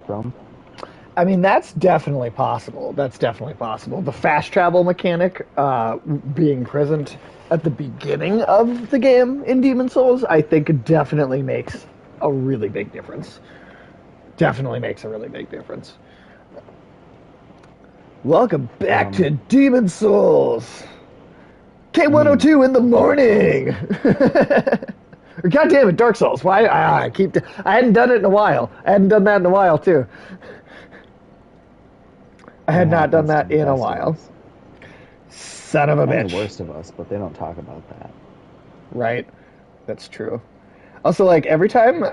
from. I mean, that's definitely possible. That's definitely possible. The fast travel mechanic being present at the beginning of the game in Demon Souls, I think definitely makes a really big difference. Definitely makes a really big difference. Welcome back to Um, Demon Souls. I mean, K102 in the Dark Souls. morning. God damn it, Dark Souls. Why I hadn't done it in a while. I hadn't done that in a while too. I It had not done happens to that the in a best of while. us Son of a and the bitch. worst of us, but they don't talk about that. Right? That's true. Also, like every time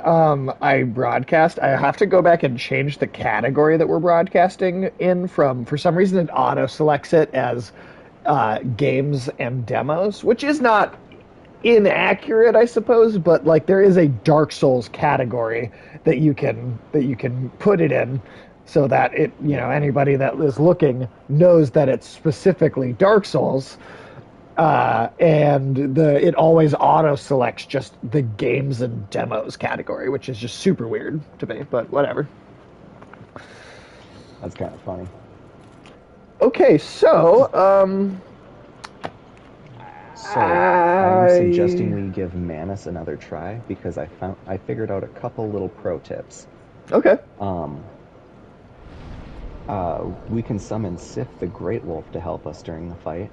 I broadcast, I have to go back and change the category that we're broadcasting in from. For some reason, it auto selects it as games and demos, which is not inaccurate, I suppose. But like, there is a Dark Souls category that you can put it in, so that it Yeah. anybody that is looking knows that it's specifically Dark Souls. And it always auto selects just the games and demos category, which is just super weird to me, but whatever. That's kind of funny. Okay, so So I'm suggesting I we give Manus another try because I figured out a couple little pro tips. okay. Um, we can summon Sif the Great Wolf to help us during the fight,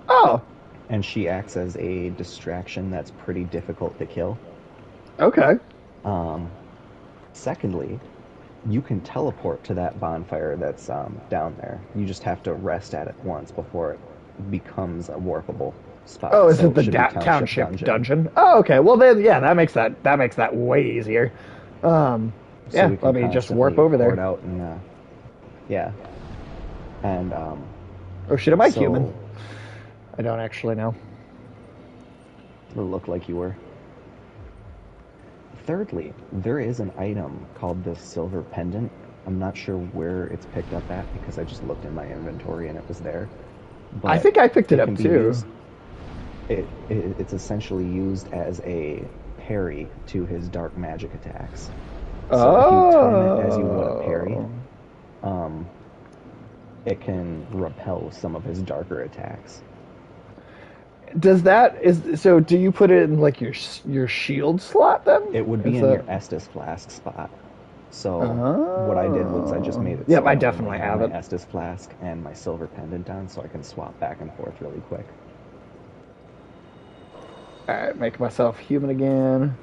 Oh, and she acts as a distraction that's pretty difficult to kill. okay. Um, Secondly, you can teleport to that bonfire that's down there. You just have to rest at it once before it becomes a warpable Oh, spot. is So it it the should be Township township Dungeon. dungeon? Oh, okay. Well, then, yeah, that makes that way easier. Um, So yeah, we can let me just warp constantly over port there. out and yeah. And Oh shit, am I human? so I don't actually know. it looked like you were. Thirdly, there is an item called the Silver Pendant. I'm not sure where it's picked up at because I just looked in my inventory and it was there. I But think I picked it it up can be too. used. It's essentially used as a parry to his dark magic attacks. So if you time it as you would a parry, Oh. um, it can repel some of his darker attacks. Does that is so? Do you put it in like your shield slot then? It would be Is in that? your Estus flask spot. So what I did was I just Oh, made it yep. so I I only definitely have have my it. Estus flask and my silver pendant on, so I can swap back and forth really quick. All right, make myself human again.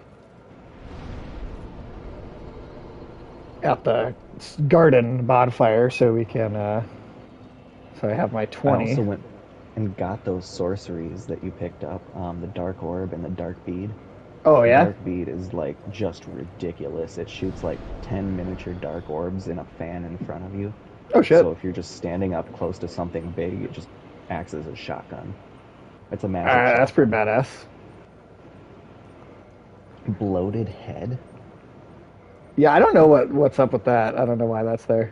At the garden bonfire, so we can. So I have my I 20. also went and got those sorceries that you picked up, the Dark Orb and the Dark Bead. Oh The yeah. Dark Bead is like just ridiculous. It shoots like 10 miniature dark orbs in a fan in front of you. Oh shit. So if you're just standing up close to something big, it just acts as a shotgun. It's a All magic right, that's pretty shotgun. badass. Bloated head. Yeah, I don't know what's up with that. I don't know why that's there.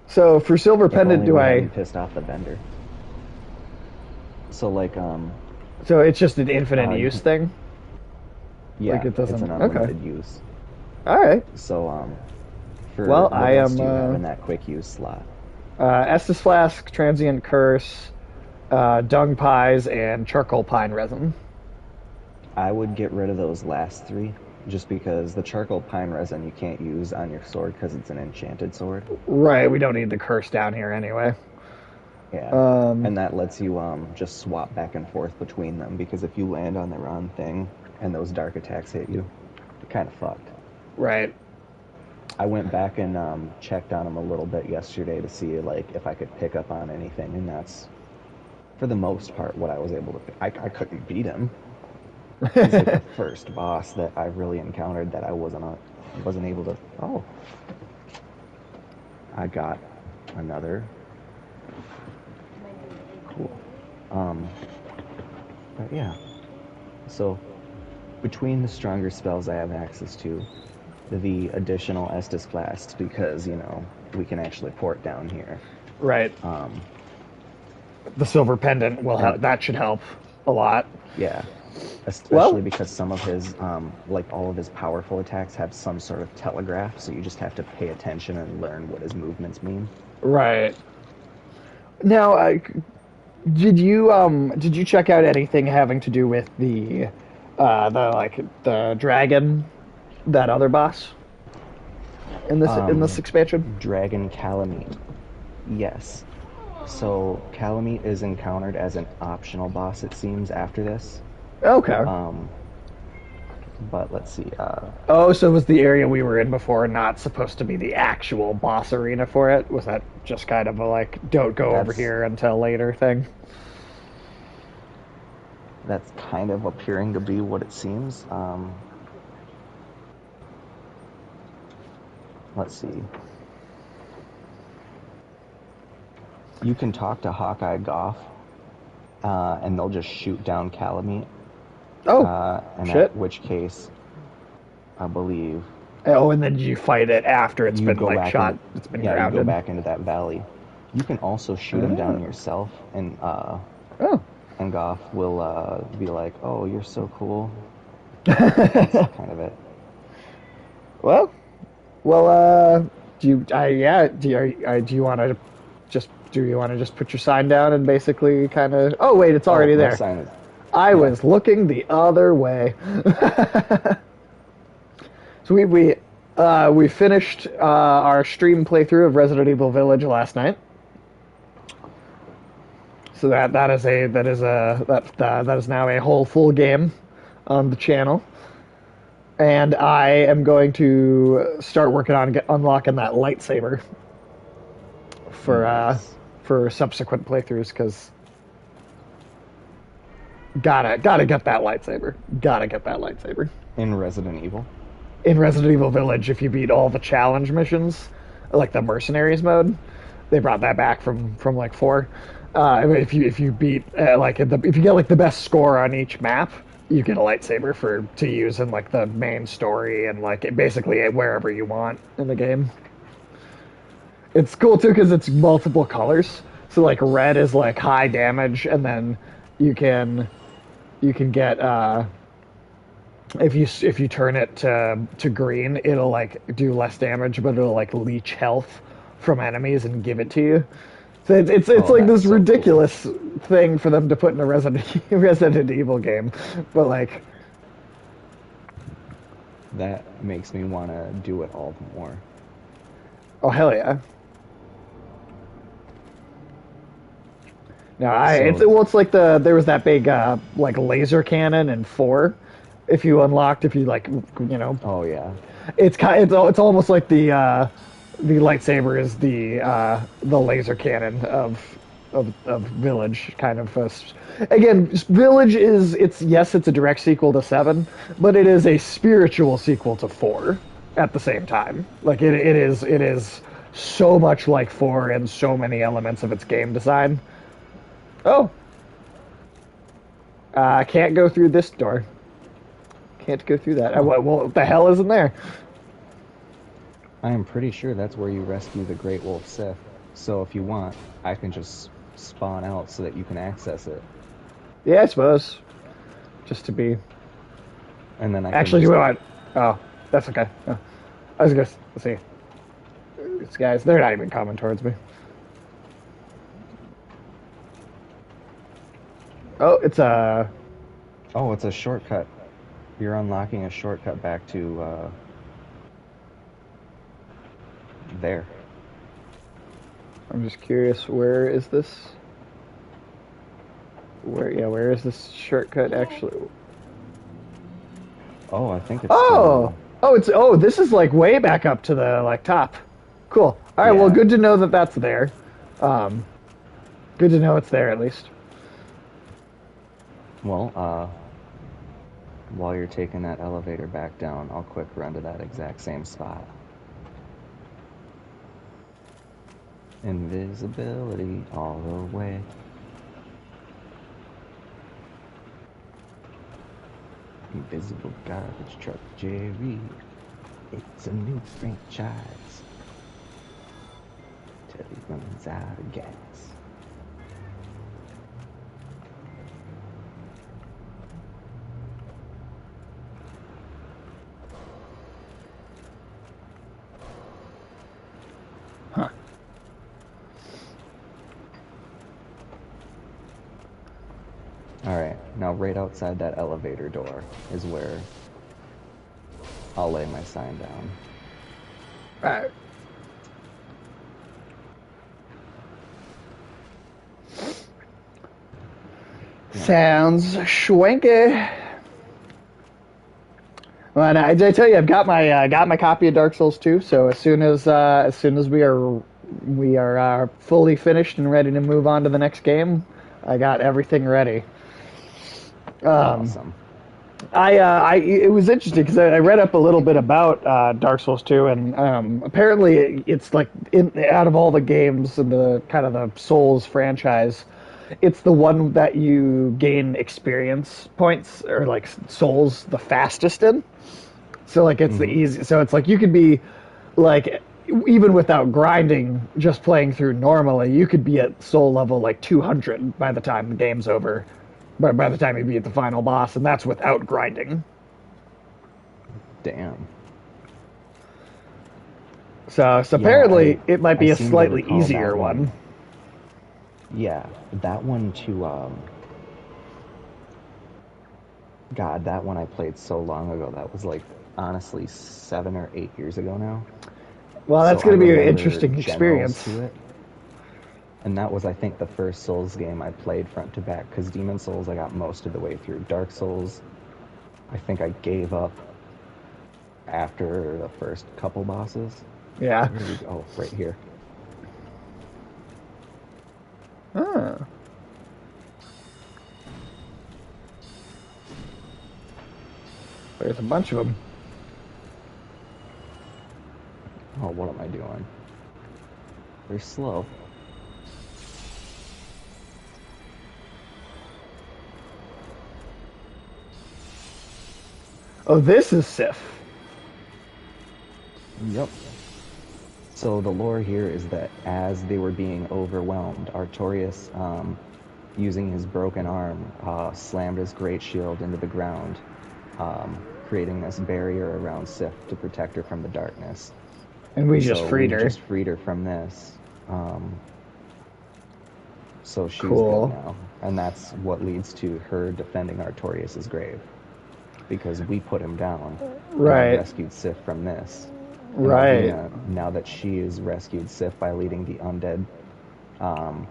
So for silver If pendant, only do we I? hadn't pissed off the vendor. So like So it's just an infinite you use can, thing. Like yeah, it it's an doesn't. Okay. unlimited use. All right. So for Well, what I else am do you have in that quick use slot? Estus flask, transient curse, dung pies, and charcoal pine resin. I would get rid of those last three just because the charcoal pine resin you can't use on your sword because it's an enchanted sword. Right. We don't need the curse down here anyway. Yeah. Um. And that lets you just swap back and forth between them because if you land on the wrong thing and those dark attacks hit you, you're kind of fucked. Right. I went back and checked on him a little bit yesterday to see like if I could pick up on anything, and that's for the most part what I was able to. I couldn't beat him. He's like the first boss that I really encountered that I wasn't able to. Oh, I got another cool. Um, but yeah, so between the stronger spells I have access to, the additional Estus flasks because we can actually port down here. Right. Um, The silver pendant will and help. That should help a lot. yeah, especially Well, because some of his like all of his powerful attacks have some sort of telegraph, so you just have to pay attention and learn what his movements mean. right. Now, did you check out anything having to do with the dragon, that other boss in this um expansion? Dragon Calamite, yes. So Calamite is encountered as an optional boss, it seems, after this. Okay. um but let's see. Oh, so was the area we were in before not supposed to be the actual boss arena for it? Was that just kind of a like, don't go over that's here until later thing? that's kind of appearing to be what it seems. Let's see. You can talk to Hawkeye Goff, and they'll just shoot down Calamite. Oh, And shit. at which case, I believe Oh, and then you fight it after it's you been go like back into shot, it's been yeah, you go grounded. back into that valley. You can also shoot him Oh, down yourself, oh. and Goff will be like, "Oh, you're so cool." That's kind of it. Well, well, do you, yeah, do you want to just put your sign down and basically kind of? Oh, wait, it's Oh, already my there. sign is I yeah. was looking the other way. So we finished our stream playthrough of Resident Evil Village last night. So that is now a whole full game on the channel, and I am going to start working on unlocking that lightsaber Nice. for subsequent playthroughs because gotta get that lightsaber. Gotta get that lightsaber. In Resident Evil. In Resident Evil Village, if you beat all the challenge missions, like the mercenaries mode, they brought that back from like four. If you beat if you get like the best score on each map, you get a lightsaber for to use in like the main story and like basically wherever you want in the game. It's cool too because it's multiple colors. So like red is like high damage, and then you can you can get if you turn it to green, it'll like do less damage, but it'll like leech health from enemies and give it to you. So it's Oh, like that's this so cool. ridiculous thing for them to put in a Resident Evil game, but like, That makes me want to do it all the more. oh hell yeah! No, So, it's like there was that big like laser cannon in four. If you unlocked, if you like, you know, oh yeah. it's almost like the lightsaber is the laser cannon of Village kind of. Again, Village is it's yes, it's a direct sequel to Seven, but it is a spiritual sequel to Four at the same time. Like it is so much like Four in so many elements of its game design. Oh, I can't go through this door. Can't go through that. Huh. What the hell is in there? I am pretty sure that's where you rescue the Great Wolf Sith. So if you want, I can just spawn out so that you can access it. Yeah, I suppose. Just to be. And then I can Actually, you just know what? Oh, that's okay. Oh, I was gonna let's see. These guys, they're not even coming towards me. Oh, it's a. Oh, it's a shortcut. You're unlocking a shortcut back to there. I'm just curious. Where is this? Where is this shortcut actually? Oh, I think it's Oh, to this is like way back up to the like top. Cool. All right. Well, yeah. good to know that that's there. Um, good to know it's there at least. Well, while you're taking that elevator back down, I'll quick run to that exact same spot. Invisibility all the way. Invisible garbage truck Jerry. It's a new franchise. Till he runs out of gas. right outside that elevator door is where I'll lay my sign down. Alright. Yeah. Sounds schwanky. Well, and I did tell you I've got my copy of Dark Souls 2. So as soon as we are fully finished and ready to move on to the next game, I got everything ready. Awesome. It was interesting because I read up a little bit about Dark Souls 2, and apparently it's like out of all the games in the kind of the Souls franchise, it's the one that you gain experience points or like souls the fastest in. So like it's the Hmm. easy. So it's like you could be like even without grinding, just playing through normally, you could be at soul level like 200 by the time the game's over. By the time you beat the final boss, and that's without grinding. Damn. So Yeah, apparently it might I be a seem to slightly recall easier that one. one. Yeah, that one too. God, that one I played so long ago. That was like honestly 7 or 8 years ago now. Well, So that's I going to be an remember interesting generals experience. to it, and that was I think the first Souls game I played front to back. Because Demon Souls I got most of the way through. Dark Souls I think I gave up after the first couple bosses. Yeah. Where do we go? Oh, right here. Ah, there's a bunch of them. Oh, what am I doing? They're slow. Oh, this is Sif. Yep. So the lore here is that as they were being overwhelmed, Artorias, using his broken arm, slammed his great shield into the ground, creating this barrier around Sif to protect her from the darkness. And we just So freed we've her. just freed her from this. So she's good Cool. now. And that's what leads to her defending Artorias' grave. Because we put him down, and I Right. rescued Sif from this. And Right. Alvina, now that she has rescued Sif by leading the undead um,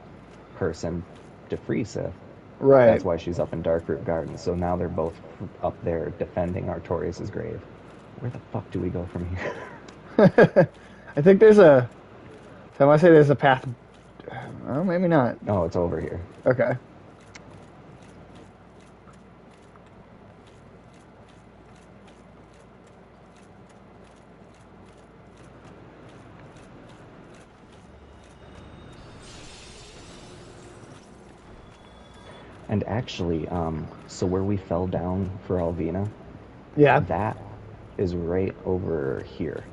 person to free Sif, Right. that's why she's up in Darkroot Gardens. So now they're both up there defending Artorias' grave. Where the fuck do we go from here? I think there's a. I want to say there's a path. Oh, maybe not. Oh, it's over here. Okay. And actually, so where we fell down for Alvina, Yeah. that is right over here.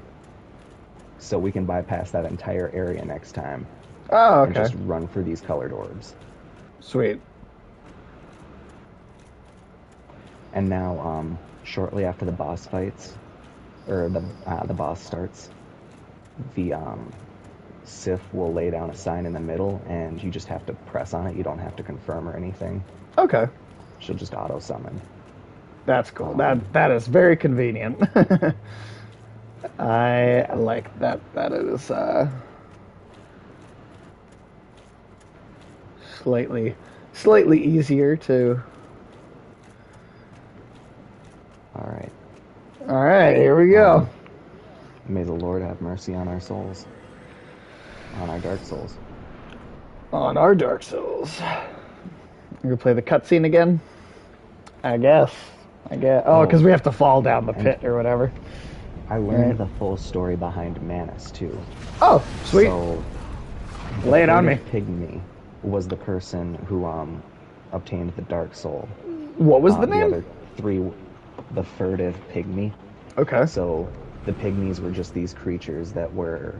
So we can bypass that entire area next time Oh, and okay. just run for these colored orbs. Sweet. And now, shortly after the boss fights, or the boss starts, the Sif will lay down a sign in the middle, and you just have to press on it. You don't have to confirm or anything. Okay. She'll just auto summon. That's cool. Um, That is very convenient. I like that. That is slightly slightly easier to. all right. All right, here we go. Um, May the Lord have mercy on our souls, on our dark souls. On our Dark Souls. You gonna play the cutscene again? I guess. I guess. Oh, because Oh, we have to fall down the and pit or whatever. I Right. learned the full story behind Manus too. Oh, sweet. So the Lay it on me. furtive pygmy was the person who obtained the dark soul. What was the The name? other three, the furtive pygmy. Okay. So the pygmies were just these creatures that were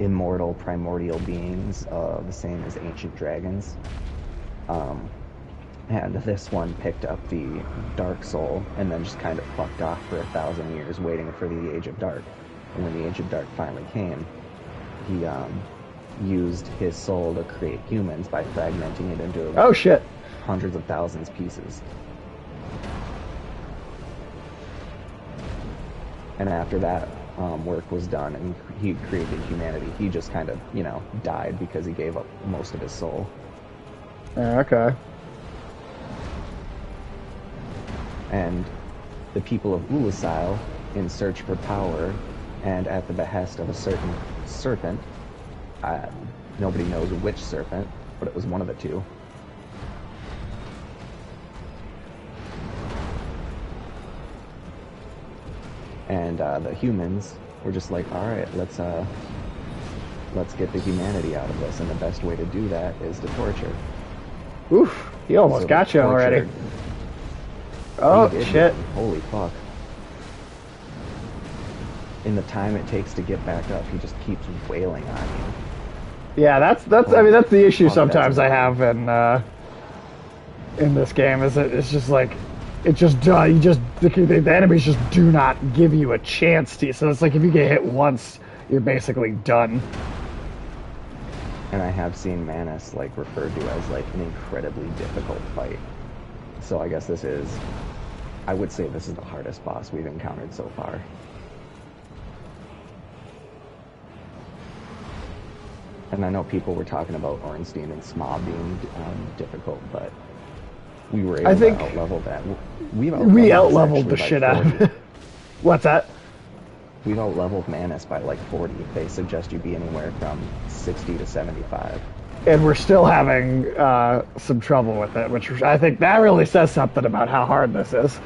immortal primordial beings, the same as ancient dragons. Um, and this one picked up the dark soul and then just kind of fucked off for 1,000 years waiting for the Age of Dark. And when the Age of Dark finally came, he used his soul to create humans by fragmenting it into Oh shit. hundreds of thousands pieces. And after that work was done and he created humanity, he just kind of, died because he gave up most of his soul. Okay. And the people of Ulusil, in search for power and at the behest of a certain serpent, nobody knows which serpent, but it was one of the two. And the humans were just like, all right, let's get the humanity out of this, and the best way to do that is to torture. Oof, he almost So got you already. Oh, shit. Holy fuck. In the time it takes to get back up, he just keeps wailing on you. Yeah, that's the issue Fuck, sometimes I have in this game, is that it's just like, the enemies just do not give you a chance to. So it's like if you get hit once, you're basically done. And I have seen Manus referred to as an incredibly difficult fight. So I guess I would say this is the hardest boss we've encountered so far. And I know people were talking about Ornstein and Smob being difficult, but we were able to out-level that. We out-leveled the shit out of it. What's that? We've out-leveled Manus by 40. They suggest you be anywhere from 60 to 75. And we're still having some trouble with it, which I think that really says something about how hard this is.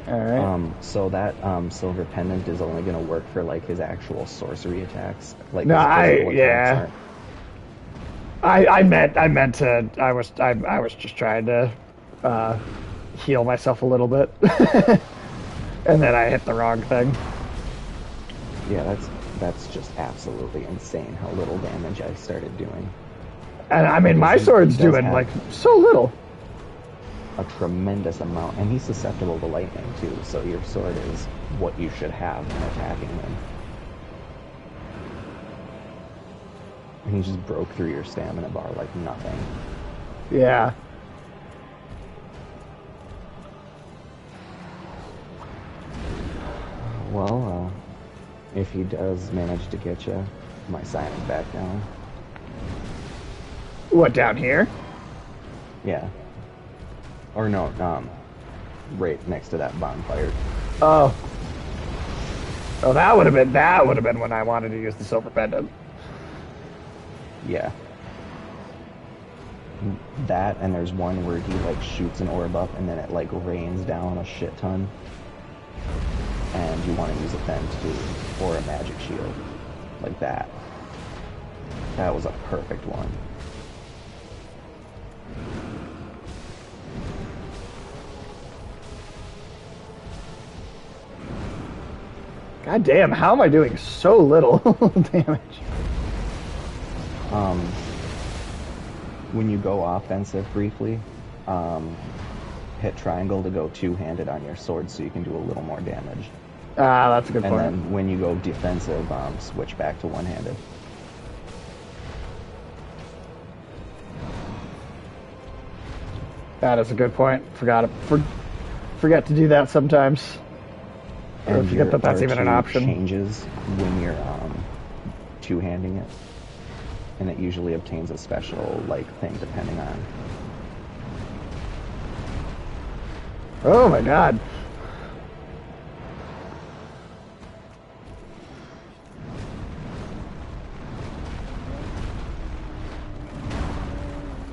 All right. So that silver pendant is only going to work for his actual sorcery attacks. No, I was just trying to heal myself a little bit, and then I hit the wrong thing. Yeah, that's just absolutely insane how little damage I started doing. And I mean, my sword's doing so little. A tremendous amount, and he's susceptible to lightning too, so your sword is what you should have when attacking him. And he just broke through your stamina bar like nothing. Yeah. Well, if he does manage to get you, my sign is back down. What, down here? Yeah. Or no, right next to that bonfire. Oh. Oh, that would have been when I wanted to use the silver pendant. Yeah. That, and there's one where he shoots an orb up and then it rains down a shit ton. And you want to use it then for a magic shield. Like that. That was a perfect one. God damn, how am I doing so little damage? When you go offensive briefly, hit triangle to go two-handed on your sword so you can do a little more damage. Ah, that's a good point. And then when you go defensive, switch back to one-handed. That is a good point. Forget to do that sometimes. And I forget that that's even an option. Changes when you're two-handing it, and it usually obtains a special thing depending on. Oh my god.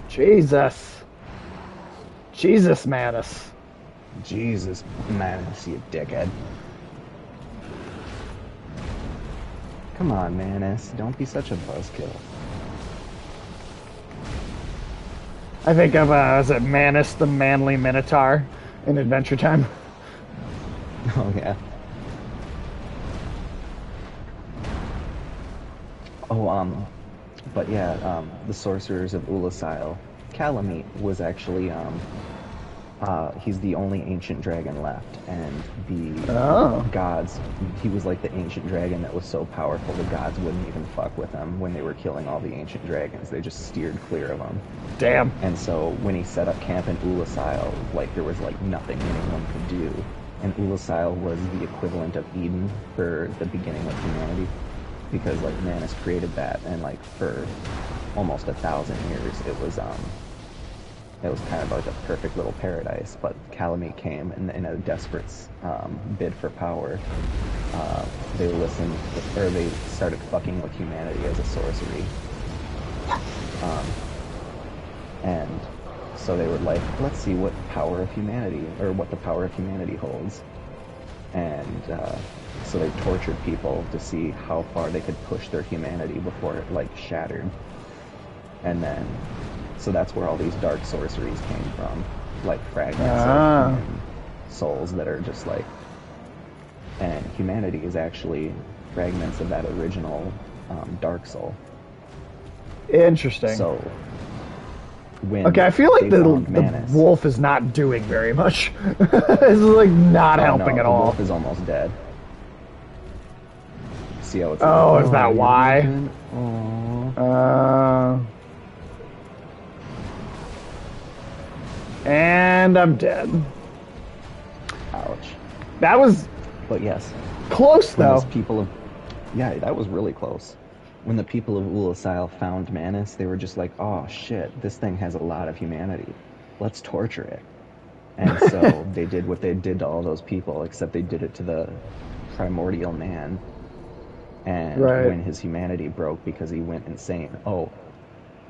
Jesus, Manus. Jesus, Manus, you dickhead. Come on, Manus. Don't be such a buzzkill. I think of, is it Manus the Manly Minotaur in Adventure Time? Oh, yeah. Oh, but yeah, the Sorcerers of Ulusil. Calamite was actually, He's the only ancient dragon left, and the Oh, gods. He was like the ancient dragon that was so powerful the gods wouldn't even fuck with him when they were killing all the ancient dragons. They just steered clear of him. damn. And so when he set up camp in Ulasil, like there was like nothing anyone could do. And Ulasil was the equivalent of Eden for the beginning of humanity, because like Manus created that, and like for almost 1,000 years it was kind of like a perfect little paradise. But Calamite came, and in a desperate bid for power, they listened, or they started fucking with humanity as a sorcery. Um, and so they were like, let's see what power of humanity, or what the power of humanity holds. And so they tortured people to see how far they could push their humanity before it like shattered. And then, so that's where all these dark sorceries came from, like fragments of Ah, human souls that are just like, and humanity is actually fragments of that original dark soul. interesting. So Okay, when I feel like they the found the Manus, wolf is not doing very much. It's like not oh helping no, at the all. wolf is almost dead. See how it's like, Oh, is oh, that you're why? leaving? Oh, Uh, and I'm dead. ouch. That was But yes, close when those though. people of, yeah, that was really close. When the people of Ulasil found Manus, they were just like, oh shit, this thing has a lot of humanity. Let's torture it. And so they did what they did to all those people, except they did it to the primordial man. And Right. when his humanity broke because he went insane, oh,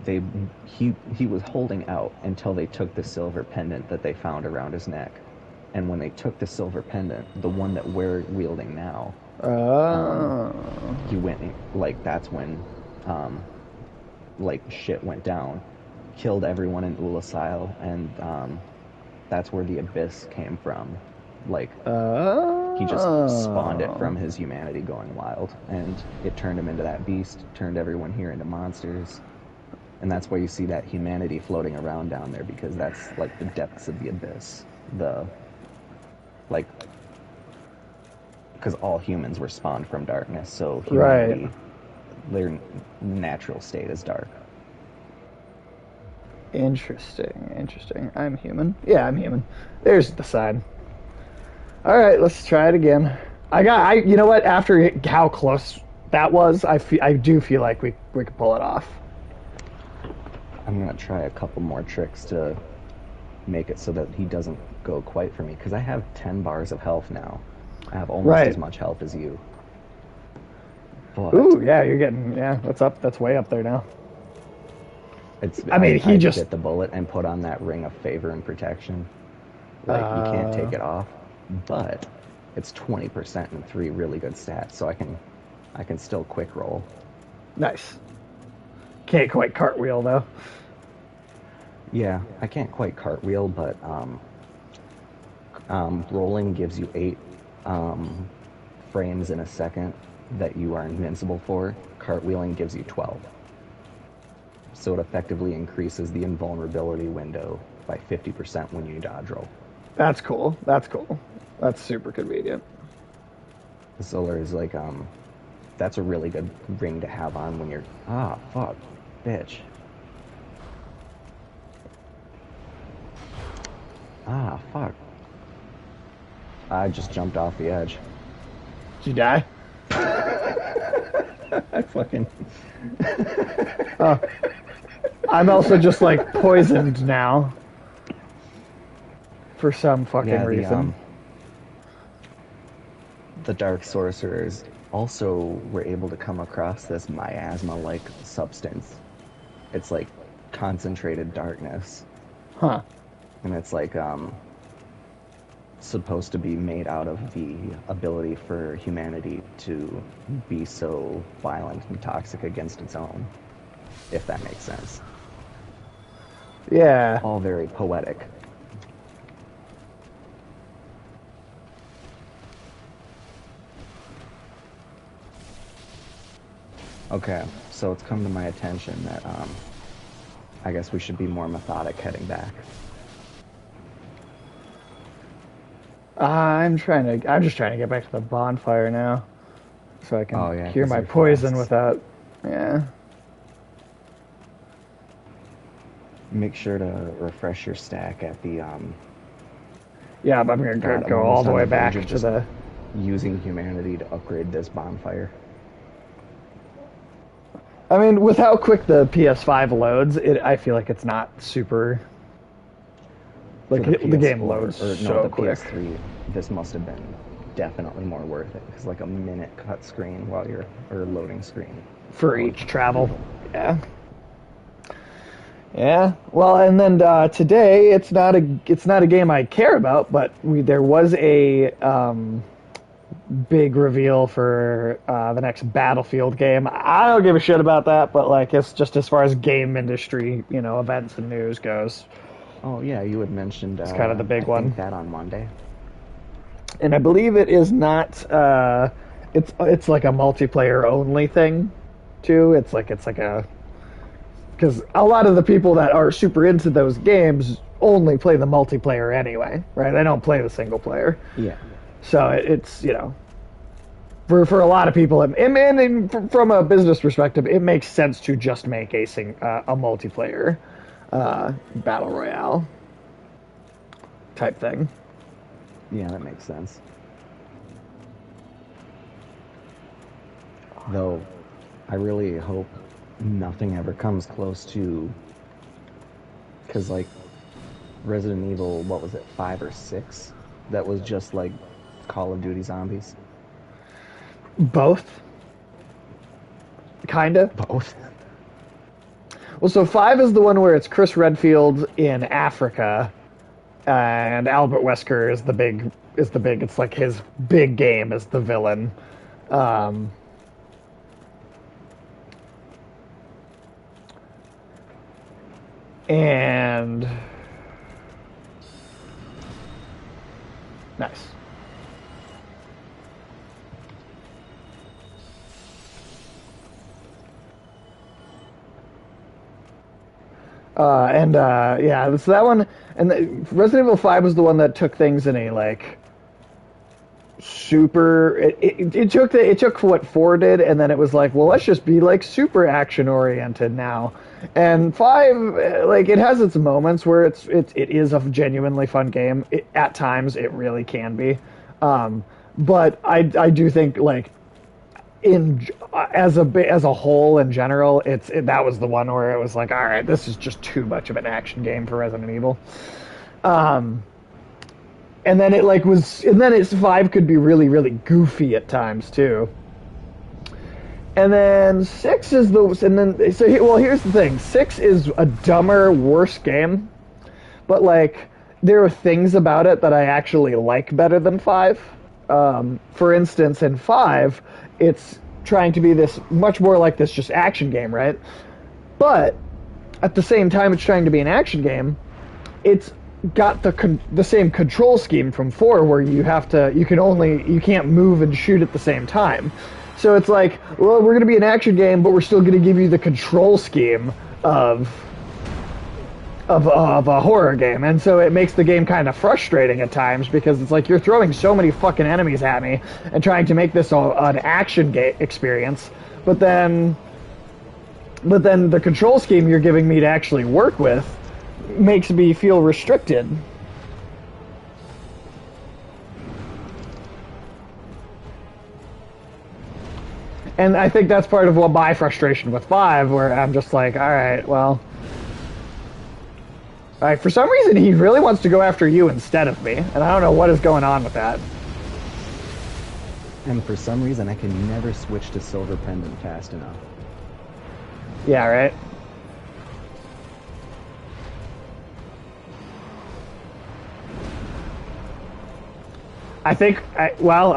they he was holding out until they took the silver pendant that they found around his neck. And when they took the silver pendant, the one that we're wielding now, um, Uh, he went like that's when um, like shit went down, killed everyone in Ulasil, and that's where the abyss came from. Like he just spawned it uh, from his humanity going wild, and it turned him into that beast, turned everyone here into monsters. And that's why you see that humanity floating around down there, because that's like the depths of the abyss. The like because all humans were spawned from darkness, so right. humanity, their natural state is dark. Interesting. Interesting. I'm human. Yeah, I'm human. There's the sign. All right, let's try it again. You know what? After how close that was, I do feel like we could pull it off. I'm gonna try a couple more tricks to make it so that he doesn't go quite for me, because I have 10 bars of health now. I have almost as Right. much health as you. But Ooh, yeah, you're getting, yeah, that's up. That's way up there now. it's I mean, he I just, bit the bullet and put on that ring of favor and protection. Like you can't uh, take it off, but it's 20% and three really good stats, so I can still quick roll. nice. Can't quite cartwheel though. Yeah, I can't quite cartwheel, but rolling gives you 8 um, frames in a second that you are invincible for. Cartwheeling gives you 12. So it effectively increases the invulnerability window by 50% when you dodge roll. That's cool. That's cool. That's super convenient. So there's like, that's a really good ring to have on when you're, ah, fuck, bitch. Ah, fuck. I just jumped off the edge. Did you die? I fucking, Oh, I'm also just like poisoned now for some fucking yeah, reason. the dark sorcerers also were able to come across this miasma-like substance. It's like concentrated darkness, Huh. and it's like supposed to be made out of the ability for humanity to be so violent and toxic against its own, if that makes sense. Yeah. All very poetic. Okay, so it's come to my attention that I guess we should be more methodic heading back. I'm just trying to get back to the bonfire now, so I can Oh yeah, cure because my your poison flasks. without. Yeah. Make sure to refresh your stack at the Yeah, but I'm gonna God, I'm go all almost the on way the verge back of to just the. using humanity to upgrade this bonfire. I mean, with how quick the PS5 loads, I feel like it's not super. For Like the the game PS4 loads or no, so the quick. PS3, this must have been definitely more worth it because like a minute cut screen while you're or loading screen For while each travel. moving. Yeah. Yeah. Well, and then today it's not a game I care about, but there was a big reveal for the next Battlefield game. I don't give a shit about that, but like it's just as far as game industry, events and news goes, Oh yeah, you had mentioned it's kind of the I big think one. that on Monday. And I believe it is not. It's like a multiplayer only thing, too. It's like a because a lot of the people that are super into those games only play the multiplayer anyway, right? They don't play the single player. Yeah. So it's for a lot of people, from a business perspective, it makes sense to just make a multiplayer battle royale type thing. Yeah, that makes sense. Though I really hope nothing ever comes close to because like Resident Evil, what was it, 5 or 6? That was just like Call of Duty Zombies. Both, kinda. Both. Well, so 5 is the one where it's Chris Redfield in Africa, and Albert Wesker is the big. It's like his big game as the villain. Um, and nice. Yeah, so that one, and Resident Evil 5 was the one that took things in a like super. It took what 4 did, and then it was like, well, let's just be like super action oriented now. And 5, like it has its moments where it is a genuinely fun game. At times, it really can be. But I do think like in as a whole in general, that was the one where it was like, all right, this is just too much of an action game for Resident Evil. And then its 5 could be really really goofy at times too. And then 6 is the and then so well here's the thing, 6 is a dumber, worse game, but like there are things about it that I actually like better than 5. For instance, in 5, it's trying to be this much more like this just action game, right? But at the same time, it's trying to be an action game. It's got the same control scheme from 4, where you can't move and shoot at the same time. So it's like, well, we're going to be an action game, but we're still going to give you the control scheme of a horror game, and so it makes the game kind of frustrating at times because it's like you're throwing so many fucking enemies at me and trying to make this an action experience, but then the control scheme you're giving me to actually work with makes me feel restricted. And I think that's part of what my frustration with 5, where I'm just like, all right, well, for some reason, he really wants to go after you instead of me, and I don't know what is going on with that. And for some reason, I can never switch to Silver Pendant fast enough. Yeah, right? I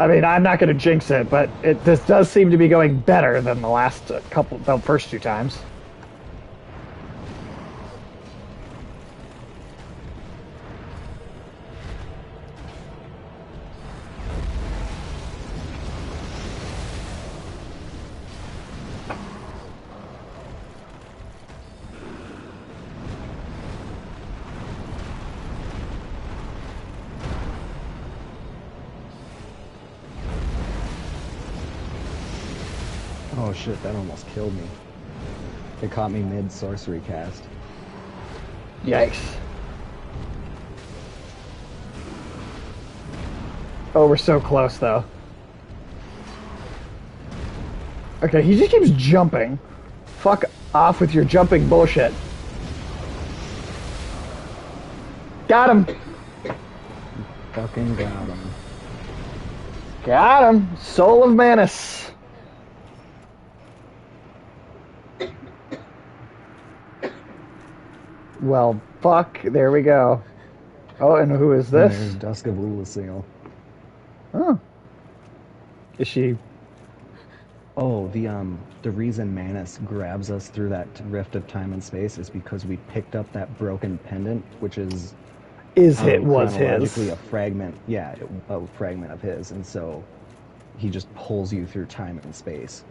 mean, I'm not going to jinx it, but this does seem to be going better than the first 2 times. Oh shit, that almost killed me. It caught me mid sorcery cast. Yikes. Oh, we're so close, though. Okay, he just keeps jumping. Fuck off with your jumping bullshit. Got him. Fucking got him. Got him. Soul of Manus. Well, fuck. There we go. Oh, and who is And there's this? Dusk of Ulasil. Oh. Is she... Oh, the reason Manus grabs us through that rift of time and space is because we picked up that broken pendant, which is was chronologically his. a fragment, yeah, a fragment of his, and so he just pulls you through time and space.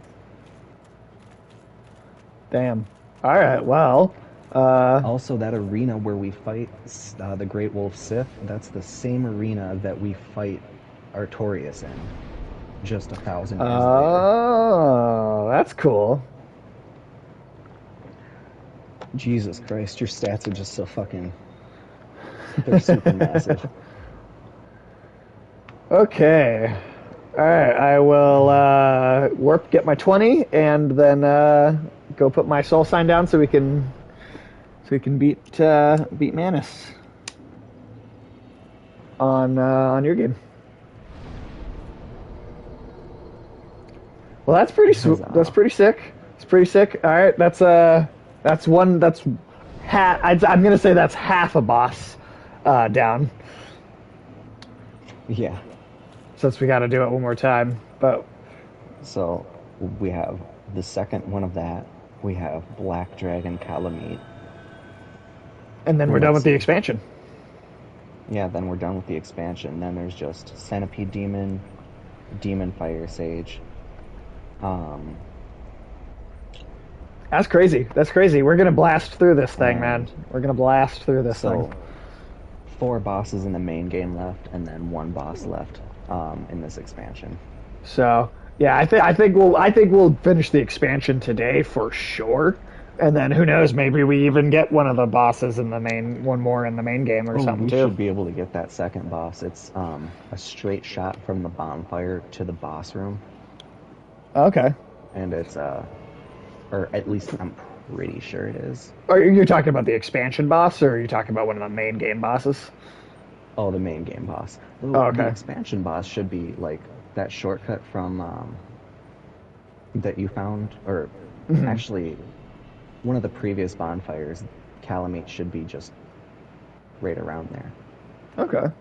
Damn. Alright, well... Also, that arena where we fight the Great Wolf Sith, that's the same arena that we fight Artorias in, just 1,000 years later. Oh, that's cool. Jesus Christ, your stats are just so fucking... They're super massive. Okay. Alright, I will warp, get my 20, and then go put my soul sign down so we can beat Manus on your game. Well, that's pretty sick. It's pretty sick. All right, that's one. That's I'm gonna say that's half a boss down. Yeah. Since we got to do it one more time, but So we have the second one of that. We have Black Dragon Calamite. and then we're done Let's with the see. expansion. Yeah, then we're done with the expansion. Then there's just Centipede Demon, Demon Fire Sage. Um, That's crazy. That's crazy. We're gonna blast through this thing, man. and We're gonna blast through this thing. so 4 bosses in the main game left, and then 1 boss left in this expansion. So yeah, I think we'll finish the expansion today for sure. And then who knows? Maybe we even get one of the bosses in the main, one more in the main game or Oh, something we too. should be able to get that second boss. It's a straight shot from the bonfire to the boss room, Okay. and it's or at least I'm pretty sure it is. Are you talking about the expansion boss, or are you talking about one of the main game bosses? Oh, the main game boss. Oh, The okay. expansion boss should be like that shortcut from that you found, or actually one of the previous bonfires. Calamite should be just right around there. Okay.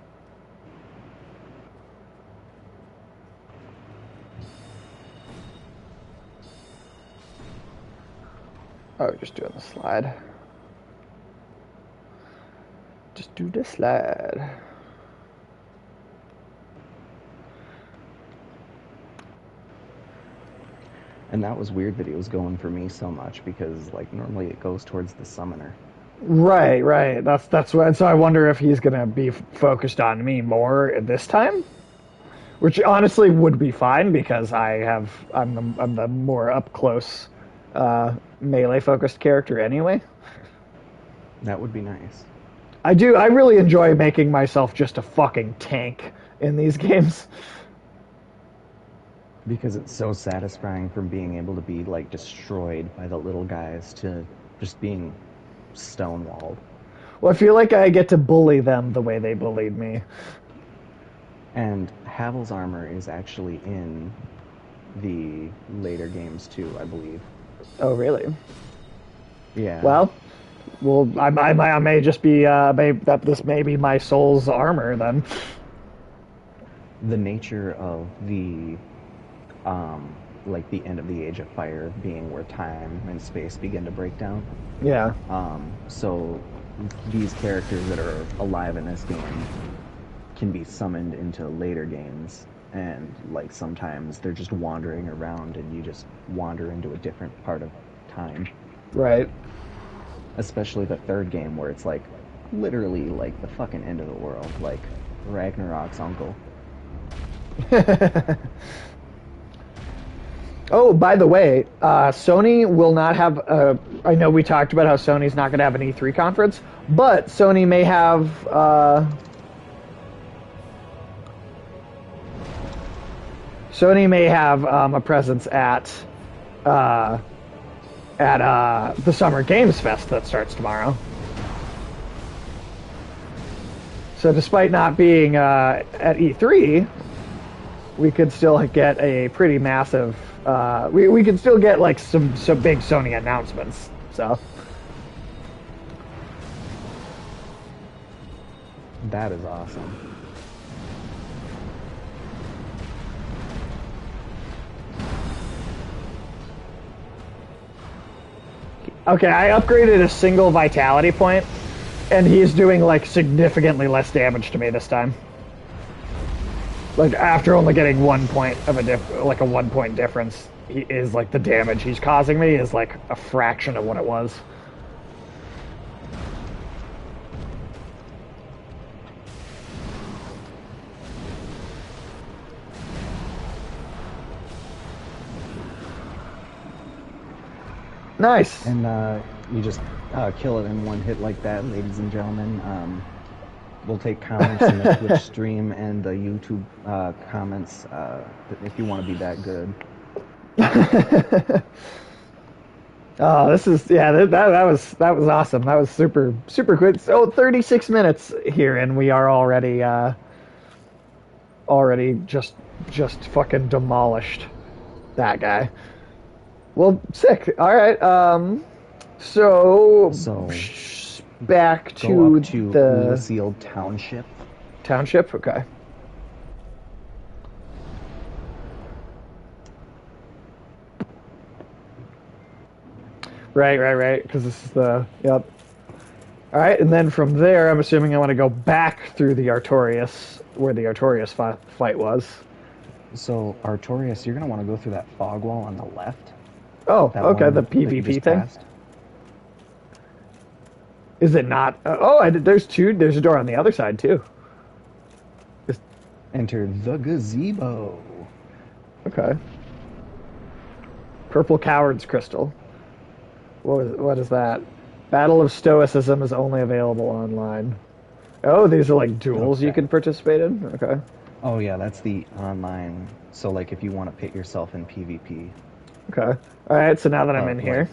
Oh, just doing the slide. Just do the slide. And that was weird that he was going for me so much because like normally it goes towards the summoner. Right, right. That's what. So I wonder if he's gonna be focused on me more this time, which honestly would be fine because I'm the more up close melee focused character anyway. That would be nice. I really enjoy making myself just a fucking tank in these games. Because it's so satisfying from being able to be like destroyed by the little guys to just being stonewalled. Well, I feel like I get to bully them the way they bullied me. And Havel's armor is actually in the later games too, I believe. Oh, really? Yeah. Well, I may just be that this may be my soul's armor then. The nature of the like the end of the Age of Fire being where time and space begin to break down. Yeah. So these characters that are alive in this game can be summoned into later games, and like sometimes they're just wandering around and you just wander into a different part of time. Right. Especially the third game where it's like literally like the fucking end of the world, like Ragnarok's uncle. Oh, by the way, Sony will not have. I know we talked about how Sony's not going to have an E3 conference, but Sony may have. Sony may have a presence uh, at the Summer Games Fest that starts tomorrow. So, despite not being at E3, we could still get a pretty massive. We could still get like some big Sony announcements. So That is awesome. okay, I upgraded a single vitality point, and he's doing like significantly less damage to me this time. Like after only getting 1 point of like a 1 point difference, he is like the damage he's causing me is like a fraction of what it was. Nice. And you just kill it in one hit like that, ladies and gentlemen. We'll take comments in the Twitch stream and the YouTube comments if you want to be that good. Oh, this is that was awesome. That was super quick. So 36 minutes here, and we are already just fucking demolished that guy. Well, sick. All right. So back Go to up to the Lucille Township. township. Okay. Right. Because this is the yep. All right, and then from there, I'm assuming I want to go back through the Artorias, where the Artorias fight was. So Artorias, you're gonna want to go through that fog wall on the left. Oh, That okay, one the that you PvP just thing. passed. Is it not? There's two. There's a door on the other side too. Enter the gazebo. Okay. Purple Coward's Crystal. What is that? Battle of Stoicism is only available online. Oh, these are like duels Okay. you can participate in? Okay. Oh yeah, that's the online. So like if you want to pit yourself in PvP, Okay. Alright, so now that I'm in like, here,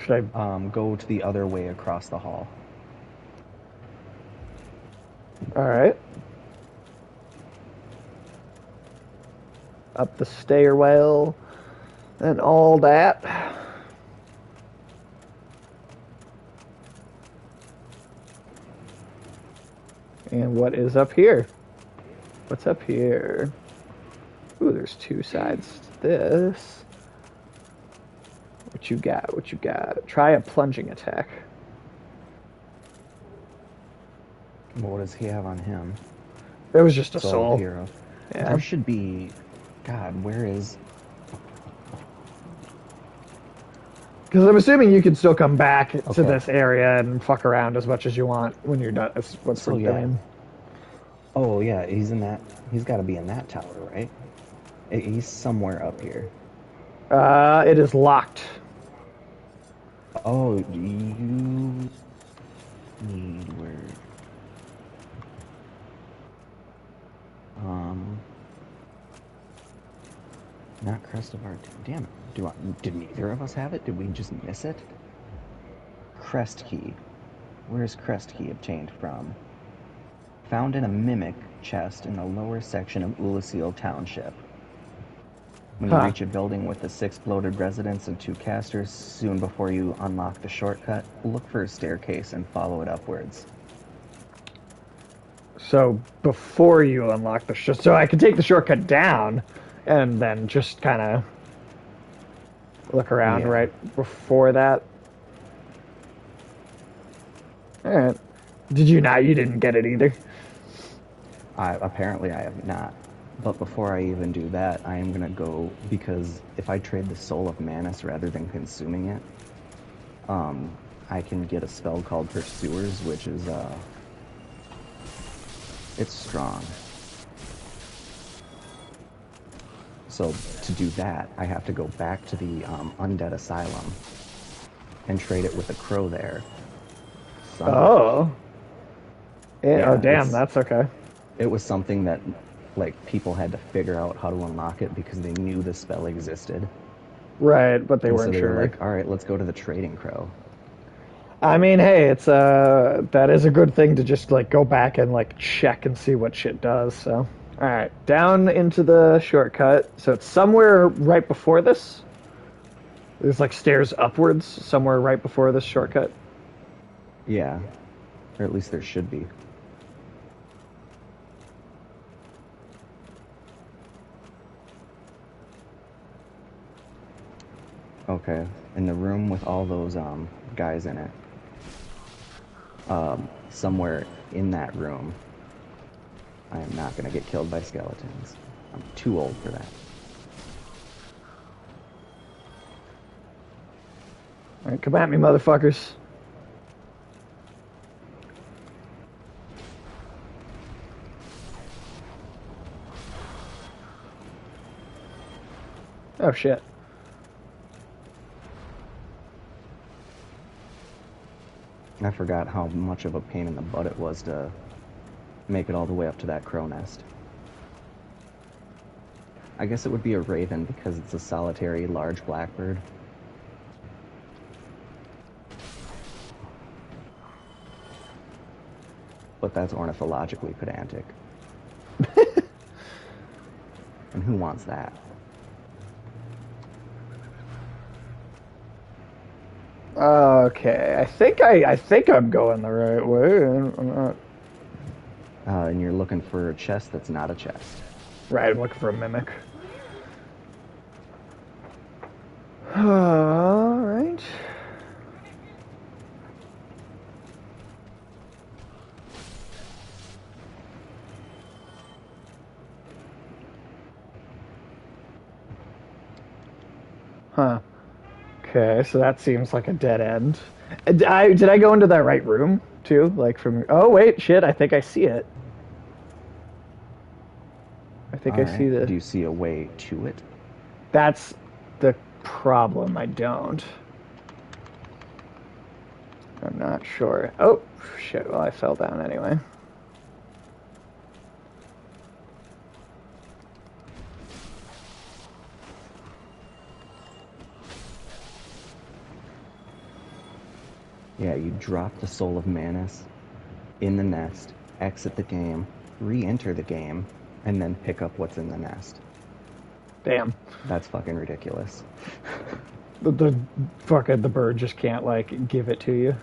should go to the other way across the hall. I... Alright. Up the stairwell and all that. And what is up here? What's up here? Ooh, there's two sides to this. What you got? What you got? Try a plunging attack. What does he have on him? It was just a soul. Hero. Yeah. There should be. God, where is? Because I'm assuming you can still come back to Okay. this area and fuck around as much as you want when you're done. That's what's So, we're yeah. doing. Oh yeah, he's in that. He's got to be in that tower, right? He's somewhere up here. It is locked. Oh, you need where? Not Crest of Art. Damn it! Did neither of us have it? Did we just miss it? Crest key. Where is Crest key obtained from? Found in a mimic chest in the lower section of Ulacil Township. When you Huh. reach a building with the 6 bloated residents and 2 casters, soon before you unlock the shortcut, look for a staircase and follow it upwards. So before you unlock the so I can take the shortcut down, and then just kind of look around Yeah. right before that. All right. Did you not? You didn't get it either. Apparently I have not. But before I even do that, I am gonna go, because if I trade the Soul of Manus rather than consuming it, I can get a spell called Pursuers, which is, it's strong. So to do that, I have to go back to the undead asylum and trade it with a crow there somewhere. Oh. Oh, Yeah, damn, that's okay. it was something that like people had to figure out how to unlock it because they knew the spell existed. Right, but they And so weren't they were sure. like, "All right, let's go to the trading crow." I mean, hey, it's that is a good thing to just like go back and like check and see what shit does. So, all right, down into the shortcut. So it's somewhere right before this. There's like stairs upwards somewhere right before this shortcut. Yeah, or at least there should be. Okay, in the room with all those guys in it. Somewhere in that room, I am not gonna get killed by skeletons. I'm too old for that. All right, come at me, motherfuckers. Oh shit. I forgot how much of a pain in the butt it was to make it all the way up to that crow nest. I guess it would be a raven because it's a solitary large blackbird. But that's ornithologically pedantic. And who wants that? Okay, I think I'm going the right way. I'm not. And you're looking for a chest that's not a chest. Right, I'm looking for a mimic. All right. Huh. Okay, so that seems like a dead end. Did I go into that right room too? Like from? Oh wait, shit! I think I see it. I think All I right. see the. Do you see a way to it? That's the problem. I don't. I'm not sure. Oh shit! Well, I fell down anyway. Yeah, you drop the Soul of Manus in the nest, exit the game, re-enter the game, and then pick up what's in the nest. Damn. That's fucking ridiculous. The fucking the bird just can't like give it to you.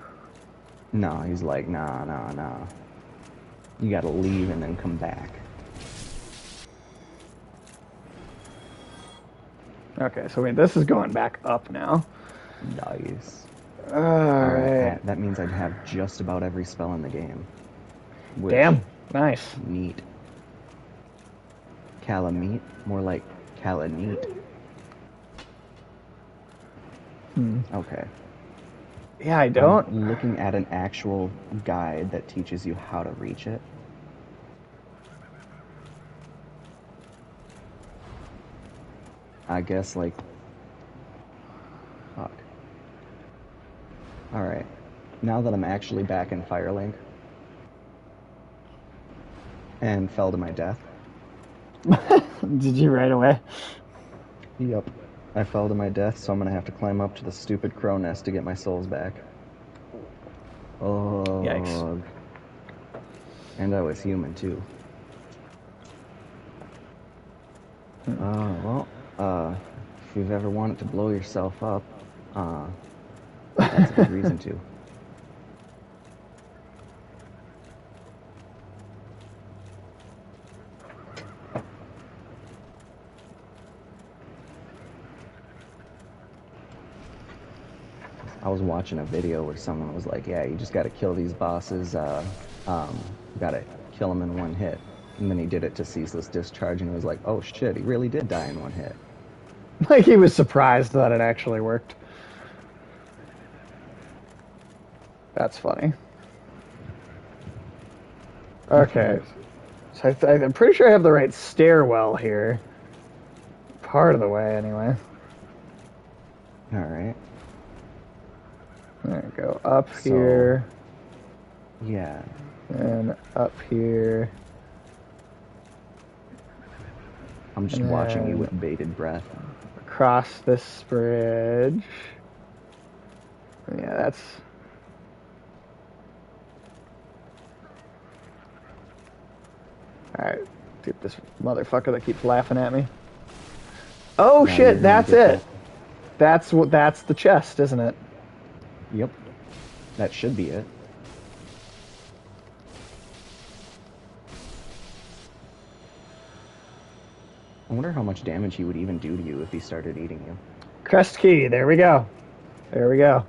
No, he's like, nah, nah, nah. You gotta leave and then come back. Okay, so wait, this is going back up now. Nice. All Alright, right. that means I'd have just about every spell in the game. Which, Damn. Nice. neat. Calameet? More like Calaneat. Okay. Yeah, I I'm don't. looking at an actual guide that teaches you how to reach it. I guess, like, fuck. Alright. Now that I'm actually back in Firelink and fell to my death. Did you right away? Yep. I fell to my death, so I'm gonna have to climb up to the stupid crow nest to get my souls back. Yikes. Ugh. And I was human too. Well, if you've ever wanted to blow yourself up, uh, that's a good reason to. I was watching a video where someone was like, yeah, you just gotta kill these bosses, gotta kill them in one hit. And then he did it to Ceaseless Discharge, and he was like, oh shit, he really did die in one hit. Like he was surprised that it actually worked. That's funny. Okay. So I'm pretty sure I have the right stairwell here. part of the way anyway. All right. There we go. Up So, here yeah. and up here. I'm just And watching you then with bated breath. across this bridge. Yeah, that's... Alright. Get this motherfucker that keeps laughing at me. Oh Now you're shit, gonna that's get it. that. That's the chest, isn't it? Yep. That should be it. I wonder how much damage he would even do to you if he started eating you. Crest key, there we go. There we go.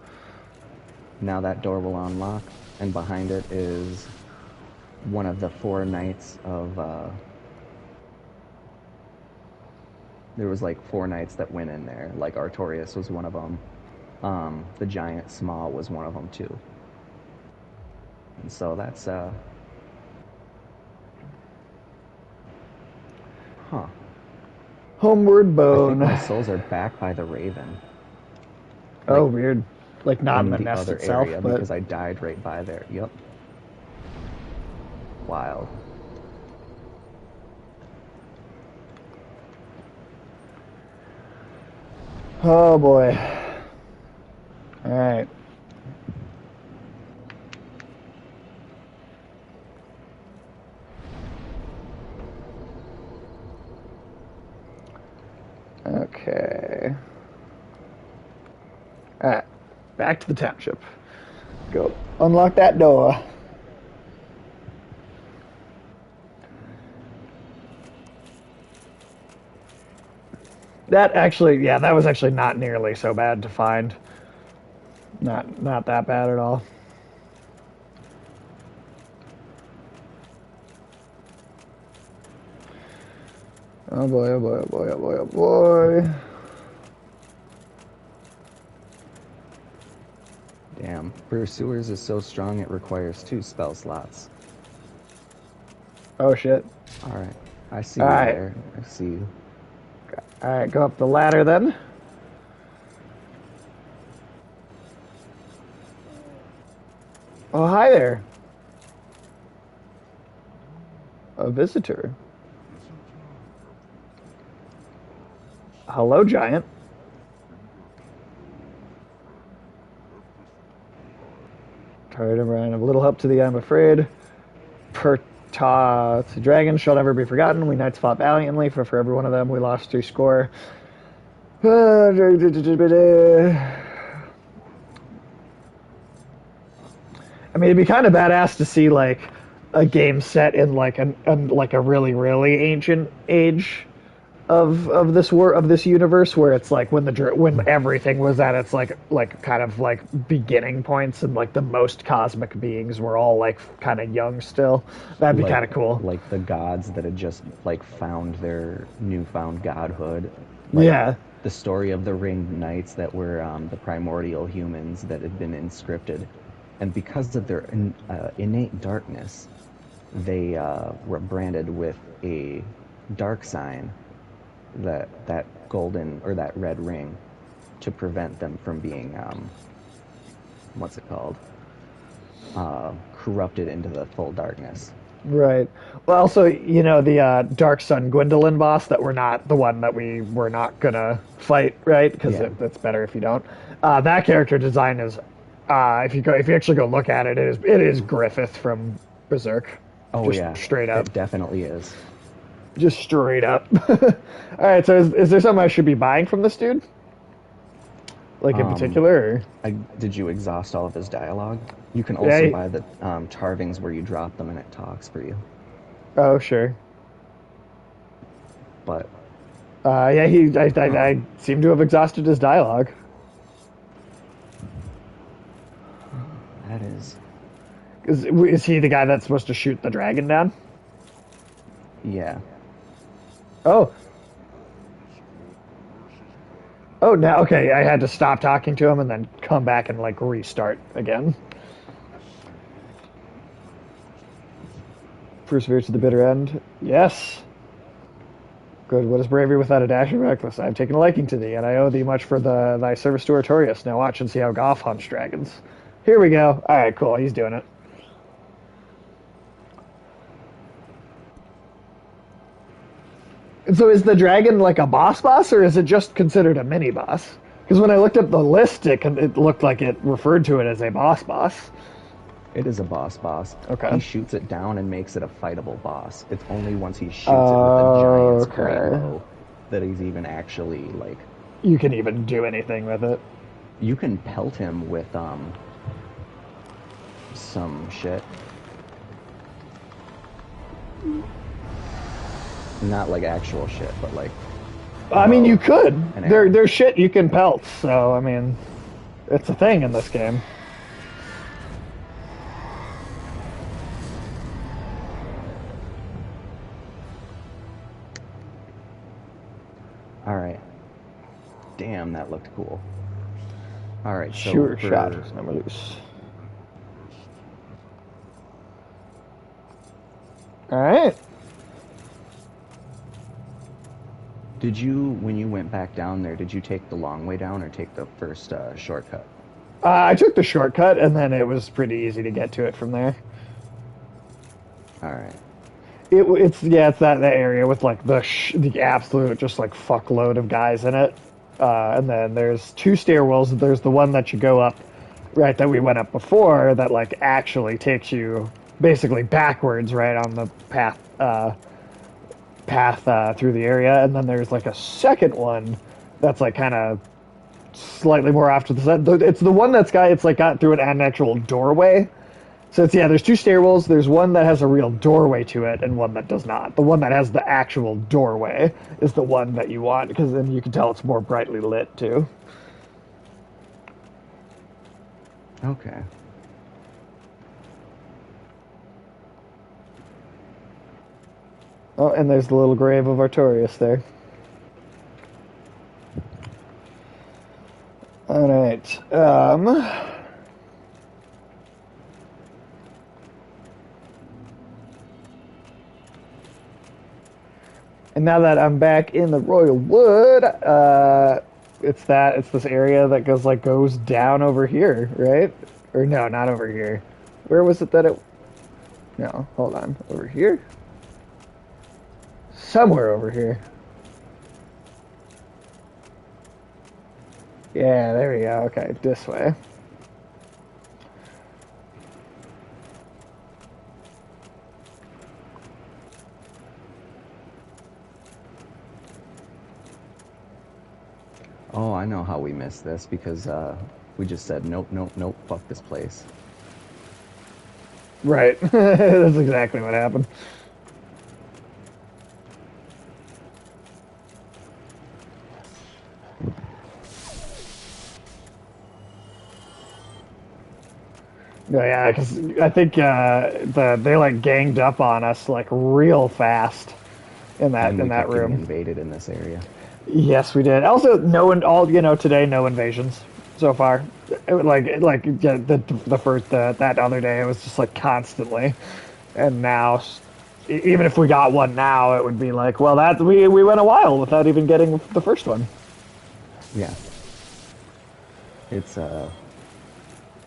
Now that door will unlock, and behind it is one of the four knights of there was like four knights that went in there. Like Artorias was one of them. The giant Small was one of them too. And so that's huh. Homeward I think bone. my souls are back by the Raven, Oh, like weird. Like not in in the the nest other itself, area but because I died right by there. Yep. Wild. oh boy. All right. Okay. All right. Back to the township. Go unlock that door. That actually, yeah, that was actually not nearly so bad to find. Not that bad at all. Oh boy, oh boy, oh boy, oh boy, oh boy. Damn. Pursuers is so strong it requires two spell slots. Oh shit. All right. I see All you right. there. I see you. All right, go up the ladder then. Oh, hi there. A visitor. Hello, giant. Tired of running. A little help to thee, I'm afraid. Perta, the dragons shall never be forgotten. We knights fought valiantly, for every one of them we lost 3 score. I mean, it'd be kind of badass to see like a game set in like like a really really ancient age of this universe where it's like when everything was at its like kind of like beginning points and like the most cosmic beings were all like kind of young still. That'd be kind of cool. Like the gods that had just like found their newfound godhood. Like Yeah. the story of the ringed knights that were the primordial humans that had been inscripted, and because of their innate darkness, they were branded with a dark sign, that golden or that red ring, to prevent them from being what's it called, corrupted into the full darkness. Right. Well, also, you know, the Dark Sun Gwendolyn boss that we're not the one that we were not gonna fight, right? Because Yeah. it's better if you don't. That character design is, if you actually go look at it, it is Griffith from Berserk, Oh just yeah, straight up, it definitely is. just straight up. All right. So is there something I should be buying from this dude, like in Um, particular? Or? did you exhaust all of his dialogue? You can Yeah. also buy the tarvings where you drop them and it talks for you. Oh, sure. But Yeah. I seem to have exhausted his dialogue. that is, Is he the guy that's supposed to shoot the dragon down? yeah. Oh. Oh, now okay. I had to stop talking to him and then come back and like restart again. Persevere to the bitter end. Yes. Good. What is bravery without a dash of reckless? I have taken a liking to thee, and I owe thee much for thy service to Artorias. Now watch and see how Goff hunts dragons. Here we go. All right, cool. He's doing it. And so is the dragon like a boss, or is it just considered a mini boss? Because when I looked up the list, it looked like it referred to it as a boss. It is a boss. Okay. He shoots it down and makes it a fightable boss. It's only once he shoots it with a giant's great Okay. bow that he's even actually like. You can even do anything with it. You can pelt him with some shit. Not like actual shit, but like. I mean, you could. An arrow. There's shit you can pelt. So I mean, it's a thing in this game. All right. Damn, that looked cool. All right, so Sure for, shot is never loose. All right. Did you, when you went back down there, did you take the long way down or take the first shortcut? I took the shortcut, and then it was pretty easy to get to it from there. All right. It's that area with like the absolute just like fuckload of guys in it, and then there's two stairwells. There's the one that you go up, right, that we went up before, that like actually takes you basically backwards right on the path through the area, and then there's like a second one that's like kind of slightly more off to the side. It's the one it's like got through an actual doorway. So there's two stairwells. There's one that has a real doorway to it, and one that does not. The one that has the actual doorway is the one that you want, because then you can tell it's more brightly lit too. Okay. Oh, and there's the little grave of Artorias there. All right. And now that I'm back in the Royal Wood, it's this area that goes down over here, right? Or no, not over here. Where was it that it? No, hold on, over here. Somewhere over here. Yeah, there we go. Okay, this way. Oh, I know how we missed this because we just said nope, fuck this place. Right. That's exactly what happened. No, yeah, because I think they like ganged up on us like real fast in And we that kept getting room. invaded in this area. Yes, we did. Also, today no invasions so far. Yeah, that other day it was just like constantly, and now even if we got one now, it would be like, well, that we went a while without even getting the first one. Yeah. It's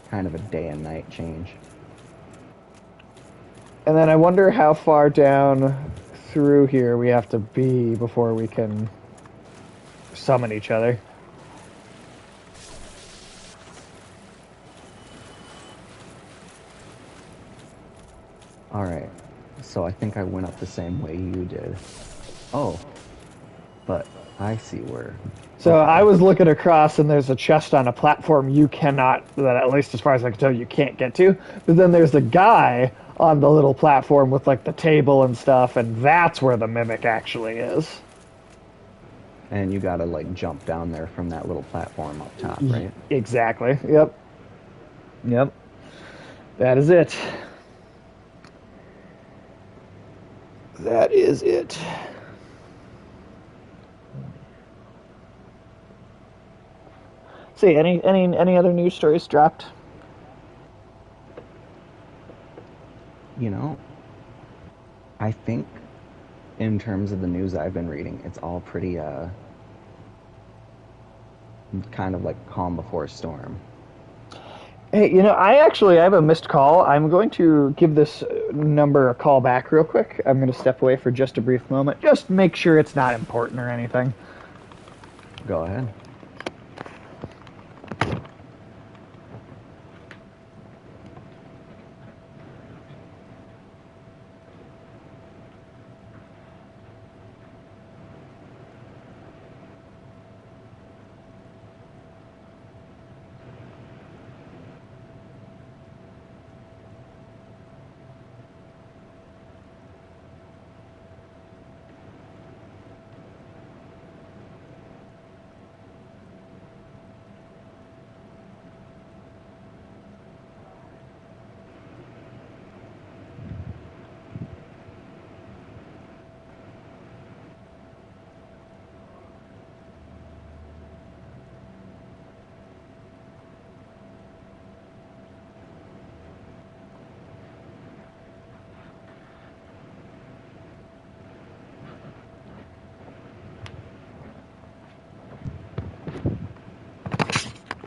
kind of a day and night change. And then I wonder how far down through here we have to be before we can summon each other. All right. So I think I went up the same way you did. Oh, but I see where. So Okay. I was looking across, and there's a chest on a platform you cannot, that at least as far as I can tell, you can't get to. But then there's a guy on the little platform with like the table and stuff, and that's where the mimic actually is. And you gotta like jump down there from that little platform up top, right? Exactly. Yep. Yep. That is it. That is it. See, any other news stories dropped? You know, I think in terms of the news I've been reading, it's all pretty kind of like calm before a storm. Hey, I have a missed call. I'm going to give this number a call back real quick. I'm going to step away for just a brief moment. Just make sure it's not important or anything. Go ahead.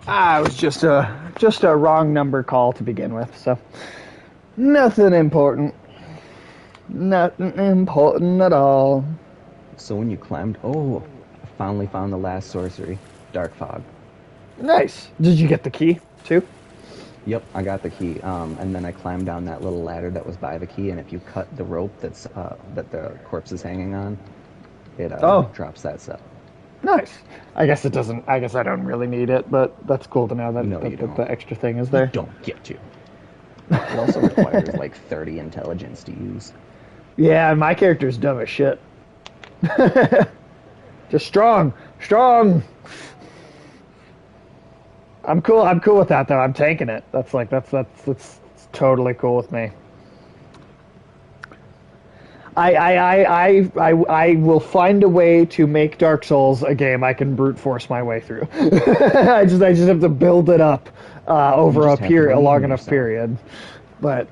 It was just a wrong number call to begin with. So nothing important. Nothing important at all. So when you climbed, oh, I finally found the last sorcery, Dark Fog. Nice. Did you get the key too? Yep, I got the key. And then I climbed down that little ladder that was by the key, and if you cut the rope that the corpse is hanging on, it Oh, drops that stuff. nice. I guess it doesn't. I guess I don't really need it, but that's cool to know that, No, you that don't. the extra thing is You there. don't get to. It also requires like 30 intelligence to use. Yeah, my character's dumb as shit. Just strong, strong. I'm cool. I'm cool with that though. I'm tanking it. That's totally cool with me. I will find a way to make Dark Souls a game I can brute force my way through. I just have to build it up You over just have to a believe long in enough yourself. period. But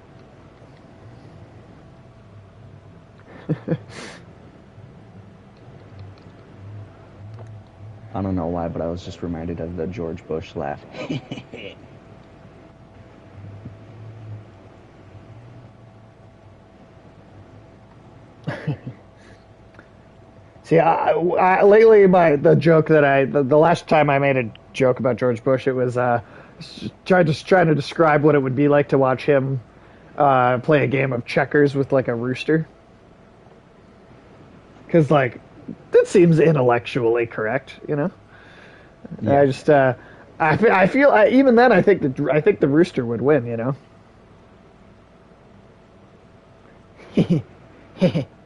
I don't know why, but I was just reminded of the George Bush laugh. see, lately the joke that the last time I made a joke about George Bush, it was trying to describe what it would be like to watch him play a game of checkers with like a rooster. Because like that seems intellectually correct, you know. I Yeah. just I feel even then I think the rooster would win, you know.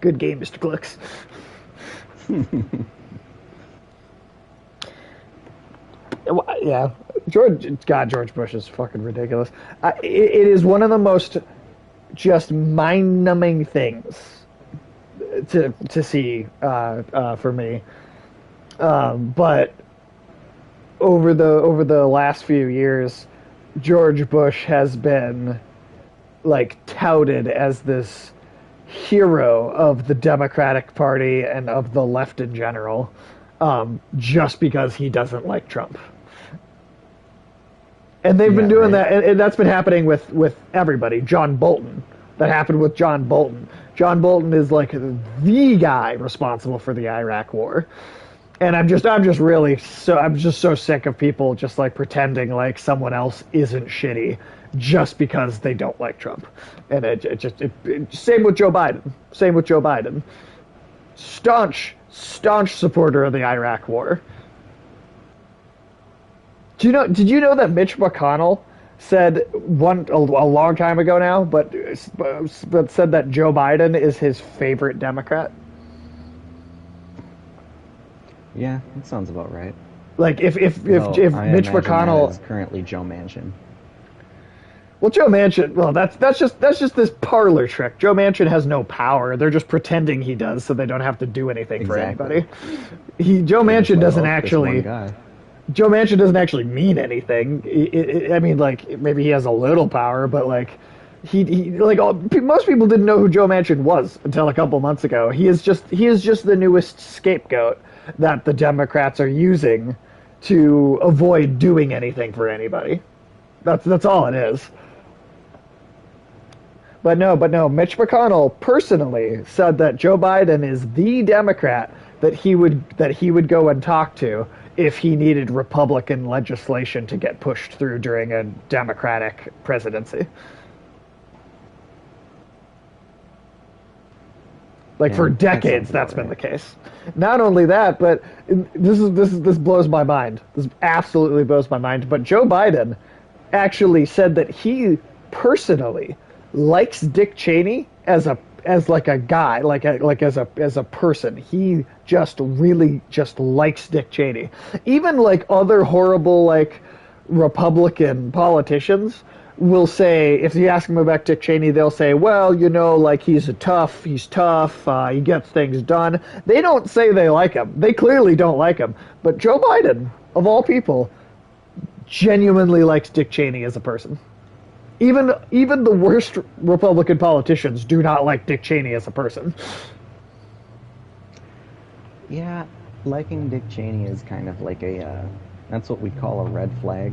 Good game, Mr. Glucks. Yeah, George Bush is fucking ridiculous. It is one of the most just mind-numbing things to see for me. But over the last few years, George Bush has been like touted as this hero of the Democratic Party and of the left in general, just because he doesn't like Trump. And they've been Yeah, doing right. that, and that's been happening with everybody. John Bolton. That happened with John Bolton. John Bolton is like the guy responsible for the Iraq War. And I'm just so sick of people just like pretending like someone else isn't shitty just because they don't like Trump. And same with Joe Biden. Same with Joe Biden. Staunch supporter of the Iraq War. Did you know that Mitch McConnell said a long time ago now, but said that Joe Biden is his favorite Democrat? Yeah, that sounds about right. Like Though if I Mitch imagine that McConnell, is currently Joe Manchin. well, Joe Manchin, well, that's just this parlor trick. Joe Manchin has no power. They're just pretending he does, so they don't have to do anything for Exactly. anybody. Joe They just Manchin let doesn't off this one actually. guy. Joe Manchin doesn't actually mean anything. I mean, like maybe he has a little power, but like he like most people didn't know who Joe Manchin was until a couple months ago. He is just the newest scapegoat that the Democrats are using to avoid doing anything for anybody. That's all it is. But no, Mitch McConnell personally said that Joe Biden is the Democrat that he would go and talk to if he needed Republican legislation to get pushed through during a Democratic presidency. Like Yeah, for that decades, sounds about that's been right. the case. Not only that, but this blows my mind. This absolutely blows my mind. But Joe Biden actually said that he personally likes Dick Cheney as like a guy, like as a person. He just really just likes Dick Cheney. Even like other horrible like Republican politicians will say, if you ask them about Dick Cheney, they'll say, well, like he's tough, he gets things done. They don't say they like him. They clearly don't like him. But Joe Biden, of all people, genuinely likes Dick Cheney as a person. Even the worst Republican politicians do not like Dick Cheney as a person. Yeah, liking Dick Cheney is kind of like that's what we call a red flag.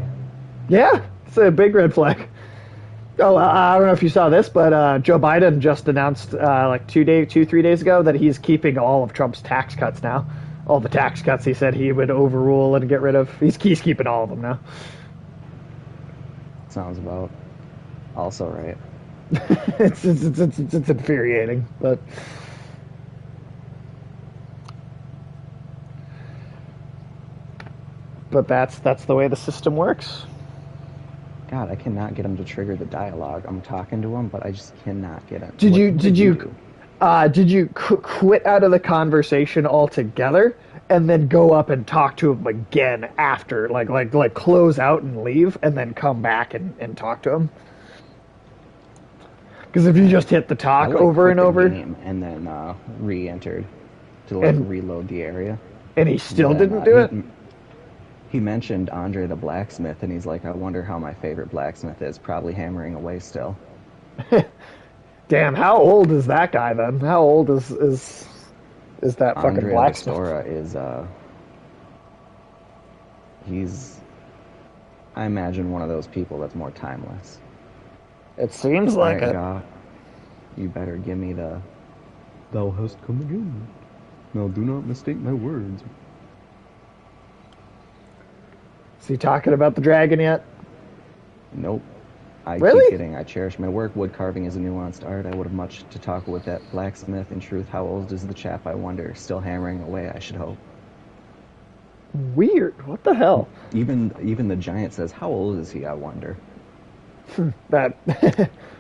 Yeah, it's a big red flag. Oh, I don't know if you saw this, but Joe Biden just announced like 3 days ago that he's keeping all of Trump's tax cuts now. All the tax cuts he said he would overrule and get rid of. He's keeping all of them now. Sounds about also right. It's infuriating, but that's the way the system works. God, I cannot get him to trigger the dialogue. I'm talking to him, but I just cannot get him. Did you What did did you you do? quit out of the conversation altogether and then go up and talk to him again after, like close out and leave and then come back and talk to him? Because if you just hit the I talk like over quit and the over game and then re-entered to like and reload the area. and he And still then didn't do it. he mentioned Andre the blacksmith, and he's like, I wonder how my favorite blacksmith is. Probably hammering away still. Damn, how old is that guy then? How old is that fucking Andre the blacksmith? Stora is he's I imagine one of those people that's more timeless. It seems All like right, it. God, you better give me the thou hast come again. Now do not mistake my words. Is he talking about the dragon yet? Nope. I keep Really? getting, I cherish my work. Wood carving is a nuanced art. I would have much to talk with that blacksmith. In truth, how old is the chap, I wonder? Still hammering away, I should hope. Weird. What the hell? Even the giant says, how old is he, I wonder? That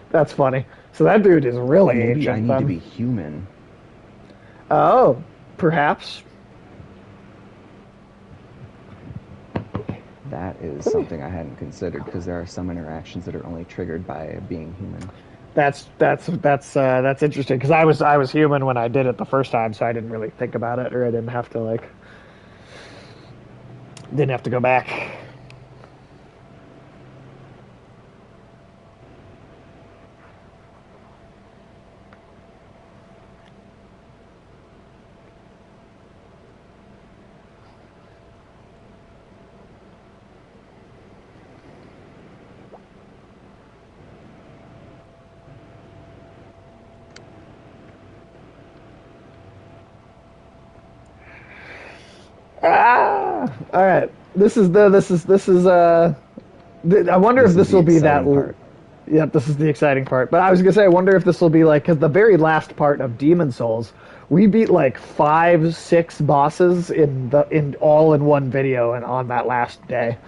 that's funny. So that dude is really Maybe I ancient need to then. be human. Oh, perhaps. That is something I hadn't considered because there are some interactions that are only triggered by being human. That's interesting because I was human when I did it the first time, so I didn't really think about it, or I didn't have to go back. Ah, all right. I wonder if This is this the will be that. exciting part. Yep, this is the exciting part. But I was gonna say, I wonder if this will be like, because the very last part of Demon Souls, we beat like 5, 6 bosses in all in one video and on that last day.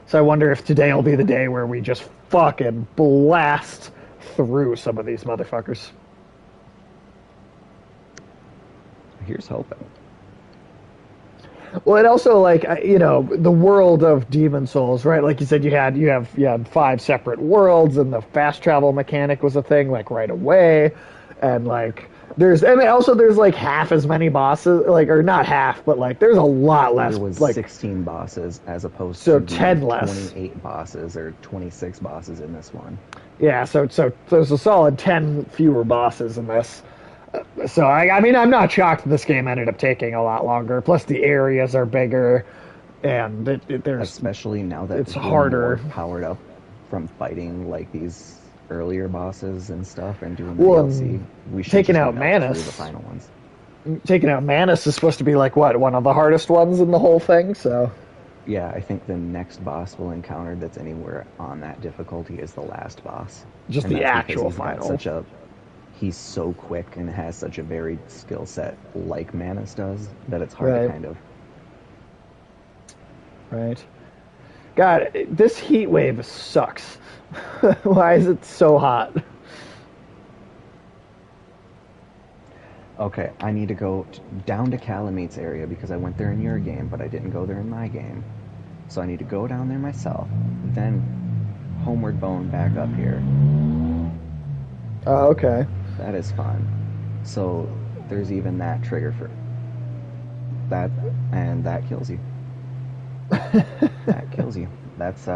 So I wonder if today will be the day where we just fucking blast through some of these motherfuckers. Here's hoping. Well, it also like the world of Demon Souls, right? Like you said, you had 5 separate worlds, and the fast travel mechanic was a thing like right away, and like And also there's like half as many bosses, like, or not half, but like there's a lot There less, was like, 16 bosses as opposed so to the 10 less. 28 bosses or 26 bosses in this one. Yeah, so there's a solid 10 fewer bosses in this. So I mean, I'm not shocked this game ended up taking a lot longer. Plus, the areas are bigger, and Especially now that it's we're more harder. powered up from fighting like these earlier bosses and stuff and doing the Well, DLC. and We should taking just out melt through the Manus, final ones. taking out Manus is supposed to be like what, one of the hardest ones in the whole thing. So Yeah, I think the next boss we'll encounter that's anywhere on that difficulty is the last boss. just And the that's because actual final, he's so quick and has such a varied skill set like Manus does that it's hard to right? kind of. Right. God, this heat wave sucks. Why is it so hot? Okay, I need to go down to Calamete's area because I went there in your game, but I didn't go there in my game. So I need to go down there myself, then homeward bone back up here. Oh, okay. That is fun. So there's even that trigger for that, and that kills you. That kills you. That's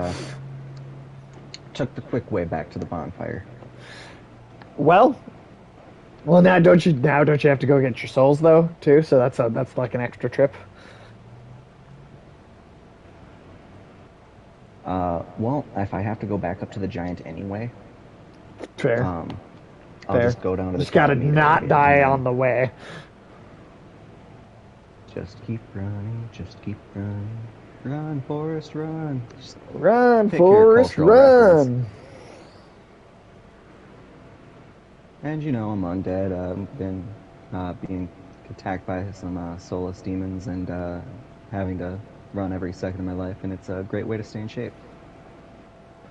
took the quick way back to the bonfire. Well, well, now don't you have to go get your souls though too? So that's like an extra trip. Well, if I have to go back up to the giant anyway, Fair, um, I'll fair. just go down to the Just gotta Calamite not area and die then on the way. just keep running, run, Forrest, run. Just Run, pick your Forrest, cultural reference. run. And I'm undead. Been being attacked by some soulless demons and having to run every second of my life, and it's a great way to stay in shape.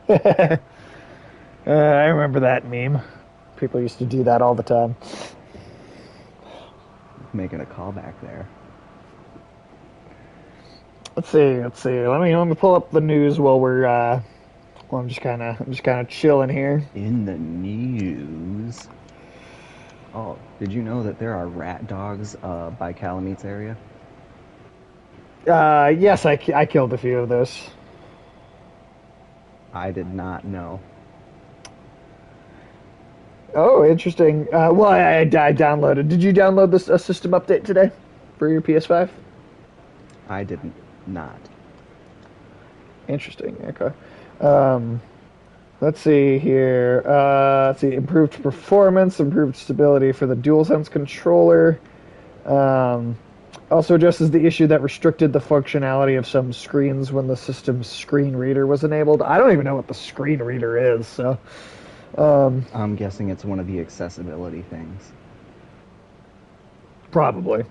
I remember that meme. People used to do that all the time. Making a callback there. Let's see. Let's see. Let me pull up the news while I'm just kind of chilling here. In the news. Oh, did you know that there are rat dogs by Calamete's area? Yes, I killed a few of those. I did not know. Oh, interesting. Well, I downloaded. Did you download this a system update today for your PS5? I didn't not. Interesting. Okay. Um, let's see here. Let's see. Improved performance, improved stability for the DualSense controller. Um, Also addresses the issue that restricted the functionality of some screens when the system's screen reader was enabled. I don't even know what the screen reader is, so I'm guessing it's one of the accessibility things. probably.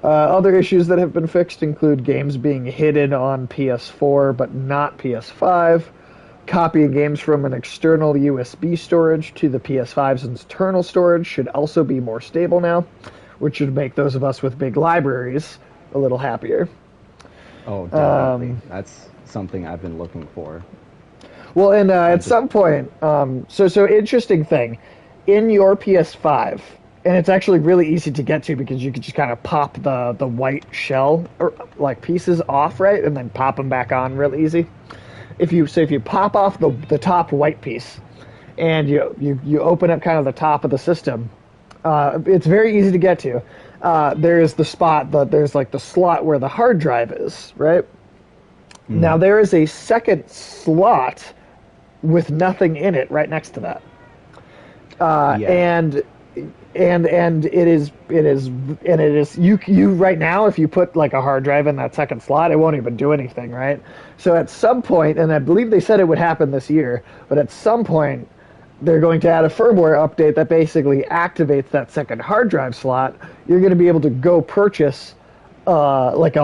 Other issues that have been fixed include games being hidden on PS4 but not PS5, copying games from an external USB storage to the PS5's internal storage should also be more stable now, which should make those of us with big libraries a little happier. Oh, definitely. That's something I've been looking for. Well, and I at just some point, so interesting thing, in your PS5, and it's actually really easy to get to because you can just kind of pop the white shell or like pieces off, right, and then pop them back on real easy. If you pop off the top white piece, and you open up kind of the top of the system, it's very easy to get to. There's the spot that there's like the slot where the hard drive is, right? Now there is a second slot with nothing in it right next to that, yeah. and it is you right now, if you put like a hard drive in that second slot, it won't even do anything, right? So at some point, and I believe they said it would happen this year, but at some point they're going to add a firmware update that basically activates that second hard drive slot. You're going to be able to go purchase like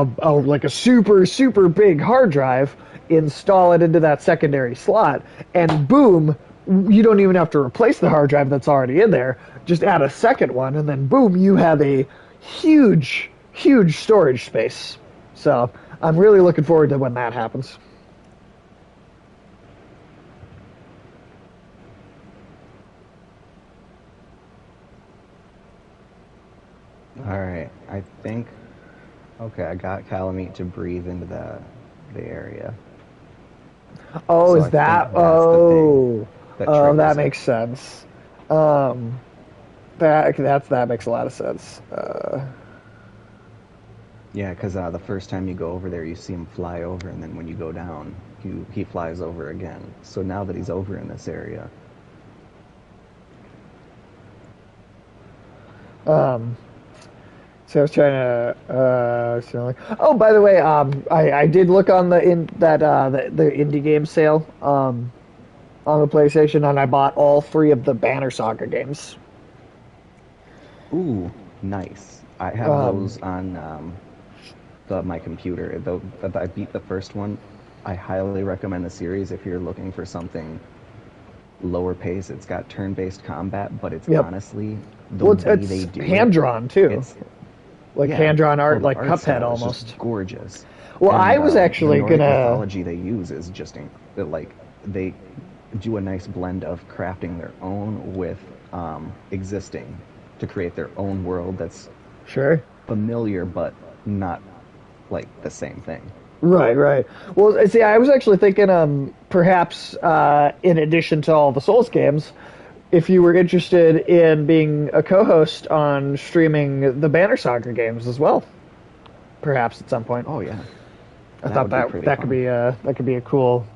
a super big hard drive, install it into that secondary slot, and boom, you don't even have to replace the hard drive that's already in there. Just add a second one, and then boom, you have a huge storage space. So I'm really looking forward to when that happens. All right. I think okay, I got Calamite to breathe into the area. Oh, So is I think that? that's the thing Oh, that oh, that triggers it. makes sense. Um, that makes a lot of sense. Yeah, because the first time you go over there, you see him fly over, and then when you go down, he flies over again. So now that he's over in this area, Um, so I was trying to. Oh, by the way, I did look on the indie game sale on the PlayStation, and I bought all three of the Banner Saga games. ooh, nice. I have Um, those on my computer. Though I beat the first one, I highly recommend the series if you're looking for something lower pace. It's got turn-based combat, but it's yep. honestly the Well, way they it's do it. hand drawn too, It's like yeah. hand drawn Oh, art, the like art Cuphead style is just almost. gorgeous, Well, I and was the actually Nordic gonna. mythology they use is just like they do a nice blend of crafting their own with existing to create their own world that's Sure. familiar but not like the same thing. Right, right. Well, see, I was actually thinking, perhaps in addition to all the Souls games, if you were interested in being a co-host on streaming the Banner Saga games as well, perhaps at some point. Oh yeah, I that thought would be that pretty fun. that could be a cool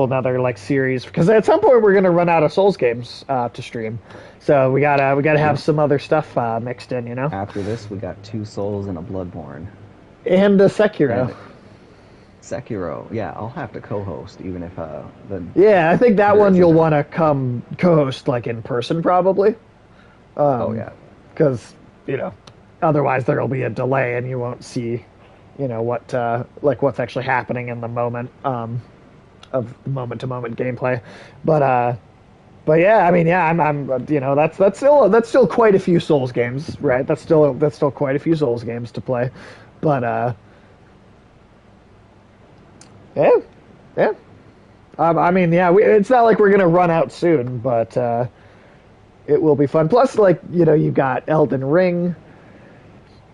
another like series because at some point we're gonna run out of Souls games to stream, so we gotta have Yep. some other stuff mixed in, you know, After this, we got two Souls and a Bloodborne. and Sekiro. And Sekiro, yeah, I'll have to co-host even if the Yeah, I think that there one isn't you'll a. want to come co-host like in person probably, Oh yeah, because you know otherwise there'll be a delay and you won't see, you know what like what's actually happening in the moment of moment to moment gameplay, but but yeah, I mean, yeah, I'm, you know, that's still quite a few Souls games, right? That's still quite a few Souls games to play, but yeah, yeah. I mean, yeah, it's not like we're gonna run out soon, but it will be fun. Plus, like you know, you've got Elden Ring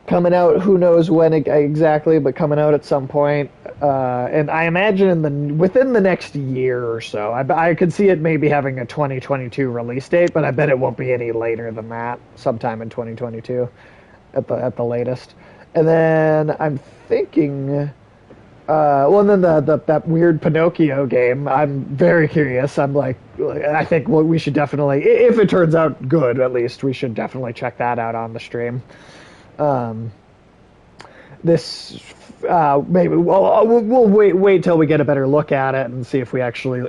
coming out. Who knows when exactly, but coming out at some point. And I imagine within the next year or so. I could see it maybe having a 2022 release date, but I bet it won't be any later than that. Sometime in 2022, at the latest. And then I'm thinking. Well, and then that weird Pinocchio game. I'm very curious. I think we should definitely, if it turns out good, at least we should definitely check that out on the stream. Um, this maybe we'll wait till we get a better look at it and see if we actually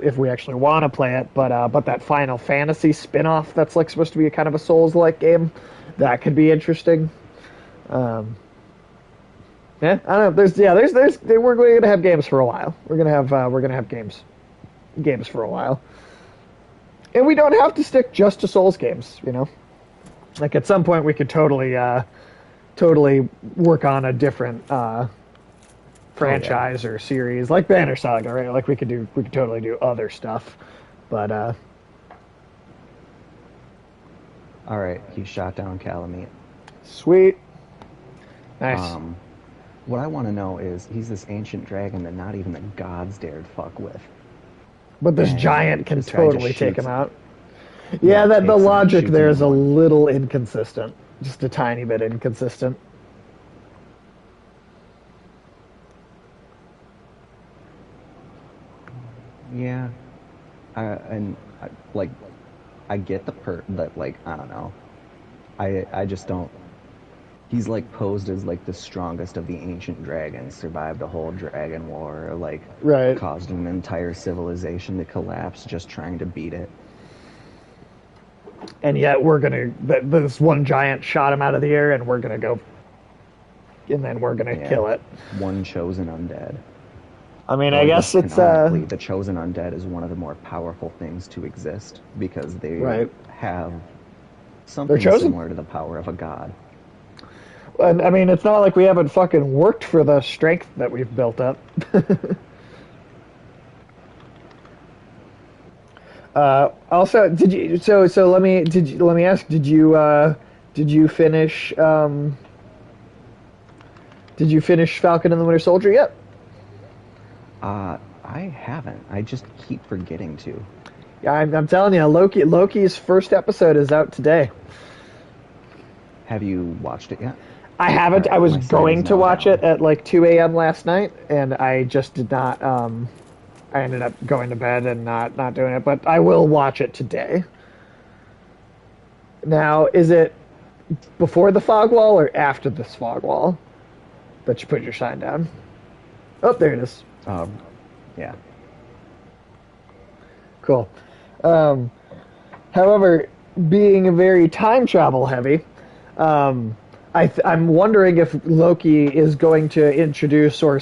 want to play it. But that Final Fantasy spin-off that's like supposed to be a kind of a Souls-like game, that could be interesting. Um, yeah, I don't know. We're going to have games for a while. We're gonna have games for a while, and we don't have to stick just to Souls games. You know, like at some point we could totally work on a different oh yeah. franchise or series like Banner Saga, right? Like we could totally do other stuff. But All right, he shot down Calamite. sweet, nice. Um, what I want to know is he's this ancient dragon that not even the gods dared fuck with, But this and giant can this guy just totally take him shoots. out. Yeah, Yeah, that the takes him and logic shoots him there in is a one. little inconsistent, just a tiny bit inconsistent. Yeah, and like I get the that like I don't know. I just don't. He's like posed as like the strongest of the ancient dragons, survived a whole dragon war, like Right. caused an entire civilization to collapse just trying to beat it. And yet this one giant shot him out of the air, and we're gonna go, and then we're gonna Yeah, kill it. one chosen undead. I mean, Or I I guess guess it's canonically, the chosen undead is one of the more powerful things to exist because they right. have They're something chosen, similar to the power of a god. and I mean, it's not like we haven't fucking worked for the strength that we've built up. Also, did you? So let me ask. Did you finish? Did you finish Falcon and the Winter Soldier yet? I haven't. I just keep forgetting to. Yeah, I'm telling you, Loki's first episode is out today. Have you watched it yet? I All haven't. I right, was my site is going to now watch down. it at like 2 a.m. last night, and I just did not. I ended up going to bed and not doing it, but I will watch it today. Now, is it before the fog wall or after this fog wall that you put your sign down? Oh, there it is. Um, yeah. Cool. Um, However, being very time travel heavy, I'm wondering if Loki is going to introduce or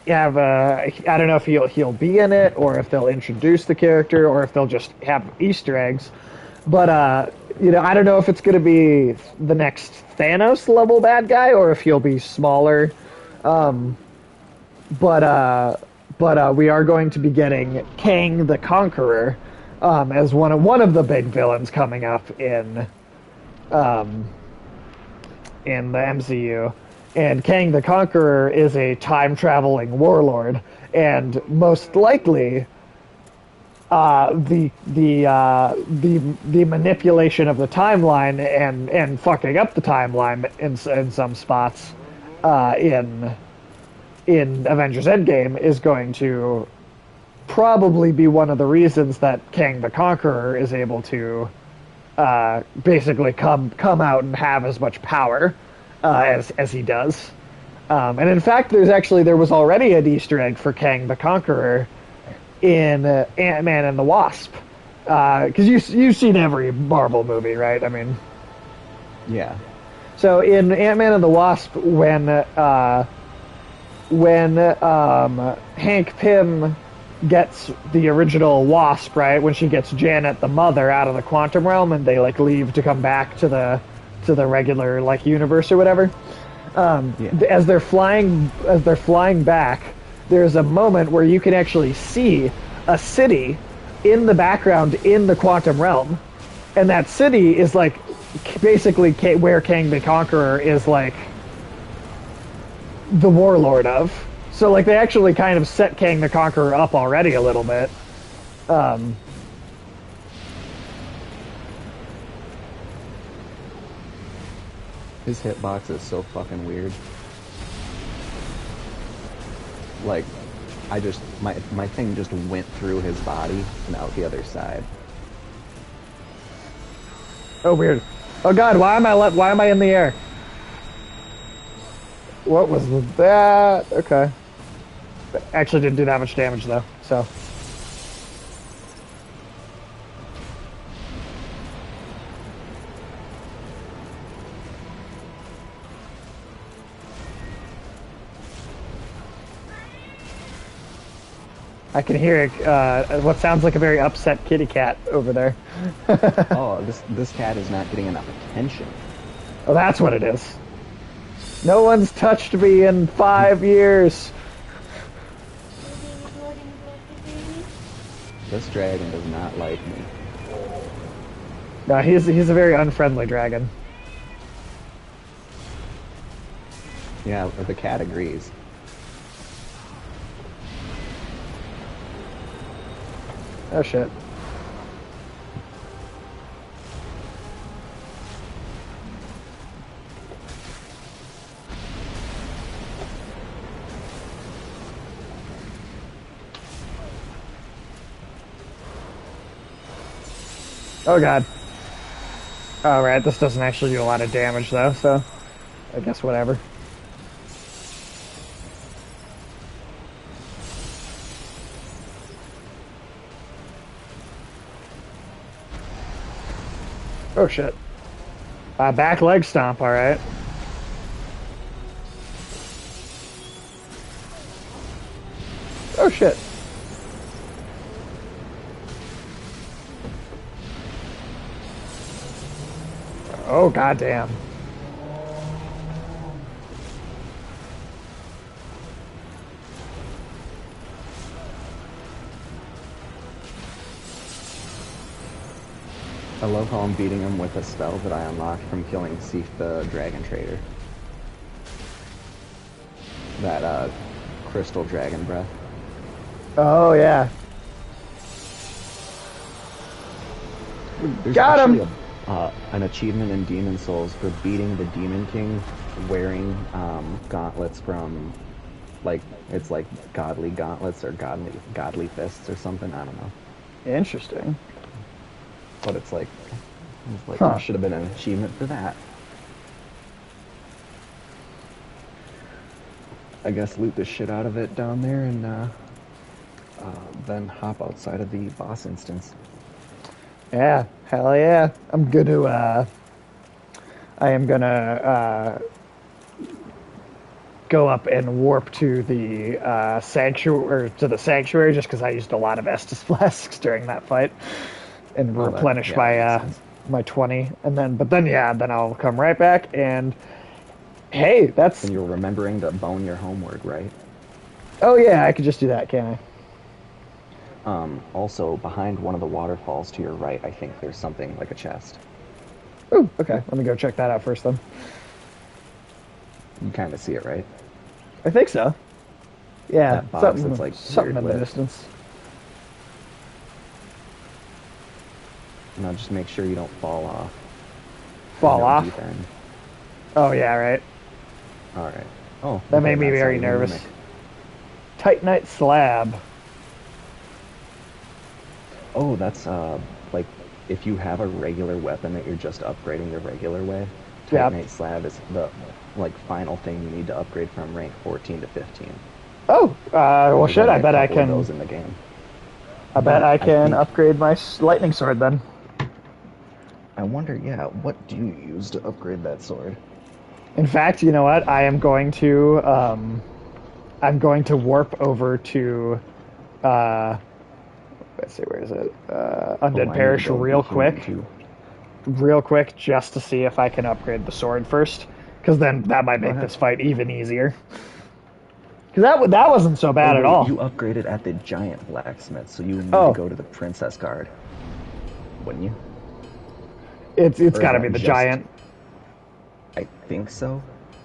have a. I don't know if he'll be in it, or if they'll introduce the character, or if they'll just have Easter eggs. But I don't know if it's going to be the next Thanos level bad guy, or if he'll be smaller. But we are going to be getting Kang the Conqueror as one of the big villains coming up um, in the MCU. And Kang the Conqueror is a time traveling warlord, and most likely the manipulation of the timeline and fucking up the timeline in some spots in Avengers Endgame is going to probably be one of the reasons that Kang the Conqueror is able to basically come out and have as much power as he does. And in fact, there was already an Easter egg for Kang the Conqueror in Ant-Man and the Wasp. Because you've seen every Marvel movie, right? I mean, Yeah. so in Ant-Man and the Wasp, when Hank Pym gets the original Wasp, right? When she gets Janet, the mother, out of the quantum realm, and they like leave to come back to the regular like universe or whatever. Yeah. As they're flying back, there's a moment where you can actually see a city in the background in the quantum realm, and that city is like basically where Kang the Conqueror is like the warlord of. So like they actually kind of set Kang the Conqueror up already a little bit. His hitbox is so fucking weird. Like, my thing just went through his body and out the other side. Oh, weird. Oh God, why am I in the air? What was that? Okay. Actually didn't do that much damage though, so. I can hear what sounds like a very upset kitty cat over there. Oh, this cat is not getting enough attention. Oh, that's what it is. No one's touched me in 5 years. This dragon does not like me. No, he's a very unfriendly dragon. Yeah, the cat agrees. Oh shit. Oh god. Alright, this doesn't actually do a lot of damage though, so I guess whatever. Oh shit. Back leg stomp, alright. Oh shit. Oh goddamn. I love how I'm beating him with a spell that I unlocked from killing Sif the Dragon Trader. that crystal dragon breath. Oh yeah, There's got actually him. a an achievement in Demon Souls for beating the Demon King wearing gauntlets from like it's like godly gauntlets or godly fists or something. I don't know, Interesting. but it's like there Huh. should have been an achievement for that. I guess loot the shit out of it down there and then hop outside of the boss instance. Yeah. Hell yeah. I'm gonna. I am gonna go up and warp to the sanctuary, or to the sanctuary, just because I used a lot of Estus flasks during that fight, and Oh, that replenish yeah, that my makes sense. my 20, and then yeah, then I'll come right back and hey, that's And you're remembering to bone your homework, right? oh yeah, I could just do that, can I? Also, behind one of the waterfalls to your right, I think there's something like a chest. Oh, okay. Let me go check that out first then. You kind of see it, right? I think so. Yeah, That box that's like something weird in the lit. distance. Now just make sure you don't fall off. There's Fall no off. deep end. Oh yeah, right. All right. Oh, That okay. made me That's not very even a nervous. mimic. Titanite slab. Oh, that's like if you have a regular weapon that you're just upgrading the regular way, Yep. Titanite slab is the like final thing you need to upgrade from rank 14 to 15. Oh, well, There's shit. only I a bet I couple of can. those in the game. I bet But I I can think upgrade my lightning sword then. I wonder, yeah, what do you use to upgrade that sword? In fact, you know what? I am going to. I'm going to warp over to. Uh, let's see, where is it? Oh, Undead I need to Parish, go be human too. real quick, just to see if I can upgrade the sword first, because then that might Go make ahead. this fight even easier. Because that wasn't so Oh bad at wait, all. you upgraded at the giant blacksmith, so you would need to Oh, go to the princess guard, wouldn't you? it's Or is got to be that the just? giant. I think so.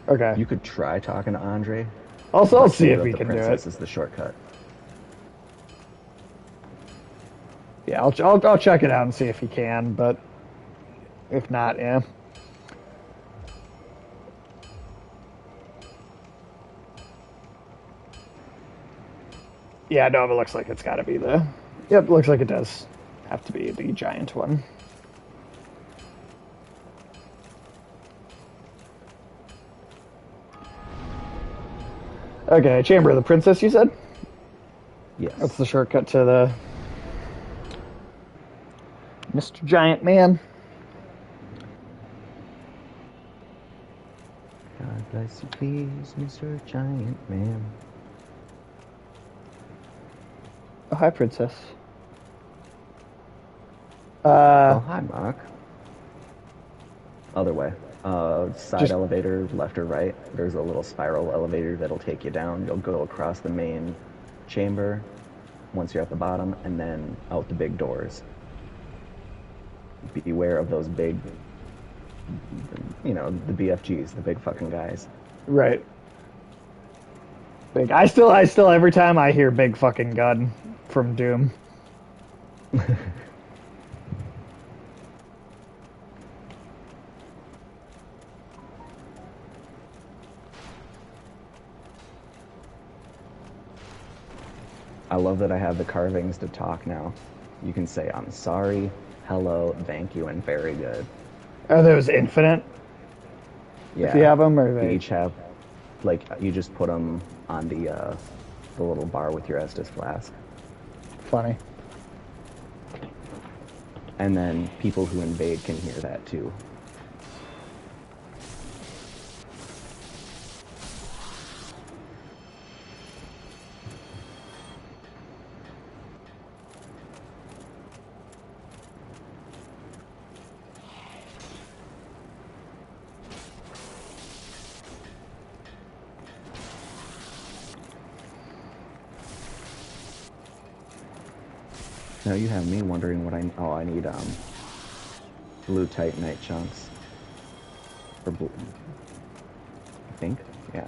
Okay. You could try talking to Andre, Also, I'll but see going if to we the can do it. princess is the shortcut. Yeah, I'll check it out and see if he can. But if not, yeah. Yeah, no, it looks like it's got to be the. Yep, looks like it does have to be the giant one. Okay, Chamber of the Princess, you said? That's Yes. the shortcut to the Mr. Giant Man. God bless you, please, Mr. Giant Man. Oh, hi, Princess. Well, Uh, hi, Mark. Other way. Side just elevator, left or right. There's a little spiral elevator that'll take you down. You'll go across the main chamber once you're at the bottom, and then out the big doors. Beware of those big, the BFGs, the big fucking guys. right. Big. I still, every time I hear big fucking gun from Doom. I love that I have the carvings to talk now. You can say, I'm sorry, hello, thank you, and very good. Are those infinite if you Yeah, have them, or are they they each have, like, you just put them on the little bar with your Estus flask. funny? And then people who invade can hear that too. Now you have me wondering I need blue titanite chunks. Or blue, I think, yeah.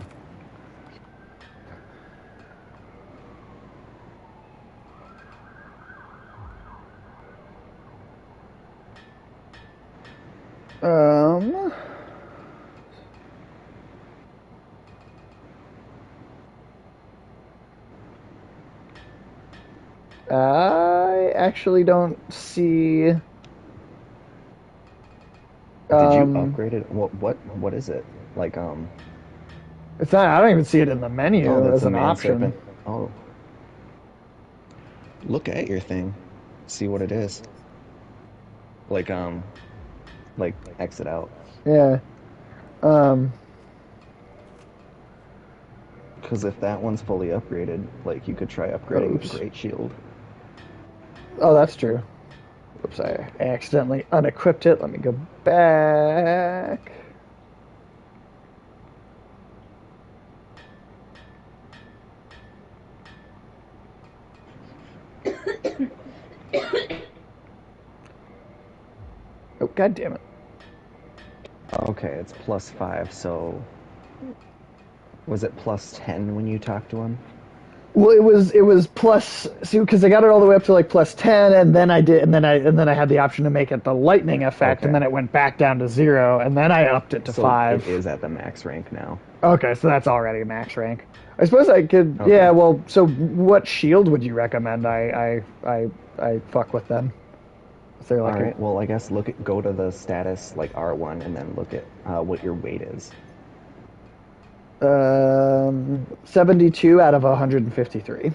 Um, I actually don't see. Did you Um, upgrade it? What is it? Like it's not. I don't even see it in the oh, menu that's as a an manserpent. option. Oh, look at your thing. See what it is. Like like exit out. Yeah. Um. Because if that one's fully upgraded, like you could try upgrading the Oops. Great Shield. Oh, that's true. Oops, I accidentally unequipped it. Let me go back. Oh, god damn it. Okay, it's +5. So was it +10 when you talked to him? Well, it was plus see because I got it all the way up to like +10, and then I did, and then I had the option to make it the lightning effect, and Okay. then it went back down to 0, and then I upped it to So it 5. is at the max rank now. Okay, so that's already max rank. I suppose I could. Yeah. Okay. Well, so what shield would you recommend? I fuck with then. Is there All like a right. Well, I guess go to the status like R1 and then look at what your weight is. 72 out of 153?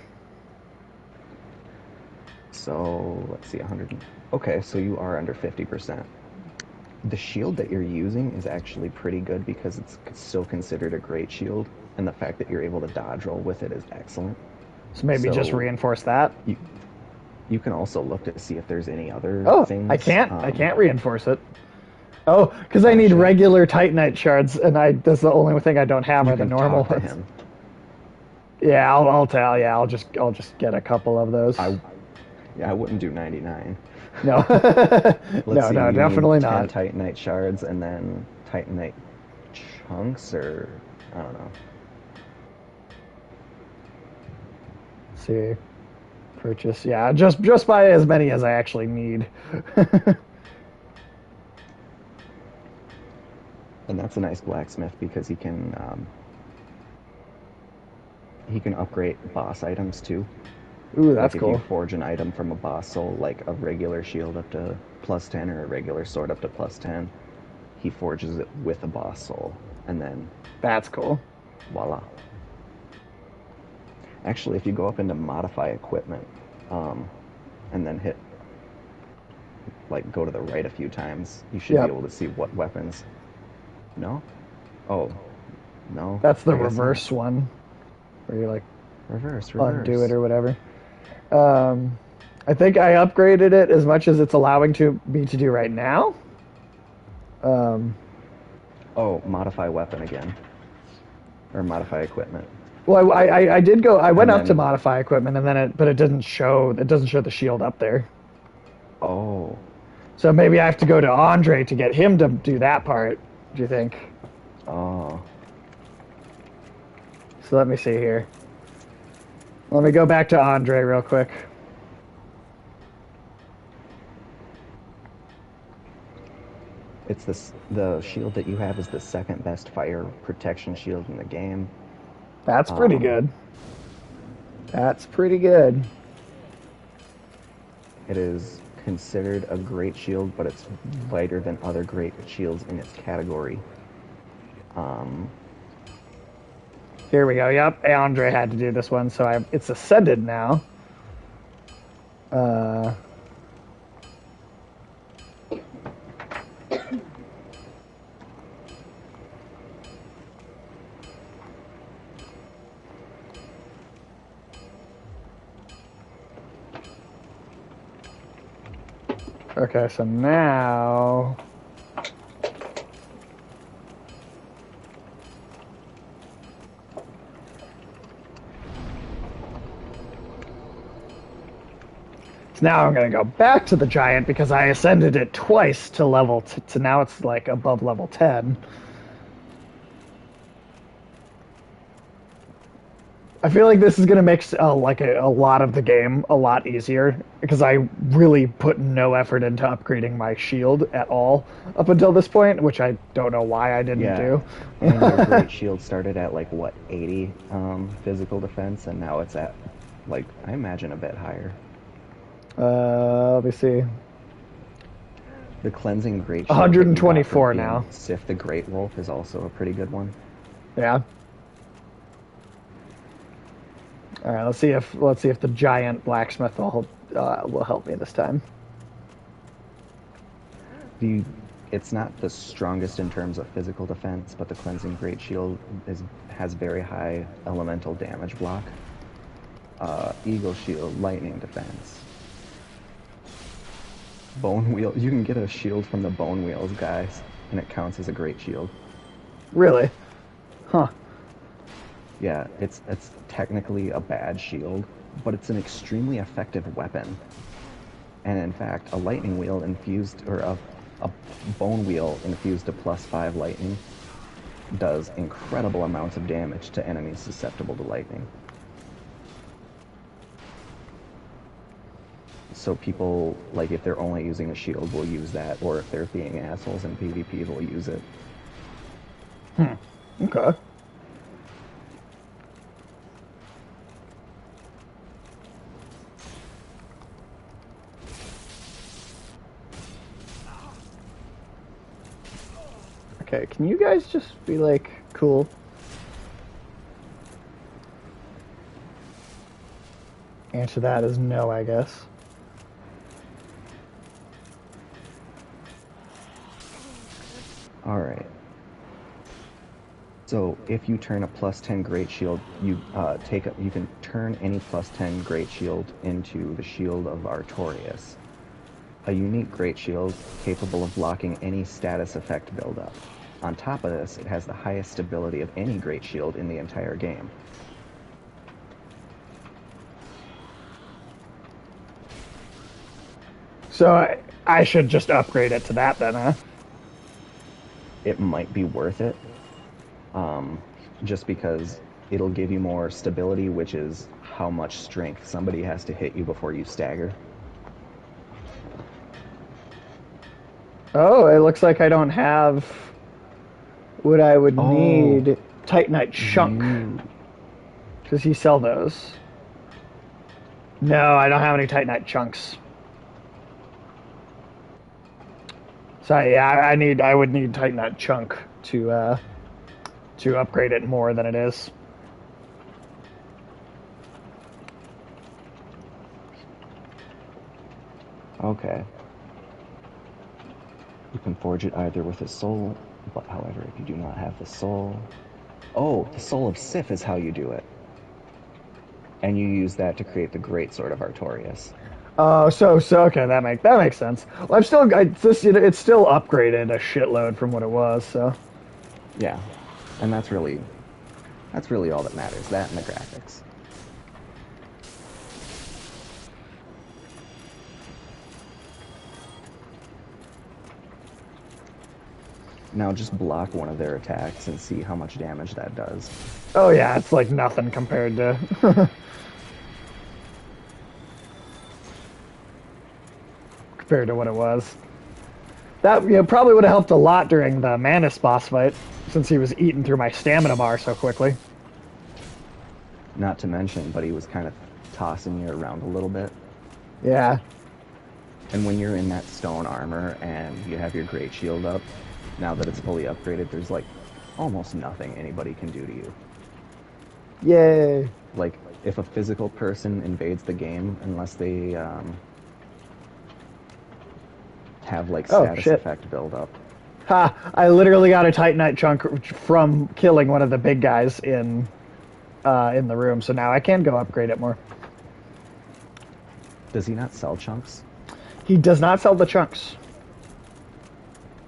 So let's see, 100. Okay, so you are under 50%. The shield that you're using is actually pretty good because it's still considered a great shield, and the fact that you're able to dodge roll with it is excellent. So maybe just So reinforce that. you you can also look to see if there's any other Oh, I things. can't. I can't reinforce it. Oh, because I Oh need shit! regular Titanite shards, and that's the only thing I don't have You are the can normal talk to ones. him. Yeah, I'll tell. Yeah, I'll just get a couple of those. I Yeah, I wouldn't do 99. No, Let's no, see, no, you need definitely 10 not. Titanite shards and then Titanite chunks, or I don't know. Let's see, purchase. Yeah, just buy as many as I actually need. And that's a nice blacksmith because he can upgrade boss items too. Ooh, Like that's if you cool. forge an item from a boss soul, like a regular shield up to +10 or a regular sword up to +10, he forges it with a boss soul, and then That's cool. voila. Actually, if you go up into modify equipment, um, and then hit like go to the right a few times, you should be Yep, able to see what weapons. No? Oh, no. that's the I guess not. reverse one where you like Reverse, undo it reverse. or whatever. Um, I think I upgraded it as much as it's allowing to me to do right now. Um, Oh, modify weapon again, or modify equipment, well, I did go. I went and up to then modify equipment, and then but it doesn't show the shield up there. oh, So maybe I have to go to Andre to get him to do that part. Do you think? oh, So let me see here. Let me go back to Andre real quick. the shield that you have is the second best fire protection shield in the game. That's pretty Um, good. That's pretty good. it is considered a great shield, but it's lighter than other great shields in its category. Um, Here we go. Yep, Andre had to do this one, so it's ascended now. Uh, okay, so now So now I'm going to go back to the giant because I ascended it twice to to now it's like above level 10. I feel like this is gonna make a lot of the game a lot easier because I really put no effort into upgrading my shield at all up until this point, which I don't know why I didn't Yeah, do. and your great shield started at like what, 80 physical defense, and now it's at like I imagine a bit higher. Let me see, The cleansing great shield that you got from 124 being now. Sif the Great Wolf is also a pretty good one. Yeah. All right. Let's see if the giant blacksmith will help me this time. The it's not the strongest in terms of physical defense, but the cleansing great shield is has very high elemental damage block. Eagle shield, lightning defense, bone wheel. You can get a shield from the bone wheels, guys, and it counts as a great shield. Really? Huh. Yeah, it's technically a bad shield, but it's an extremely effective weapon. And in fact, a lightning wheel infused or a bone wheel infused to +5 lightning does incredible amounts of damage to enemies susceptible to lightning. So people, like if they're only using a shield, will use that, or if they're being assholes in PvP, they'll use it. Hmm. Okay. Okay. Can you guys just be like cool? Answer that is no, I guess. All right. So if you turn a +10 Great Shield, you can turn any +10 Great Shield into the Shield of Artorias, a unique Great Shield capable of blocking any status effect buildup. On top of this, it has the highest stability of any Great Shield in the entire game. So I should just upgrade it to that then, huh? It might be worth it, just because it'll give you more stability, which is how much strength somebody has to hit you before you stagger. Oh, it looks like I don't have what I would Oh, need. Titanite chunk. you. Does he sell those? No, I don't have any Titanite chunks. So yeah, I would need Titanite chunk to upgrade it more than it is. Okay. You can forge it either with a soul, but however, if you do not have the soul. Oh, the soul of Sif is how you do it. And you use that to create the great sword of Artorias. Oh, so okay, that makes sense. Well, it's still upgraded a shitload from what it was. So Yeah. And that's really all that matters, that and the graphics. Now just block one of their attacks and see how much damage that does. oh yeah, it's like nothing compared to compared to what it was. That probably would have helped a lot during the Manus boss fight, since he was eating through my stamina bar so quickly. Not to mention, but he was kind of tossing you around a little bit. Yeah. And when you're in that stone armor and you have your great shield up, now that it's fully upgraded, there's like almost nothing anybody can do to you. Yay. Like, if a physical person invades the game, unless they have like Oh status shit. effect build up. Ha! I literally got a Titanite chunk from killing one of the big guys in the room, so now I can go upgrade it more. Does he not sell chunks? He does not sell the chunks.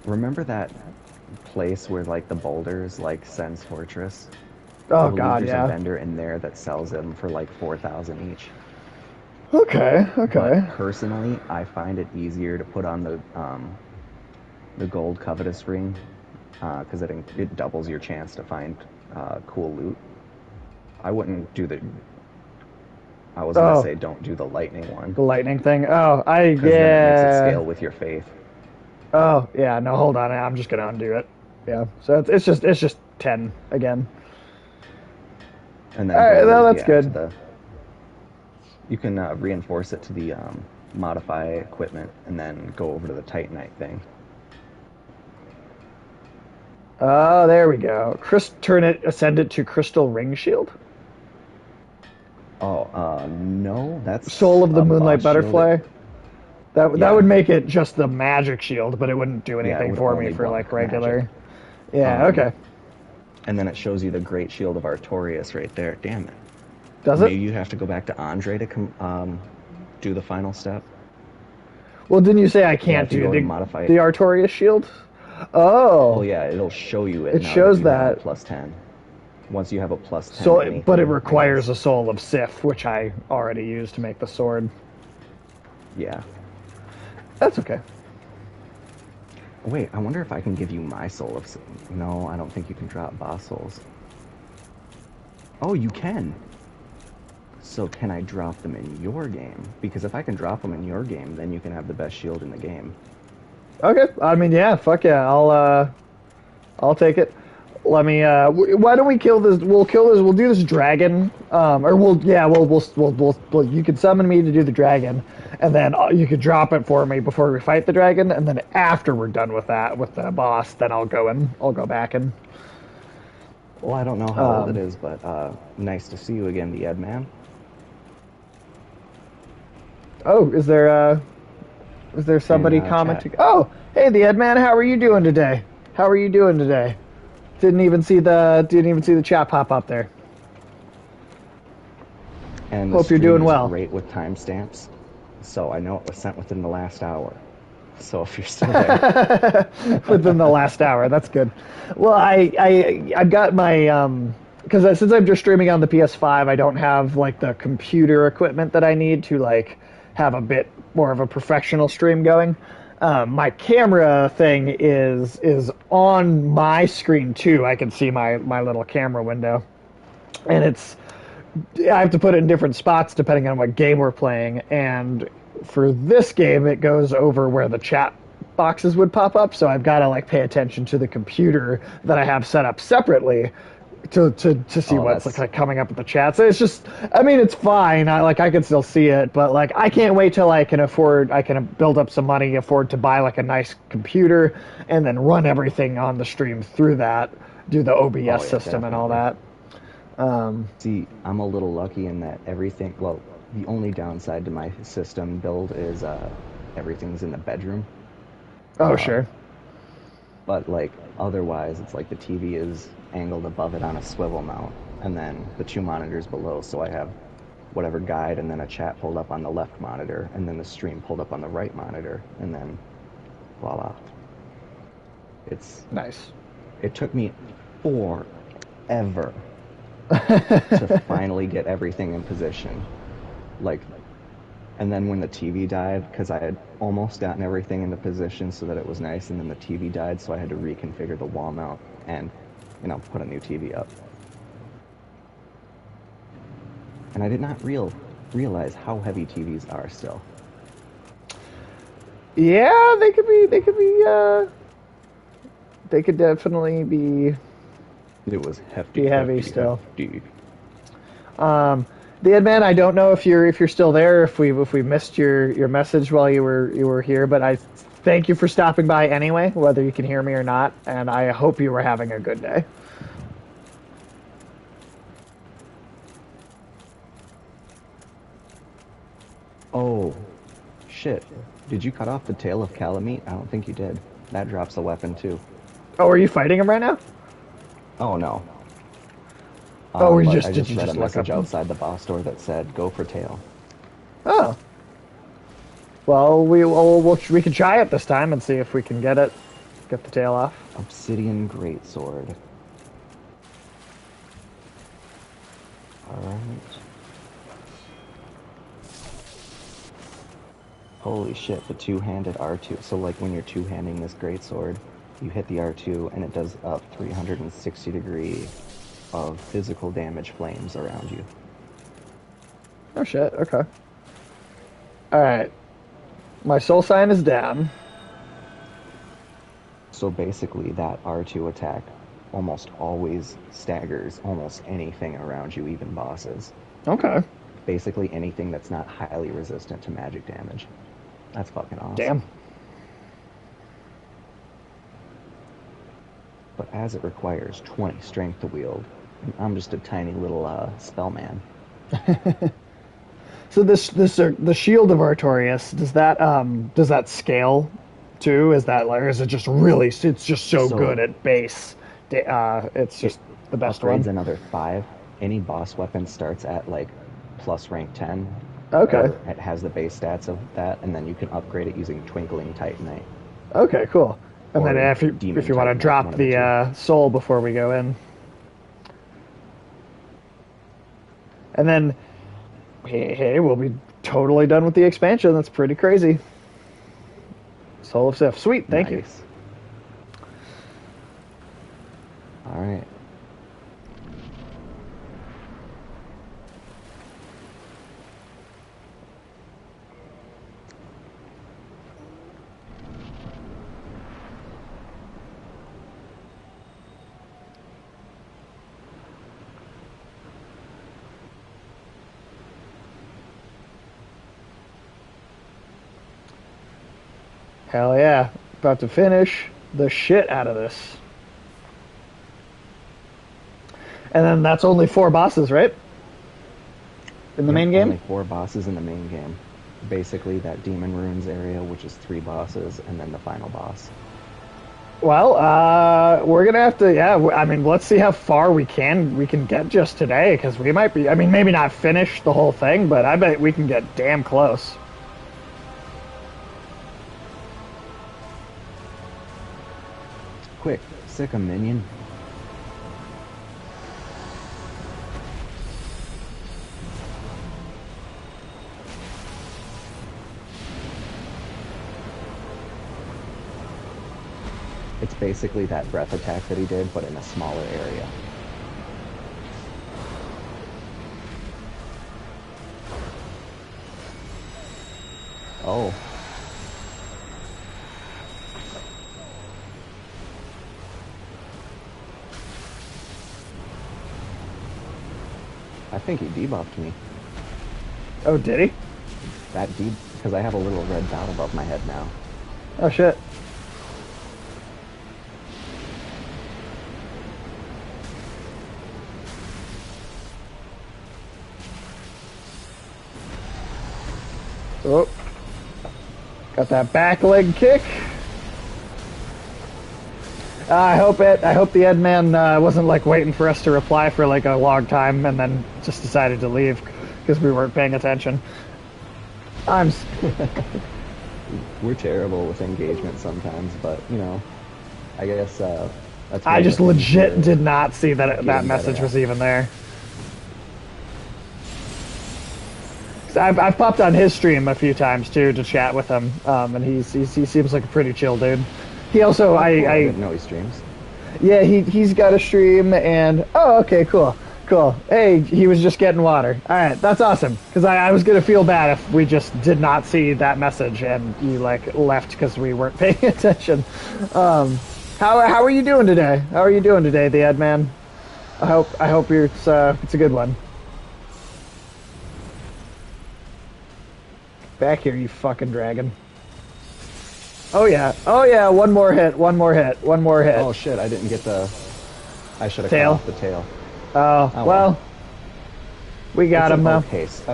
Remember that place where like the boulders, like Sen's Fortress? I Oh believe god, there's a yeah. vendor in there that sells them for like 4,000 each. Okay, But okay. personally, I find it easier to put on the gold covetous ring because it doubles your chance to find cool loot. I wouldn't do the. I was gonna Oh, say don't do the lightning one the lightning thing. Oh, because then it makes it yeah. scale with your faith. Oh, yeah. No, hold on. I'm just gonna undo it. Yeah. So it's just 10 again. And All then go right. over Well, to that's yeah to good. the. You can reinforce it to the modify equipment, and then go over to the Titanite thing. Oh, there we go. Ascend it to crystal ring shield. Oh, no, Soul that's of the a boss moonlight shield. It, butterfly. That yeah, would make it just the magic shield, but it wouldn't do yeah, it anything would for me only for block like magic. regular. Yeah. Um, Okay. and then it shows you the Great Shield of Artorias right there. Damn it. Does it? Maybe you have to go back to Andre to do the final step. Well, didn't you say I Yeah, can't if you do go to the modify. Artorias shield? Well, Oh, yeah, it'll show you it it now that shows you have a that. plus 10. Once you have a plus 10 So, but it anything, I requires guess. a soul of Sif, which I already used to make the sword. Yeah. That's okay. Wait, I wonder if I can give you my soul of. No, I don't think you can drop boss souls. Oh, you can. So can I drop them in your game? Because if I can drop them in your game, then you can have the best shield in the game. Okay. I mean, yeah. Fuck yeah. I'll take it. Let me. Why don't we kill this? We'll kill this. We'll do this dragon. Or we'll. Yeah. We'll you can summon me to do the dragon, and then you could drop it for me before we fight the dragon, and then after we're done with that with the boss, then I'll go back and. Well, I don't know how old it is, but nice to see you again, the Ed man. Oh, is there In somebody chat. commenting? Oh, hey, the Ed man. How are you doing today? How are you doing today? Didn't even see the chat pop up there. And the Hope you're stream doing is well. great with timestamps, so I know it was sent within the last hour. So if you're still there, Within the last hour. That's good. Well, I've got my because since I'm just streaming on the PS5, I don't have like the computer equipment that I need to like have a bit more of a professional stream going. My camera thing is on my screen too. I can see my little camera window, and I have to put it in different spots depending on what game we're playing. And for this game, it goes over where the chat boxes would pop up. So I've got to like pay attention to the computer that I have set up separately to see oh, what's that's like coming up with the chat. So it's just, I mean, it's fine. I can still see it, but like I can't wait till I can build up some money, afford to buy like a nice computer, and then run everything on the stream through that, do the oh OBS yeah, system and all definitely. that. See, I'm a little lucky in that everything. Well, the only downside to my system build is everything's in the bedroom. Oh, Uh, sure. but like otherwise, it's like the TV is angled above it on a swivel mount, and then the two monitors below. So I have whatever guide, and then a chat pulled up on the left monitor, and then the stream pulled up on the right monitor, and then voila. It's Nice. it took me forever to finally get everything in position. Like, and then when the TV died, because I had almost gotten everything into position so that it was nice, and then the TV died, so I had to reconfigure the wall mount and, put a new TV up. And I did not realize how heavy TVs are still. Yeah, they could definitely It was hefty, be heavy hefty, still. hefty. The Edman, I don't know if you're still there, if we missed your message while you were here, but I thank you for stopping by anyway, whether you can hear me or not, and I hope you were having a good day. Oh, shit. Did you cut off the tail of Calamite? I don't think you did. That drops a weapon too. Oh, are you fighting him right now? Oh no. Oh, or But I did just you read a just look up message him? outside the boss door that said, "Go for tail." Oh, well, we can try it this time and see if we can get the tail off. Obsidian greatsword. All right. Holy shit! The two-handed R2. So like when you're two-handing this greatsword, you hit the R2 and it does a 360 degree of physical damage flames around you. Oh shit. Okay. All right. My soul sign is down. So basically, that R2 attack almost always staggers almost anything around you, even bosses. Okay. Basically, anything that's not highly resistant to magic damage. That's fucking Damn. awesome. But as it requires 20 strength to wield, I'm just a tiny little spellman. So this the shield of Artorias, does that scale too? Is that like, or is it just really, it's just so good So at base? It's it just the best one. upgrades another 5. Any boss weapon starts at like plus rank 10, Okay. or it has the base stats of that, and then you can upgrade it using Twinkling Titanite Okay. Cool. And then or if Demon you want to Titanite, drop one of the the two. soul before we go in, and then hey, we'll be totally done with the expansion. That's pretty crazy. Soul of Sif. Sweet. Thank you. Nice. All right. Hell yeah. About to finish the shit out of this. And then that's only 4 bosses, right? In the Yep, main game? only 4 bosses in the main game. Basically, that Demon Ruins area, which is 3 bosses, and then the final boss. Well, we're gonna have to. Yeah, I mean, let's see how far we can get just today, because we might be. I mean, maybe not finish the whole thing, but I bet we can get damn close. Quick, sick a minion. It's basically that breath attack that he did, but in a smaller area. Oh, I think he debuffed me. Oh, did he? Because I have a little red dot above my head now. Oh shit. Oh, got that back leg kick. I hope the Ed man wasn't like waiting for us to reply for like a long time, and then just decided to leave because we weren't paying attention. I'm. We're terrible with engagement sometimes, but I guess that's one I of the just things legit we're did not see that that getting better message at. was even there. 'Cause I've popped on his stream a few times too to chat with him, and he seems like a pretty chill dude. He also Oh, cool! I I didn't know he streams. yeah, he's got a stream, and oh, okay, cool, cool. Hey, he was just getting water. All right, that's awesome. Because I was gonna feel bad if we just did not see that message and you like left because we weren't paying attention. How are you doing today? How are you doing today, the Ed man? I hope it's a good one. Back here, you fucking dragon. Oh yeah. One more hit. One more hit. One more hit. Oh shit! I didn't get the. I should have cut Tail. off the tail. Oh Oh well. well, we got It's him an though. okay. It's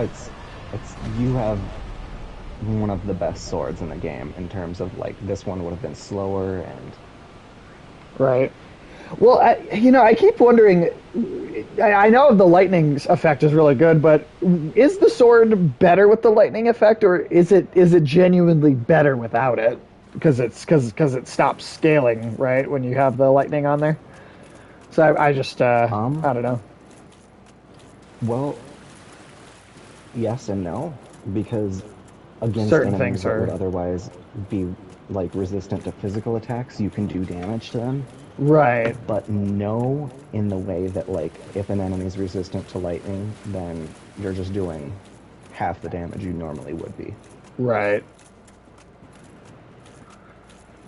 you have one of the best swords in the game in terms of like this one would have been slower and Right. Well, I keep wondering. I know the lightning effect is really good, but is the sword better with the lightning effect, or is it genuinely better without it? Because it stops scaling, right, when you have the lightning on there. So I just um I don't know. well, yes and no, because against Certain enemies things that would are otherwise be like resistant to physical attacks, you can do damage to them, Right. but no in the way that like if an enemy's resistant to lightning, then you're just doing half the damage you normally would be. Right.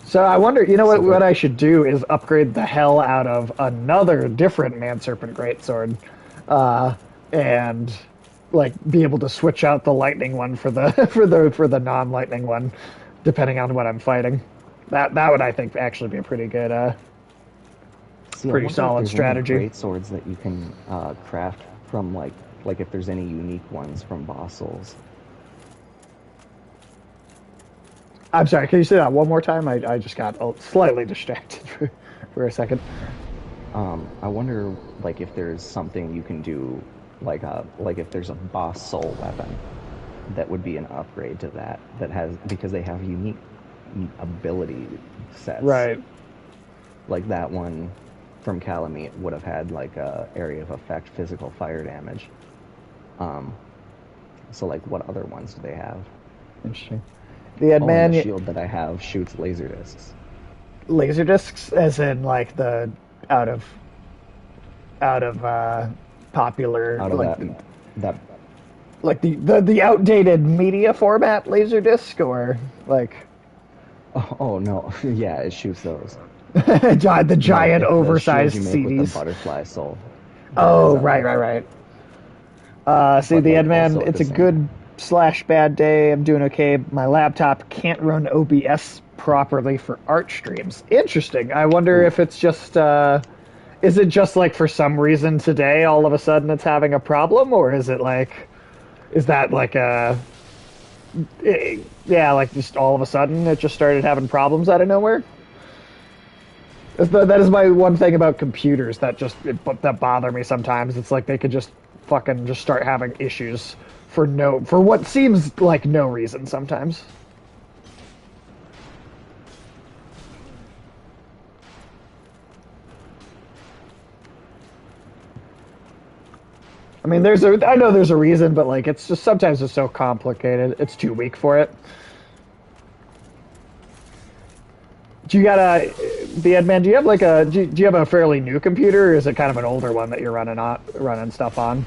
So I wonder, you know So what the I should do is upgrade the hell out of another different Man Serpent Greatsword, uh, and like be able to switch out the lightning one for the for the non-lightning one, depending on what I'm fighting. That would I think actually be a See, I pretty wonder if solid there's any strategy. great swords that you can craft from like if there's any unique ones from boss souls. I'm sorry, can you say that one more time? I just got slightly distracted for a second. I wonder like if there's something you can do like if there's a boss soul weapon that would be an upgrade to that has because they have unique ability sets. Right. Like that one from Calamite would have had like a area of effect physical fire damage. Um, so like what other ones do they have? Interesting. The Oh, and the Edman shield that I have shoots laser discs laser discs, as in like the out of out of popular out of that. like the outdated media format laser disc, or like Oh no, yeah, it shoots those. the No, giant it's the shield you oversized make with the CDs. butterfly soul. That is Oh, right. See, but the like Edman, also at it's the a same good time. slash bad day. I'm doing okay. My laptop can't run OBS properly for art streams. Interesting. I wonder Ooh, if it's just is it just like for some reason today all of a sudden it's having a problem, or is it like is that like yeah, like just all of a sudden it just started having problems out of nowhere? That is my one thing about computers that that bother me sometimes. It's like they could just fucking just start having issues for what seems like no reason sometimes. I mean, I know there's a reason, but like it's just sometimes it's so complicated. It's too weak for it. Do you got the Edman? Do you have like do you have a fairly new computer, or is it kind of an older one that you're running stuff on?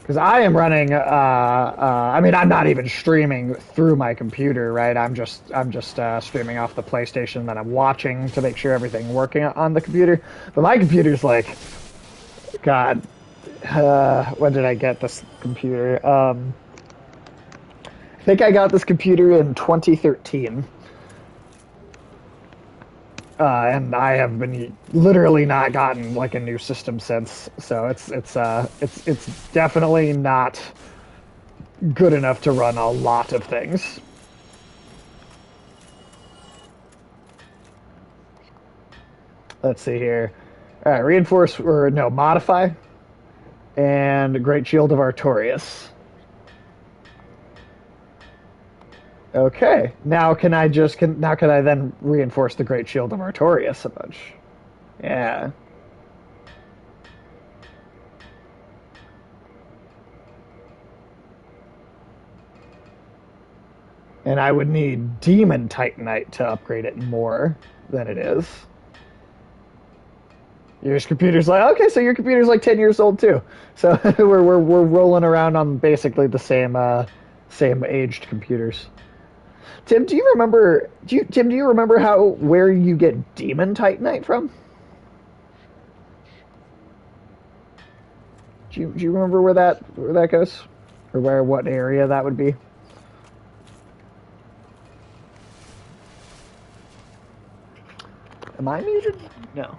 Because I am running. I mean, I'm not even streaming through my computer, right? I'm just streaming off the PlayStation that I'm watching to make sure everything working on the computer. But my computer's like, God, when did I get this computer? I think I got this computer in 2013. And I have been literally not gotten like a new system since. So it's definitely not good enough to run a lot of things. Let's see here. All right, reinforce or no modify and Great Shield of Artorias. Okay, now can I then reinforce the Great Shield of Artorias a bunch? Yeah. And I would need Demon Titanite to upgrade it more than it is. Your computer's like, okay, so your computer's like 10 years old too. So we're rolling around on basically the same aged computers. Tim, do you remember? Do you remember how where you get Demon Titanite from? Do you remember where that goes, or where what area that would be? Am I muted? No.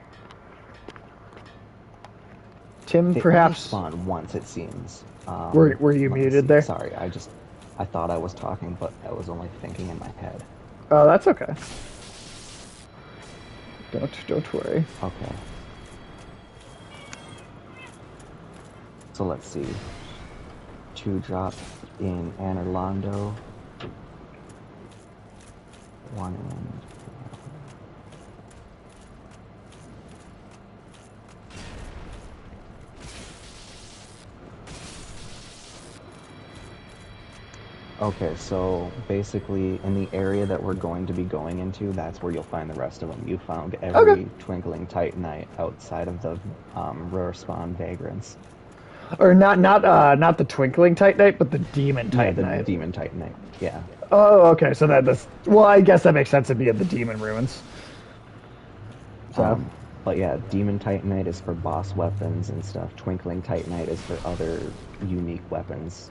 Tim, They only perhaps spawn once, it seems. were you Let me muted see. there? Sorry, I thought I was talking, but I was only thinking in my head. Oh, that's okay. Don't worry. Okay. So let's see. 2 drop in Anorlando. 1 in. Okay, so basically, in the area that we're going to be going into, that's where you'll find the rest of them. You found Okay. every twinkling titanite outside of the rare spawn vagrants. Or not the Twinkling Titanite, but the Demon Yeah, the Titanite. demon titanite. Yeah. Oh, okay. So that's well, I guess that makes sense to be in the Demon Ruins. So Um, but yeah, demon titanite is for boss weapons and stuff. Twinkling titanite is for other unique weapons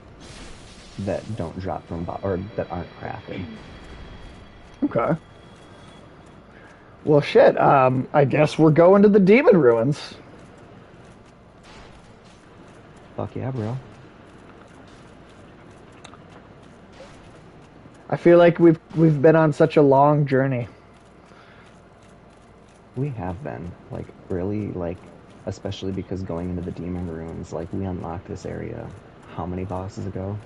that don't drop from or that aren't crafted. okay. Well, shit. I guess we're going to the Demon Ruins. Fuck yeah, bro. I feel like we've been on such a long journey. We have been like really like, especially because going into the demon ruins, like we unlocked this area how many bosses ago?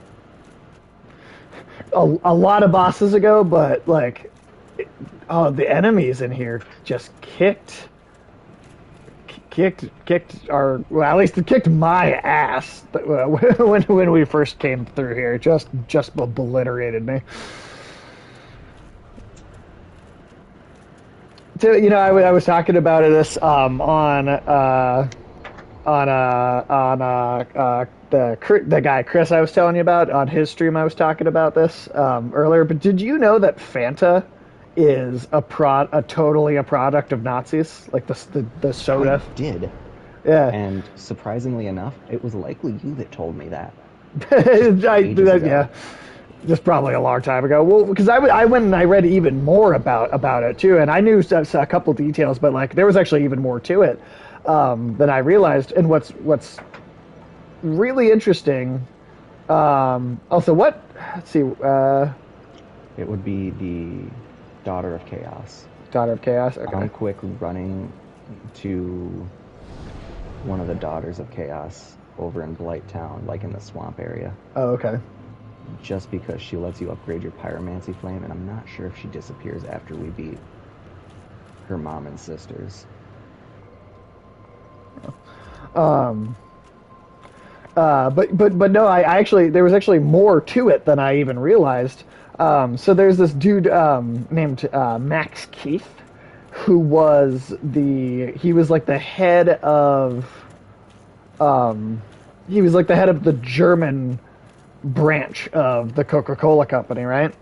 A lot of bosses ago, but like, oh, the enemies in here just kicked our well, at least it kicked my ass when we first came through here. Just obliterated me. So, I was talking about this on the guy Chris I was telling you about on his stream. I was talking about this earlier. But did you know that Fanta is a totally a product of Nazis, like the I soda? did. Yeah, And surprisingly enough, it was likely you that told me that just ages yeah, ago. just probably a long time ago. Well, because I went and I read even more about it too, and I knew a couple details, but like there was actually even more to it than I realized. And what's really interesting. Also, what? Let's see. It would be the daughter of chaos. Daughter of Chaos. Okay. I'm quick running to one of the daughters of chaos over in Blight Town, like in the swamp area, Oh, okay. just because she lets you upgrade your pyromancy flame, and I'm not sure if she disappears after we beat her mom and sisters. But no, I actually there was actually more to it than I even realized. So there's this dude named Max Keith, who was he was like the head of he was like the head of the German branch of the Coca-Cola company, right?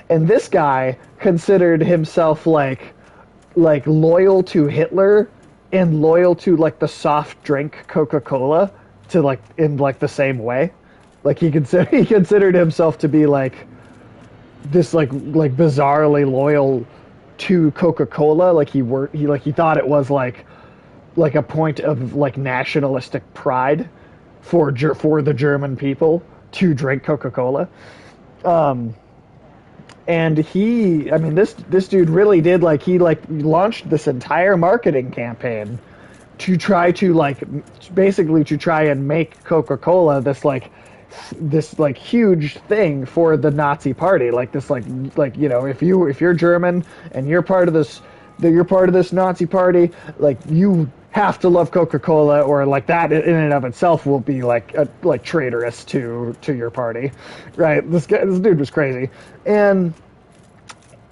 And this guy considered himself like loyal to Hitler and loyal to like the soft drink Coca-Cola to like in like the same way. Like he considered himself to be like this like bizarrely loyal to Coca-Cola. Like he thought it was like a point of like nationalistic pride for the German people to drink Coca-Cola. And I mean, this dude really did like he like launched this entire marketing campaign to try to like basically to try and make Coca-Cola this like huge thing for the Nazi party, like this like if you're German and you're part of you're part of this Nazi party, like you have to love Coca-Cola, or like that in and of itself will be like traitorous to your party, right? This dude was crazy. And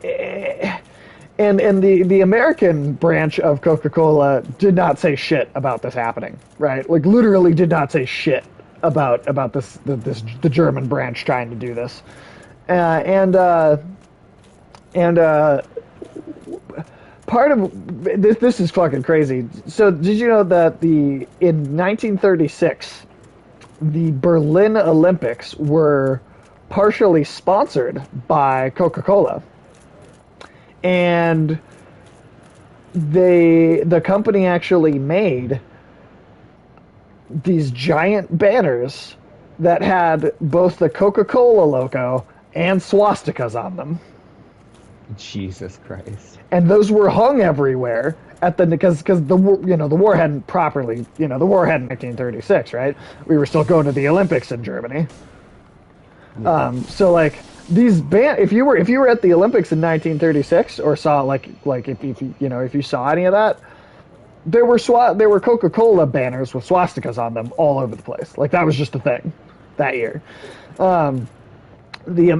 the American branch of Coca-Cola did not say shit about this happening, right? Like literally did not say shit about the German branch trying to do this, and part of this is fucking crazy. So did you know that in 1936 the Berlin Olympics were partially sponsored by Coca-Cola? And the company actually made these giant banners that had both the Coca-Cola logo and swastikas on them, Jesus Christ. and those were hung everywhere at the because the war hadn't properly the war hadn't 1936, right? We were still going to the Olympics in Germany. Yeah. So like these if you were at the Olympics in 1936 or saw like if you saw any of that, there were Coca-Cola banners with swastikas on them all over the place. Like that was just a thing that year. the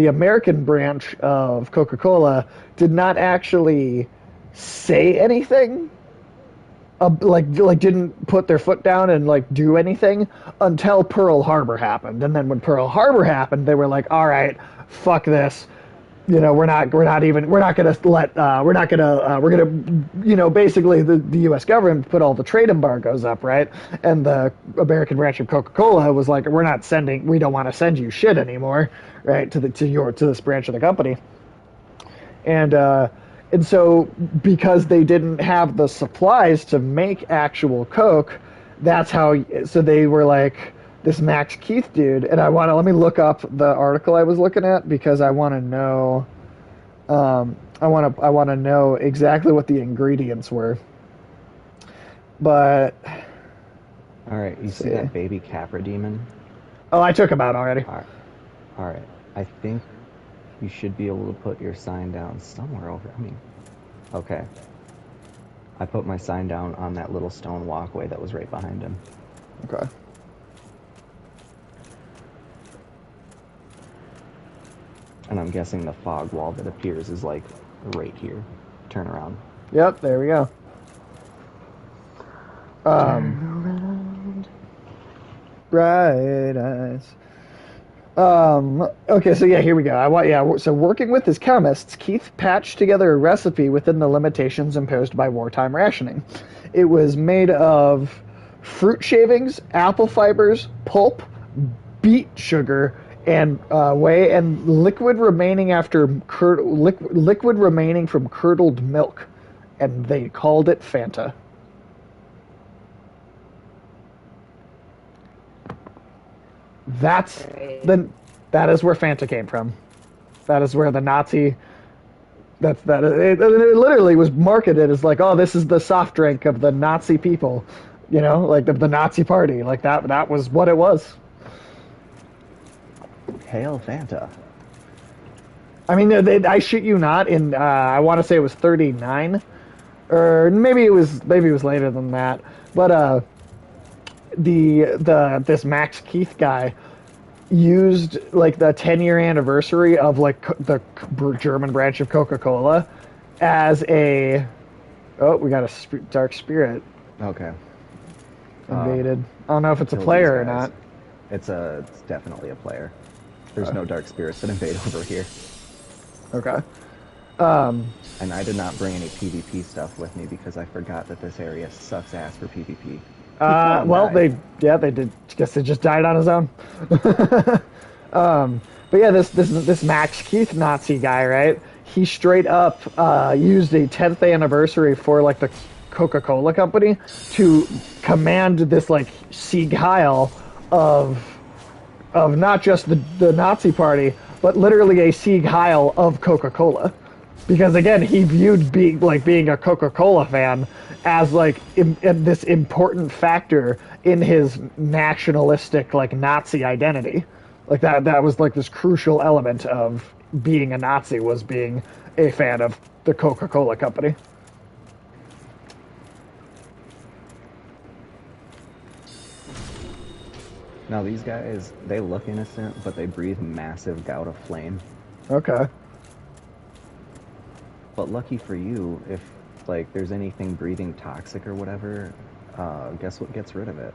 American branch of Coca-Cola did not actually say anything, like didn't put their foot down and like do anything until Pearl Harbor happened. And then when Pearl Harbor happened, they were like, all right, fuck this. We're not gonna let we're gonna basically the U.S. government put all the trade embargoes up, right? And the American branch of Coca-Cola was like, we don't want to send you shit anymore, right? To this branch of the company. And so because they didn't have the supplies to make actual Coke, that's how. So they were like this Max Keith dude, and let me look up the article I was looking at because I want to know. I want to know exactly what the ingredients were. But All right, you see that baby Capra demon? oh, I took him out already. All right. I think you should be able to put your sign down somewhere over. I mean, okay. I put my sign down on that little stone walkway that was right behind him. Okay. And I'm guessing the fog wall that appears is like right here. Turn around. Yep, there we go. Turn around. Bright eyes. Okay, so yeah, here we go. So working with his chemists, Keith patched together a recipe within the limitations imposed by wartime rationing. It was made of fruit shavings, apple fibers, pulp, beet sugar, and whey, and liquid remaining from curdled milk, and they called it Fanta. That is where Fanta came from. That is where the Nazi. It literally was marketed as like, oh, this is the soft drink of the Nazi people, like of the Nazi party. Like that was what it was. Hail Fanta. I mean, I shit you not. In I want to say it was 39, or maybe it was later than that. But this Max Keith guy used like the 10-year anniversary of like the German branch of Coca-Cola as a. Oh, we got a dark spirit. Okay. Invaded. I don't know if it's a player or not. It's definitely a player. There's no dark spirits that invade over here. Okay. And I did not bring any PvP stuff with me because I forgot that this area sucks ass for PvP. Well, they did. Guess they just died on his own. But yeah, this Max Keith Nazi guy, right? He straight up used a 10th anniversary for like the Coca-Cola company to command this like Sieg Heil of not just the Nazi party, but literally a Sieg Heil of Coca-Cola. Because again, he viewed being a Coca-Cola fan as like this important factor in his nationalistic like Nazi identity. Like that was like this crucial element of being a Nazi, was being a fan of the Coca-Cola company. Now these guys, they look innocent, but they breathe massive gout of flame. Okay. But lucky for you, if like there's anything breathing toxic or whatever, guess what gets rid of it?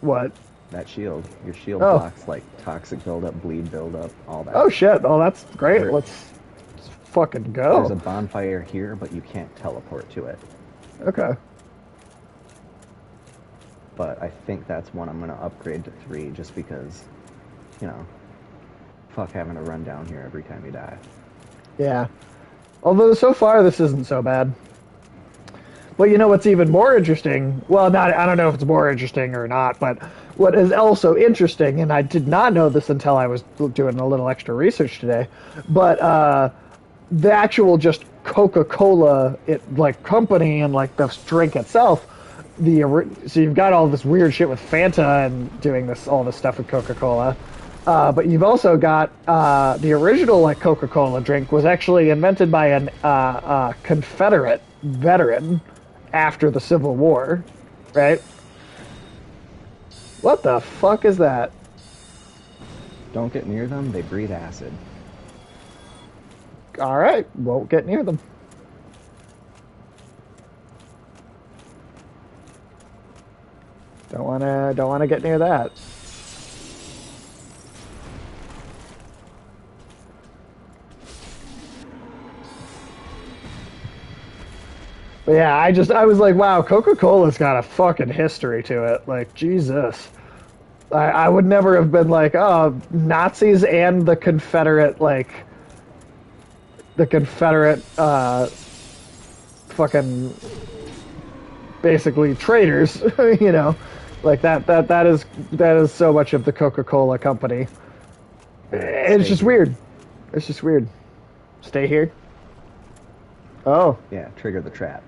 What? That shield. Your shield blocks like toxic buildup, bleed buildup, all that. Oh shit! Oh, that's great. Let's fucking go. There's a bonfire here, but you can't teleport to it. Okay. But I think that's one I'm gonna upgrade to 3, just because, fuck having to run down here every time you die. Yeah. Although so far this isn't so bad. But you know what's even more interesting? Well, I don't know if it's more interesting or not, but what is also interesting, and I did not know this until I was doing a little extra research today, but the actual just Coca-Cola company and like the drink itself, so you've got all this weird shit with Fanta and doing all this stuff with Coca-Cola. But you've also got the original like Coca-Cola drink was actually invented by a Confederate veteran after the Civil War, right? What the fuck is that? Don't get near them. They breathe acid. All right, won't get near them. Don't wanna get near that. But yeah, I was like, wow, Coca-Cola's got a fucking history to it. Like, Jesus. I would never have been like, oh, Nazis and the Confederate, fucking, basically traitors, you know, like that is so much of the Coca-Cola company. All right, It's stay just here. weird. It's just weird. Stay here. Oh, Yeah, trigger the trap.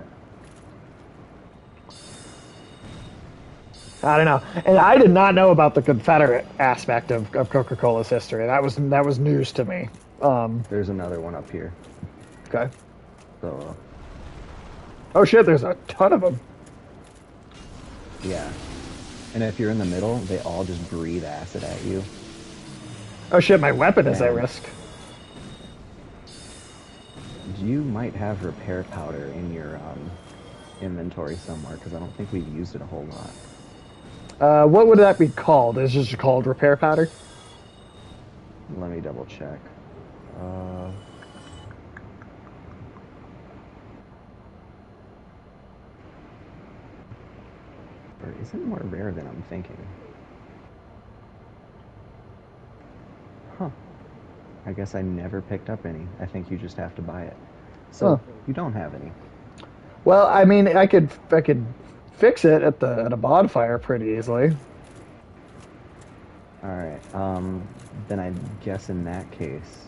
I don't know. And I did not know about the Confederate aspect of Coca-Cola's history. That was news to me. There's another one up here. Okay. So, Oh shit, there's a ton of them. yeah. And if you're in the middle, they all just breathe acid at you. Oh shit, my weapon is at And risk. you might have repair powder in your inventory somewhere, because I don't think we've used it a whole lot. What would that be called? Is it just called repair powder? Let me double check. Uh, or is it more rare than I'm thinking? Huh. I guess I never picked up any. I think you just have to buy it. Huh. So, you don't have any. Well, I mean, I could fix it at a bonfire pretty easily. Alright, then I guess in that case,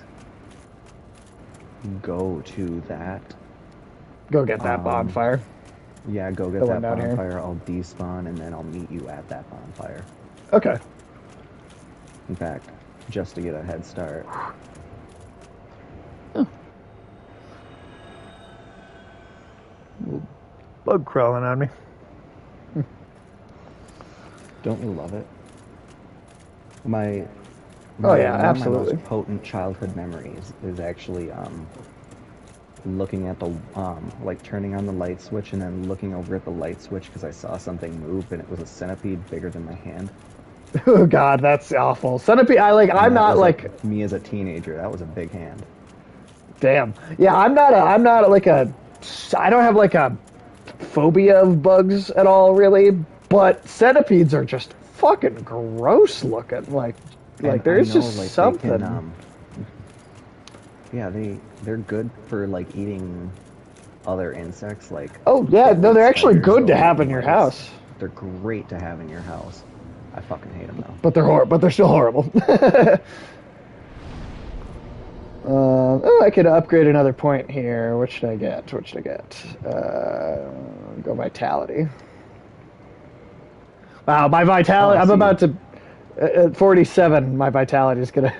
go to that. Go get that Um, bonfire. yeah, go The get one that down here. bonfire. I'll despawn, and then I'll meet you at that bonfire. Okay. In fact, just to get a head start. Bug crawling on me. Don't you love it? My Oh my yeah, one of my absolutely. most potent childhood memories is actually looking at the like turning on the light switch and then looking over at the light switch because I saw something move and it was a centipede bigger than my hand. Oh god, that's awful. Centipede. And I'm that not was like. like me as a teenager. That was a big hand. Damn. Yeah, I'm not like a. I don't have like a phobia of bugs at all, really. But centipedes are just fucking gross looking. Like And I there's know just like they can something. yeah, they're good for like eating other insects like Oh yeah, no, wood they're actually spiders. good to They'll eat have in your mice. house, They're great to have in your house. I fucking hate them though. but they're still horrible. Oh, I could upgrade another point here. What should I get? What should I get? Go vitality. Wow, my Oh, vitality. I I'm see you. about to at 47. My vitality is gonna.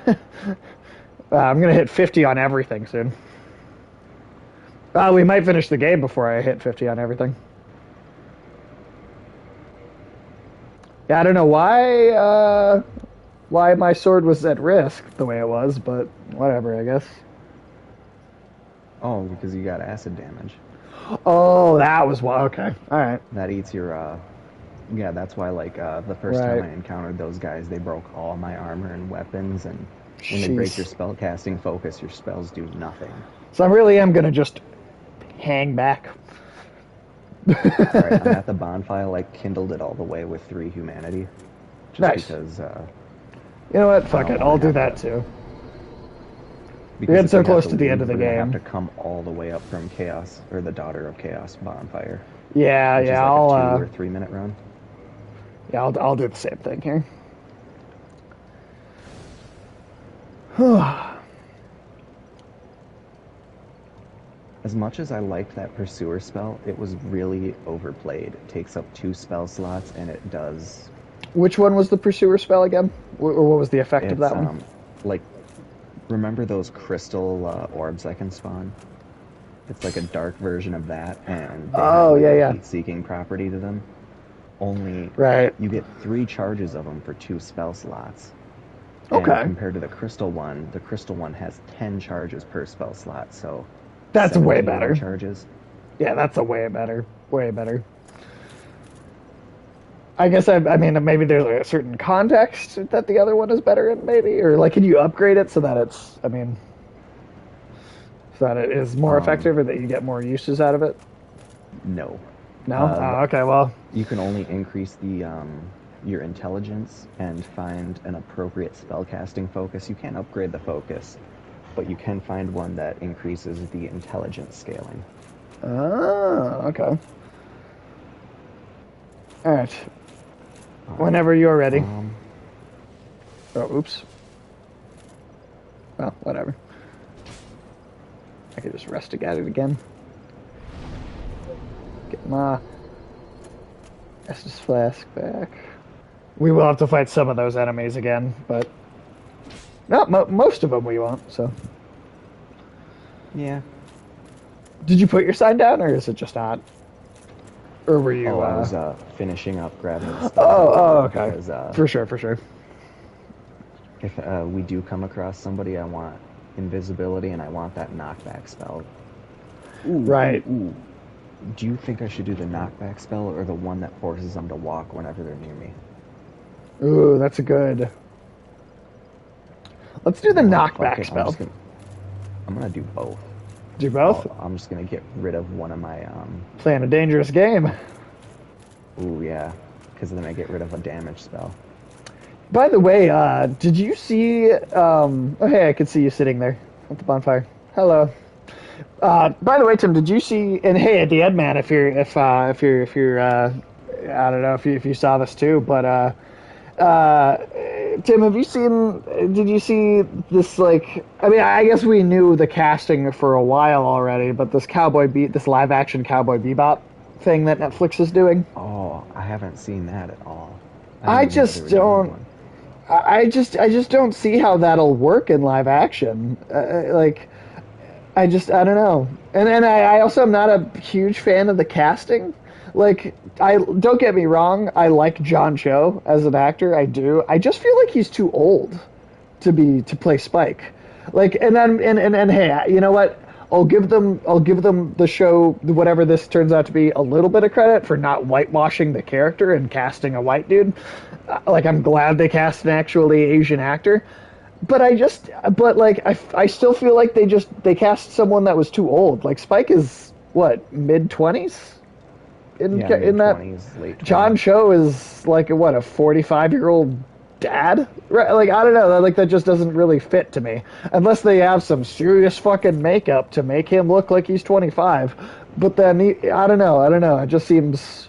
I'm gonna hit 50 on everything soon. We might finish the game before I hit 50 on everything. Yeah, I don't know why my sword was at risk the way it was, but whatever, I guess. Oh, because you got acid damage. Oh, that was why. Okay, all right, That eats your yeah, that's why like the first time right. I encountered those guys, they broke all my armor and weapons and when they break your Jeez. spell casting focus, your spells do nothing. So I really am gonna just hang back. All right, I'm at the bonfire like kindled it all the way with 3 humanity just Nice. because You know what? I Fuck don't it. want I'll to do have that to too. We're because getting if so we have close to to the end of leave, the we're gonna have game. to come all the way up from Chaos or the Daughter of Chaos bonfire, Yeah, which is yeah. like a 2 or 3 minute run. I'll do the same thing here. As much as I liked that Pursuer spell, it was really overplayed. It takes up 2 spell slots and it does. Which one was the pursuer spell again? Or what was the effect of It's that one? like remember those crystal orbs I can spawn? It's like a dark version of that, and they have Oh like yeah, a yeah. heat-seeking property to them. Only Right. you get 3 charges of them for 2 spell slots. And Okay. compared to the crystal one has 10 charges per spell slot, so That's way 70 hero better. charges. Yeah, that's a way better. Way better. I guess I mean maybe there's a certain context that the other one is better in, maybe, or like can you upgrade it so that it's I mean so that it is more Um, effective or that you get more uses out of it. no. No. Uh, Oh, okay. Well, you can only increase the your intelligence and find an appropriate spellcasting focus. You can't upgrade the focus, but you can find one that increases the intelligence scaling. okay. All right. All right. Whenever you're ready. Um, Oh, oops. Well, whatever. I could just rest at it again. Get my Estus flask back. We will have to fight some of those enemies again, but not most of them we won't. So, yeah. did you put your sign down, or is it just not? Or were you? Oh, I was finishing up grabbing the stuff Okay. because For sure, for sure. if we do come across somebody, I want invisibility and I want that knockback spell. Ooh, Right. ooh, ooh. Do you think I should do the knockback spell or the one that forces them to walk whenever they're near me? Ooh, that's a good. Let's do the You know what? Fuck knockback it. spell. I'm gonna do both. Do both. I'm just gonna get rid of one of my Playing a dangerous game. Ooh, yeah, because then I get rid of a damage spell. By the way, did you see? Oh, hey, I could see you sitting there at the bonfire. Hello. By the way, Tim, did you see? And hey, at the Ed Man, if you're, I don't know if you saw this too, but Tim, have you seen? Did you see this? Like, I mean, I guess we knew the casting for a while already, but this live action Cowboy Bebop thing that Netflix is doing. Oh, I haven't seen that at all. I I didn't even know they just were doing don't. one. I just don't see how that'll work in live action. Like, I don't know. And I also am not a huge fan of the casting. Like, I don't get me wrong, I like John Cho as an actor. I do. I just feel like he's too old to play Spike. Like, and then and hey, you know what? I'll give them the show, whatever this turns out to be, a little bit of credit for not whitewashing the character and casting a white dude. Like, I'm glad they cast an actually Asian actor, but I still feel like they cast someone that was too old. Like, Spike is what, mid 20s Yeah, in mid that. 20s, late John 20s. Cho is like what, a 45-year-old dad, right? Like, I don't know, like that just doesn't really fit to me unless they have some serious fucking makeup to make him look like he's 25. But then I don't know, it just seems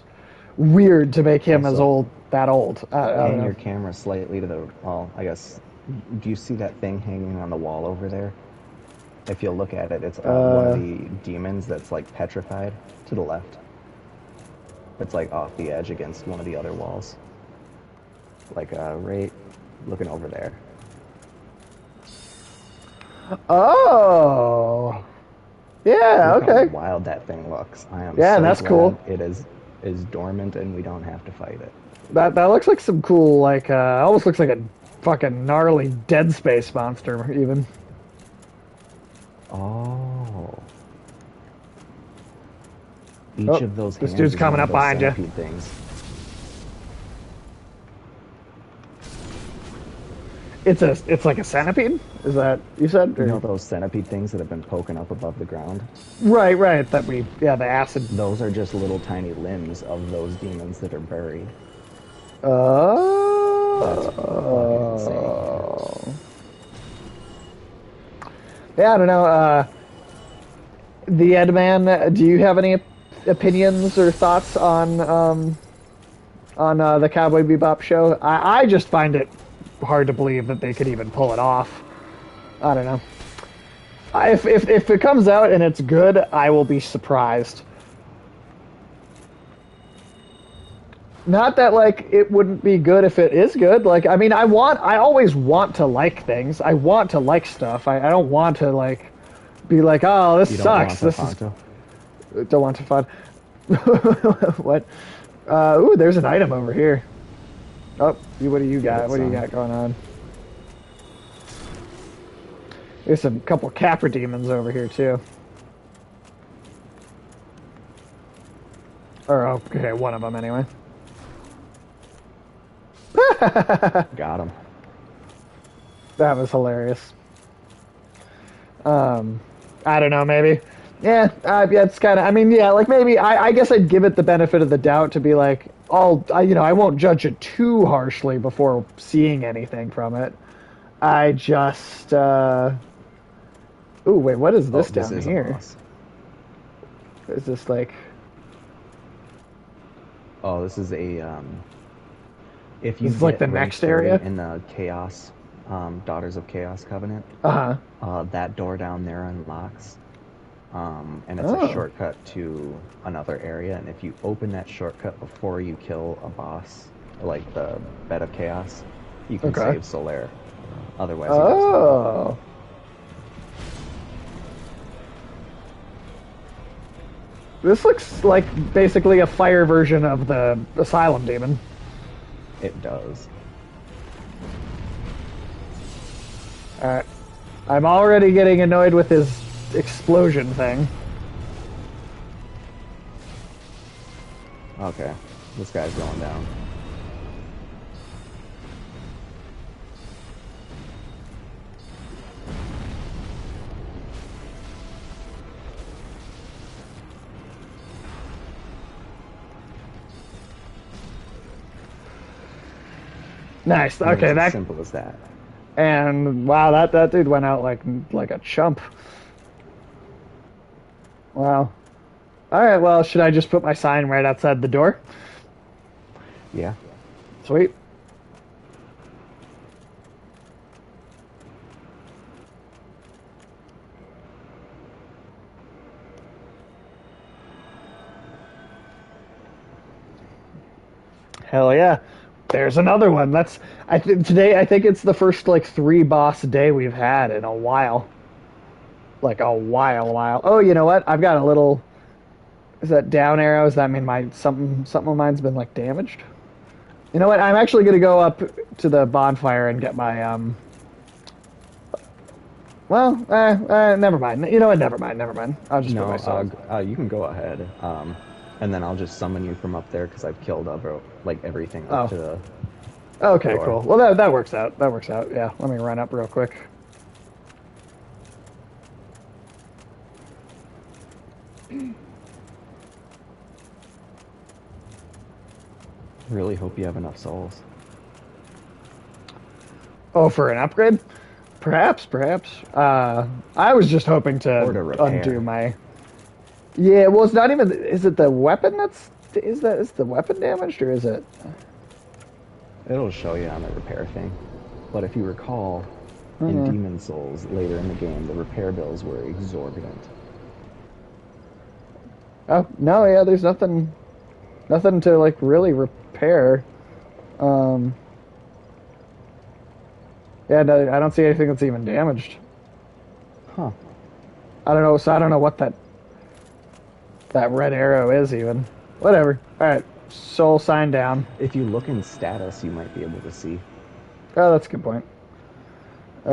weird to make him as Also, old that old. I don't pan know. your camera slightly to the, well, I guess, do you see that thing hanging on the wall over there? If you look at it, it's one of uh the demons that's like petrified to the left. It's like off the edge against one of the other walls. Like right looking over there. oh, yeah, Look how okay, wild that thing looks. I am yeah, so that's cool. glad it is dormant and we don't have to fight it. That looks like some cool, like, almost looks like a fucking gnarly Dead Space monster even. Oh. Each Oh, of those this hands dude's is one coming of up those behind you. centipede things. It's like a centipede. Is that you said? You know Or... those centipede things that have been poking up above the ground? Right, right. That we, yeah, the acid. Those are just little tiny limbs of those demons that are buried. That's fucking insane. Oh. Yeah, I don't know. The Ed Man. Do you have any opinions or thoughts on the Cowboy Bebop show? I just find it hard to believe that they could even pull it off. I don't know. If it comes out and it's good, I will be surprised. Not that like it wouldn't be good if it is good. Like, I mean, I always want to like things. I want to like stuff. I don't want to like be like, oh, this You don't sucks. want to This is Fanto? don't want to fun. What? Ooh, there's an item over here. Oh, what do you got? Get What do you some. got going on? There's a couple Capra demons over here too. Or okay, one of them anyway. Got him. That was hilarious. I don't know, maybe. Yeah, it's kind of. I mean, yeah, like maybe. I guess I'd give it the benefit of the doubt to be like, I won't judge it too harshly before seeing anything from it. I just. Ooh, wait, what is Oh, this this down is a here? boss. Is this like? Oh, this is a if you This is like get the rank next 30 area. in the Chaos, Daughters of Chaos Covenant, Uh huh. that door down there unlocks, and it's a Oh. shortcut to another area. And if you open that shortcut before you kill a boss, like the Bed of Chaos, you can Okay. save Solaire. Otherwise, he goes to hell. Oh. This looks like basically a fire version of the Asylum Demon. It does. Alright. I'm already getting annoyed with his explosion thing. Okay, this guy's going down. Nice. And Okay, it's as that simple as that. and wow, that dude went out like a chump. Wow. All right. Well, should I just put my sign right outside the door? Yeah. Sweet. Hell yeah. There's another one. That's I think today. I think it's the first like 3 boss day we've had in a while. Like a while. Oh, you know what? I've got a little. Is that down arrow? Does that mean my something of mine's been like damaged? You know what? I'm actually gonna go up to the bonfire and get my Well, never mind. You know what? Never mind. I'll just put No, myself. you can go ahead, and then I'll just summon you from up there because I've killed like everything up Oh, to the okay, door. cool. Well, that works out. That works out. Yeah. Let me run up real quick. Really hope you have enough souls. Oh, for an upgrade? Perhaps. I was just hoping Or to to undo repair. my. Yeah, well, it's not even. Is it the weapon that's? Is the weapon damaged or is it? It'll show you on the repair thing. But if you recall, in Uh, Demon Souls later in the game, the repair bills were exorbitant. oh no, yeah. There's nothing to like really repair. Um, yeah, no, I don't see anything that's even damaged. Huh. I don't know. So I don't know what that red arrow is even. Whatever. All right. Soul sign down. If you look in status, you might be able to see. Oh, that's a good point. Uh,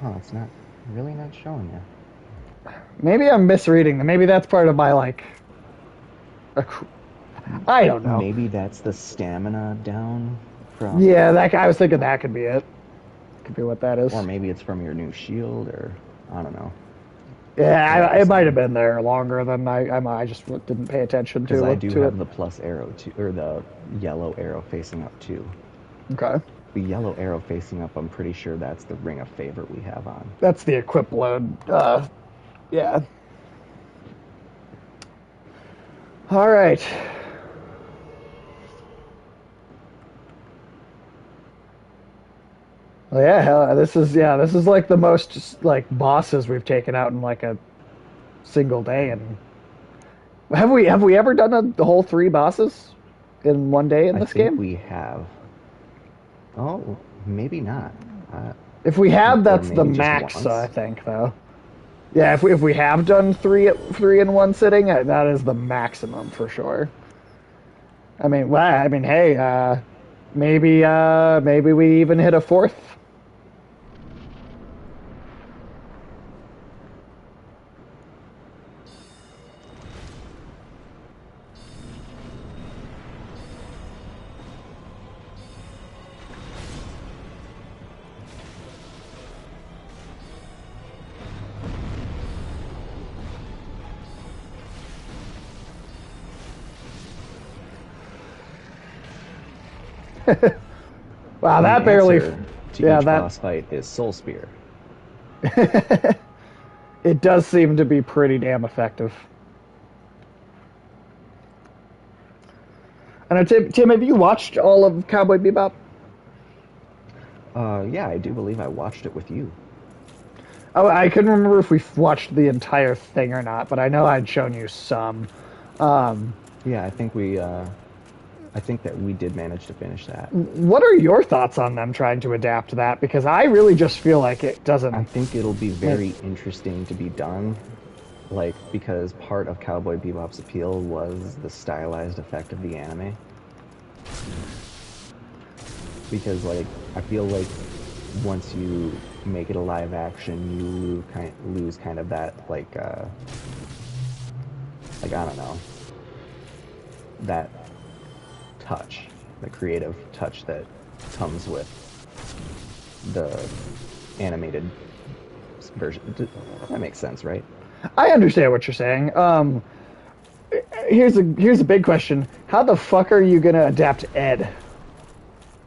Huh, it's not really not showing you. maybe I'm misreading them. Maybe that's part of my like. I don't know. Maybe that's the stamina down from, Yeah, I was thinking that could be it. Could be what that is. or maybe it's from your new shield, or I don't know. Yeah, Yeah, it might have been there longer than I just didn't pay attention because I do to it. have the plus arrow too, or the yellow arrow facing up too. Okay, The yellow arrow facing up, I'm pretty sure that's the ring of favor we have on. that's the equip load. Yeah. All right. Well, yeah, this is like the most like bosses we've taken out in like a single day. And have we ever done the whole 3 bosses in one day in I this think game? we have. Oh, maybe not. Uh, If we have, or that's the maybe just max, I once. think, though. Yeah, if we have done three in one sitting, that is the maximum for sure. I mean, well, I mean, hey, maybe we even hit a fourth. Wow, The that barely. answer to Yeah, each that boss fight is Soul Spear. it does seem to be pretty damn effective. And Tim, have you watched all of Cowboy Bebop? Yeah, I do believe I watched it with you. Oh, I couldn't remember if we watched the entire thing or not, but I know I'd shown you some. Um, Yeah, I think that we did manage to finish that. what are your thoughts on them trying to adapt that? Because I really just feel like it I doesn't think it'll be make. very interesting to be done, like, because part of Cowboy Bebop's appeal was the stylized effect of the anime. Because, like, I feel like once you make it a live action, you lose kind of that, like, I don't know, that touch, the creative touch that comes with the animated version. That makes sense, right? I understand what you're saying. Here's a big question: how the fuck are you gonna adapt Ed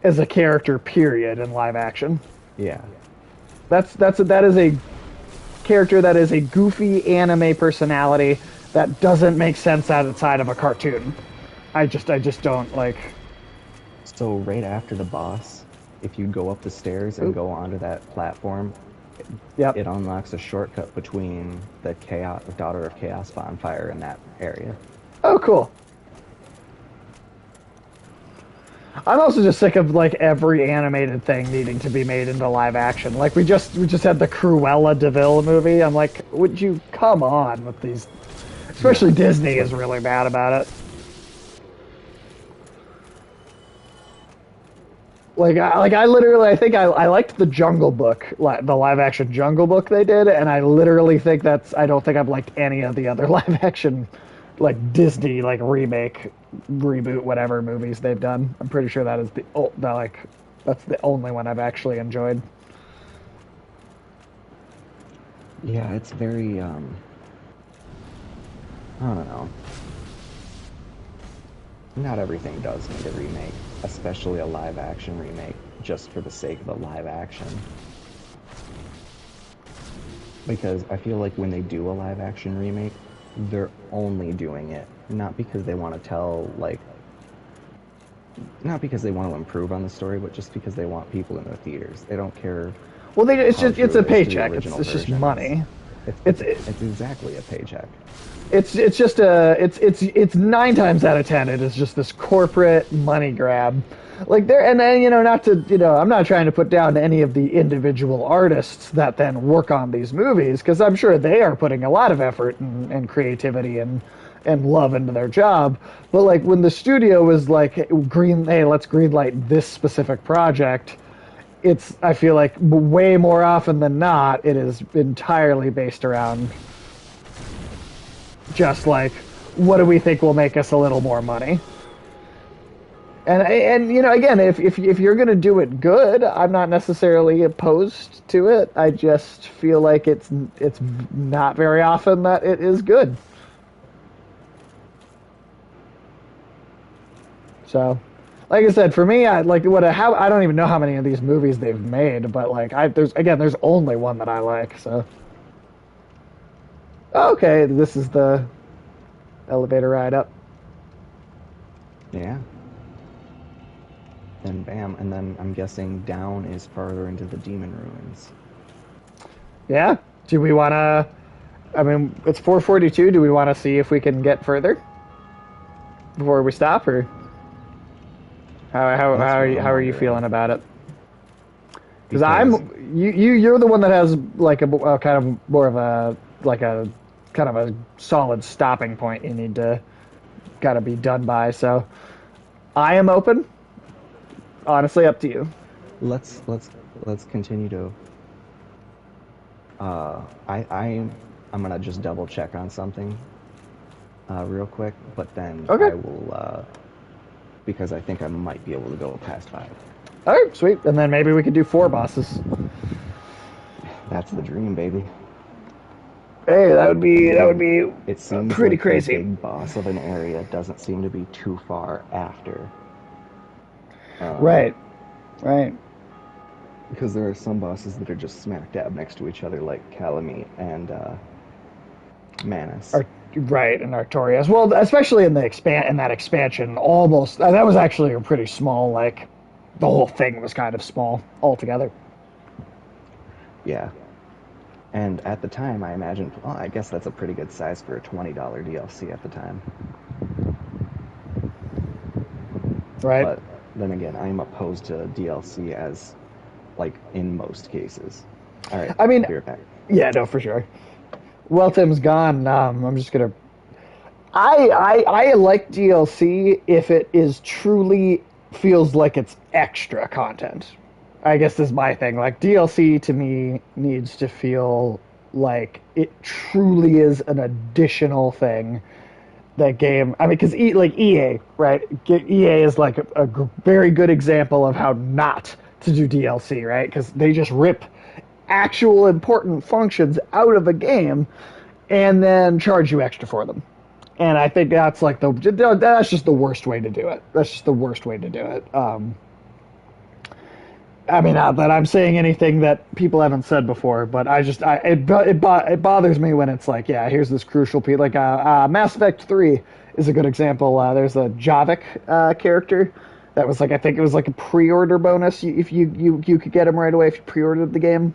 as a character? Period in live action. Yeah. That is a character that is a goofy anime personality that doesn't make sense outside of a cartoon. I just don't like. So right after the boss, if you go up the stairs and Oop, go onto that platform, yep. it unlocks a shortcut between the Chaos, Daughter of Chaos bonfire and that area. Oh, cool. I'm also just sick of like every animated thing needing to be made into live action. Like we just had the Cruella Deville movie. I'm like, would you come on with these? Especially Yes, Disney it's is like really bad about it. I literally I think I liked the Jungle Book, the live action Jungle Book they did, and I literally think I don't think I've liked any of the other live action like Disney like remake, reboot, whatever movies they've done. I'm pretty sure that is the like that's the only one I've actually enjoyed. yeah, it's very I don't know. Not everything does need a remake, especially a live action remake, just for the sake of a live action. Because I feel like when they do a live action remake, they're only doing it not because they want to tell, like, not because they want to improve on the story, but just because they want people in the theaters. They don't care Well, how it's true a it is to the paycheck. original It's just versions. money. It's It's it's it's exactly a paycheck. it's just a it's 9 times out of 10 it is just this corporate money grab. Like there and then not to I'm not trying to put down any of the individual artists that then work on these movies because I'm sure they are putting a lot of effort and creativity and love into their job. But like when the studio was like hey, let's greenlight this specific project, it's I feel like way more often than not it is entirely based around just like what do we think will make us a little more money. And again, if you're gonna do it good, I'm not necessarily opposed to it. I just feel like it's not very often that it is good. So, like I said, for me, I like what how I don't even know how many of these movies they've made, but like there's only one that I like. So, okay, this is the elevator ride up. Yeah. Then bam, and then I'm guessing down is farther into the demon ruins. Yeah. Do we want to? I mean, it's 4:42. Do we want to see if we can get further before we stop, or That's what how I'm are you wondering. feeling about it? Because Because you're the one that has like a kind of more of a like a kind of a solid stopping point you need to gotta be done by. So I am open. Honestly, up to you. let's let's let's continue to I'm gonna just double check on something real quick, but then Okay. I will because I think I might be able to go past 5. All right, sweet. And then maybe we could do 4 bosses. That's the dream, baby. Hey, that would And be it seems pretty like the crazy. big boss of an area doesn't seem to be too far after. Um, Right. Right. because there are some bosses that are just smack dab next to each other, like Calamite and Manus. Right, and Artorias. Well, especially in the in that expansion, almost that was actually a pretty small. Like the whole thing was kind of small altogether. Yeah. And at the time, I imagined, well, I guess that's a pretty good size for a $20 DLC at the time. Right. But then again, I am opposed to DLC as, like, in most cases. All right, I mean, be right back. yeah, no, for sure. Well, Tim's gone. I'm just gonna. I like DLC if it is truly feels like it's extra content. I guess is my thing. Like DLC to me needs to feel like it truly is an additional thing. That game, I mean, because like EA, right? EA is like a very good example of how not to do DLC, right? Because they just rip actual important functions out of a game and then charge you extra for them. And I think that's like that's just the worst way to do it. That's just the worst way to do it. I mean, not that I'm saying anything that people haven't said before, but it bothers me when it's like, yeah, here's this crucial piece. Like Mass Effect 3 is a good example. There's a Javik character that was like, I think it was like a pre-order bonus if you could get him right away if you pre-ordered the game,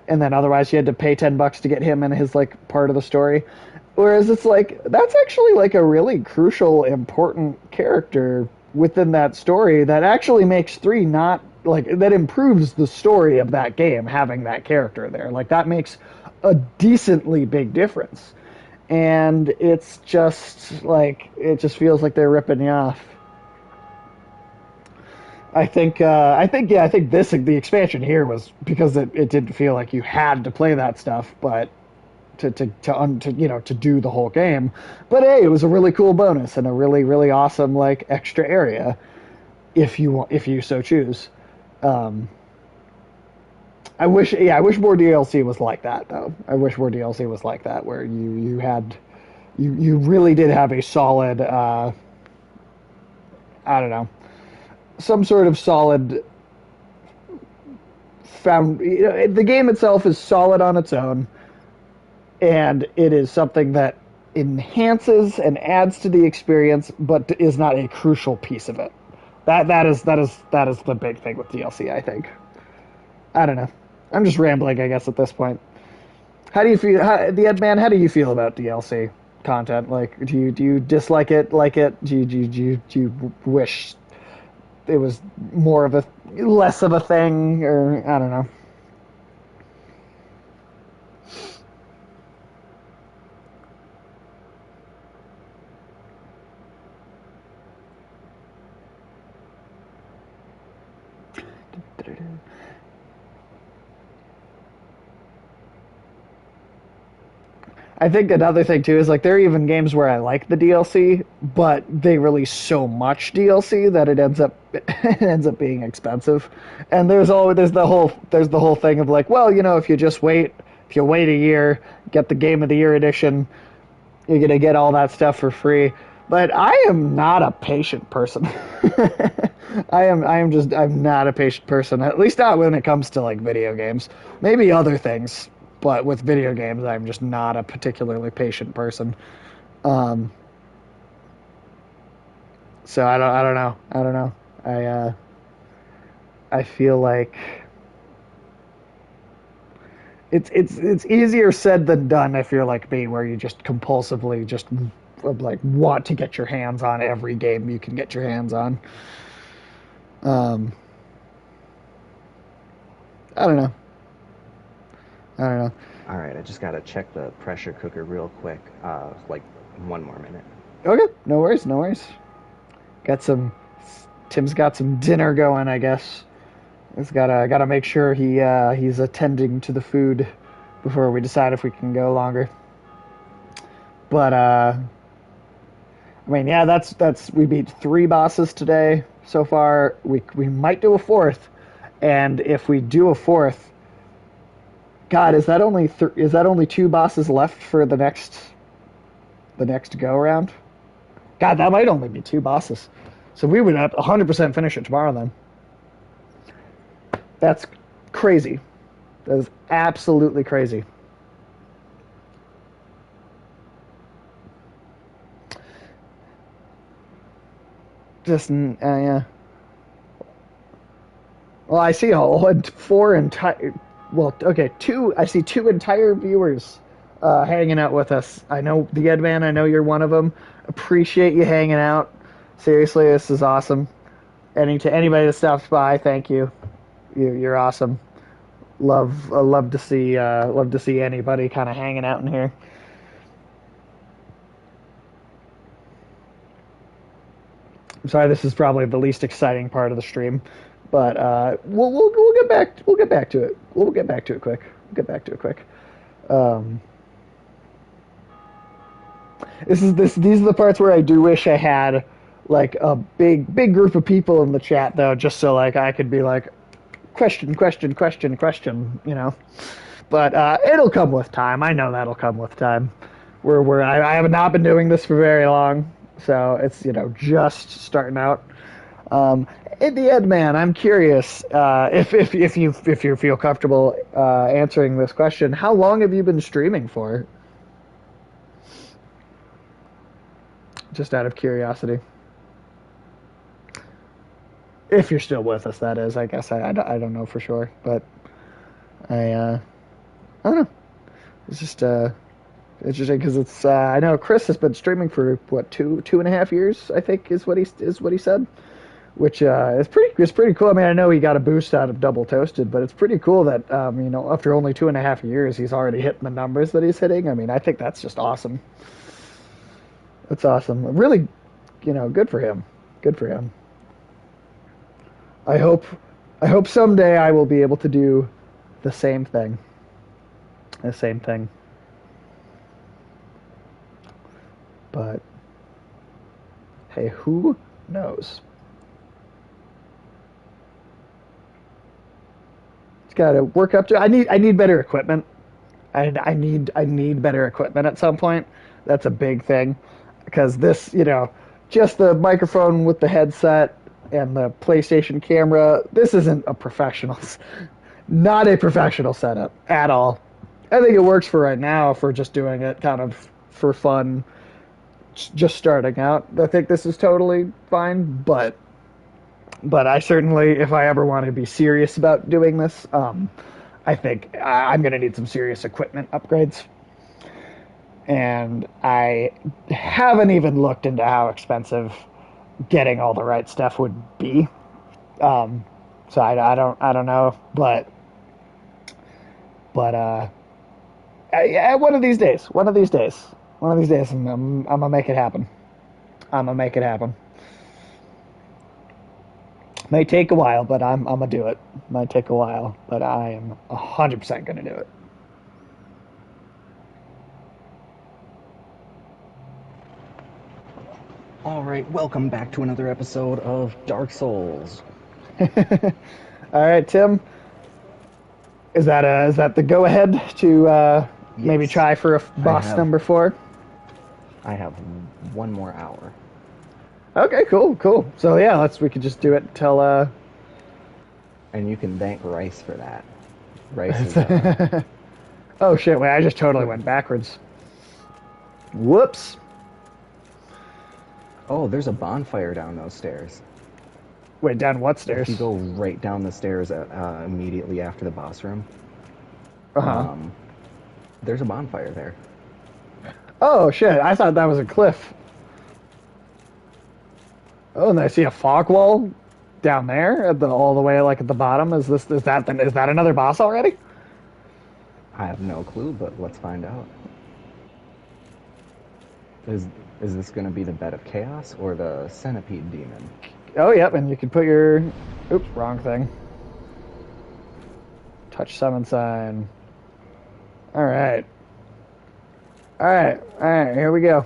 and then otherwise you had to pay $10 to get him and his like part of the story. Whereas it's like that's actually like a really crucial, important character within that story that actually makes 3 not like that improves the story of that game having that character there. Like that makes a decently big difference. And it's just like it just feels like they're ripping you off. I think this the expansion here was because it didn't feel like you had to play that stuff, but to do the whole game. But hey, it was a really cool bonus and a really awesome like extra area if you so choose. Um, I wish more DLC was like that though. I wish more DLC was like that where you really did have a solid I don't know, some sort of solid found the game itself is solid on its own and it is something that enhances and adds to the experience but is not a crucial piece of it. That is the big thing with DLC, I think. I don't know. I'm just rambling, I guess, at this point. How do you feel, the Ed Man? How do you feel about DLC content? Like, do you dislike it? Like it? Do you wish it was more of a less of a thing, or I don't know. I think another thing too is like there are even games where I like the DLC, but they release so much DLC that it ends up it ends up being expensive. And there's the whole thing of like, well, you know, if you wait a year, get the Game of the Year edition, you're gonna get all that stuff for free. But I am not a patient person. I'm not a patient person. At least not when it comes to like video games. Maybe other things, but with video games, I'm just not a particularly patient person. Um, so I don't know. I don't know. I feel like it's easier said than done if you're like me, where you just compulsively just like want to get your hands on every game you can get your hands on. Um, I don't know. I don't know. All right, I just gotta check the pressure cooker real quick. Like 1 more minute. Okay, no worries, no worries. Got some Tim's got some dinner going, I guess. He's gotta make sure he's attending to the food before we decide if we can go longer. But I mean, yeah, that's we beat three bosses today so far. We might do a fourth, and if we do a fourth, God, is that only two bosses left for the next go around? God, that might only be two bosses. So we would have 100% finish it tomorrow then. That's crazy. That is absolutely crazy. Just yeah. Well, I see four entire. Well, okay, two. I see two entire viewers hanging out with us. I know the Ed Man. I know you're one of them. Appreciate you hanging out. Seriously, this is awesome. To anybody that stops by, thank you. You're awesome. Love to see anybody kind of hanging out in here. I'm sorry, this is probably the least exciting part of the stream, but we'll get back to it. We'll get back to it quick. We'll get back to it quick. Um, these are the parts where I do wish I had like a big group of people in the chat though, just so like I could be like question, you know. But it'll come with time. I know that'll come with time. I have not been doing this for very long, so it's just starting out. In the Ed Man, I'm curious if you feel comfortable answering this question. How long have you been streaming for? Just out of curiosity. If you're still with us, that is. I guess I don't know for sure, but I don't know. It's just interesting because it's I know Chris has been streaming for what 2.5 years, I think is what he said, which is pretty cool. I mean, I know he got a boost out of Double Toasted, but it's pretty cool that after only 2.5 years he's already hitting the numbers that he's hitting. I mean, I think that's just awesome. That's awesome. Really, good for him. Good for him. I hope someday I will be able to do the same thing. The same thing. But hey, who knows? It's got to work up to. I need better equipment. I need better equipment at some point. That's a big thing because this, just the microphone with the headset and the PlayStation camera. This isn't a not a professional setup at all. I think it works for right now for just doing it kind of for fun, just starting out. I think this is totally fine, but I certainly, if I ever want to be serious about doing this, I think I'm going to need some serious equipment upgrades. And I haven't even looked into how expensive getting all the right stuff would be. So I don't know, but one of these days, I'm gonna make it happen. I'm gonna make it happen. May take a while, but I'm gonna do it. Might take a while, but I am 100% gonna do it. All right, welcome back to another episode of Dark Souls. All right, Tim. Is that the go ahead to maybe Yes. try for a boss number 4? I have one more hour. Okay, cool. So yeah, we could just do it till And you can thank Rice for that. Rice is Oh shit, wait, I just totally went backwards. Whoops. Oh, there's a bonfire down those stairs. Wait, down what stairs? If you go right down the stairs immediately after the boss room, Uh-huh. There's a bonfire there. Oh shit, I thought that was a cliff. Oh, and I see a fog wall down there all the way like at the bottom. Is that another boss already? I have no clue, but let's find out. Is this going to be the Bed of Chaos or the Centipede Demon? Oh, yep, and you can put your. Oops, wrong thing. Touch summon sign. All right. All right. All right. Here we go.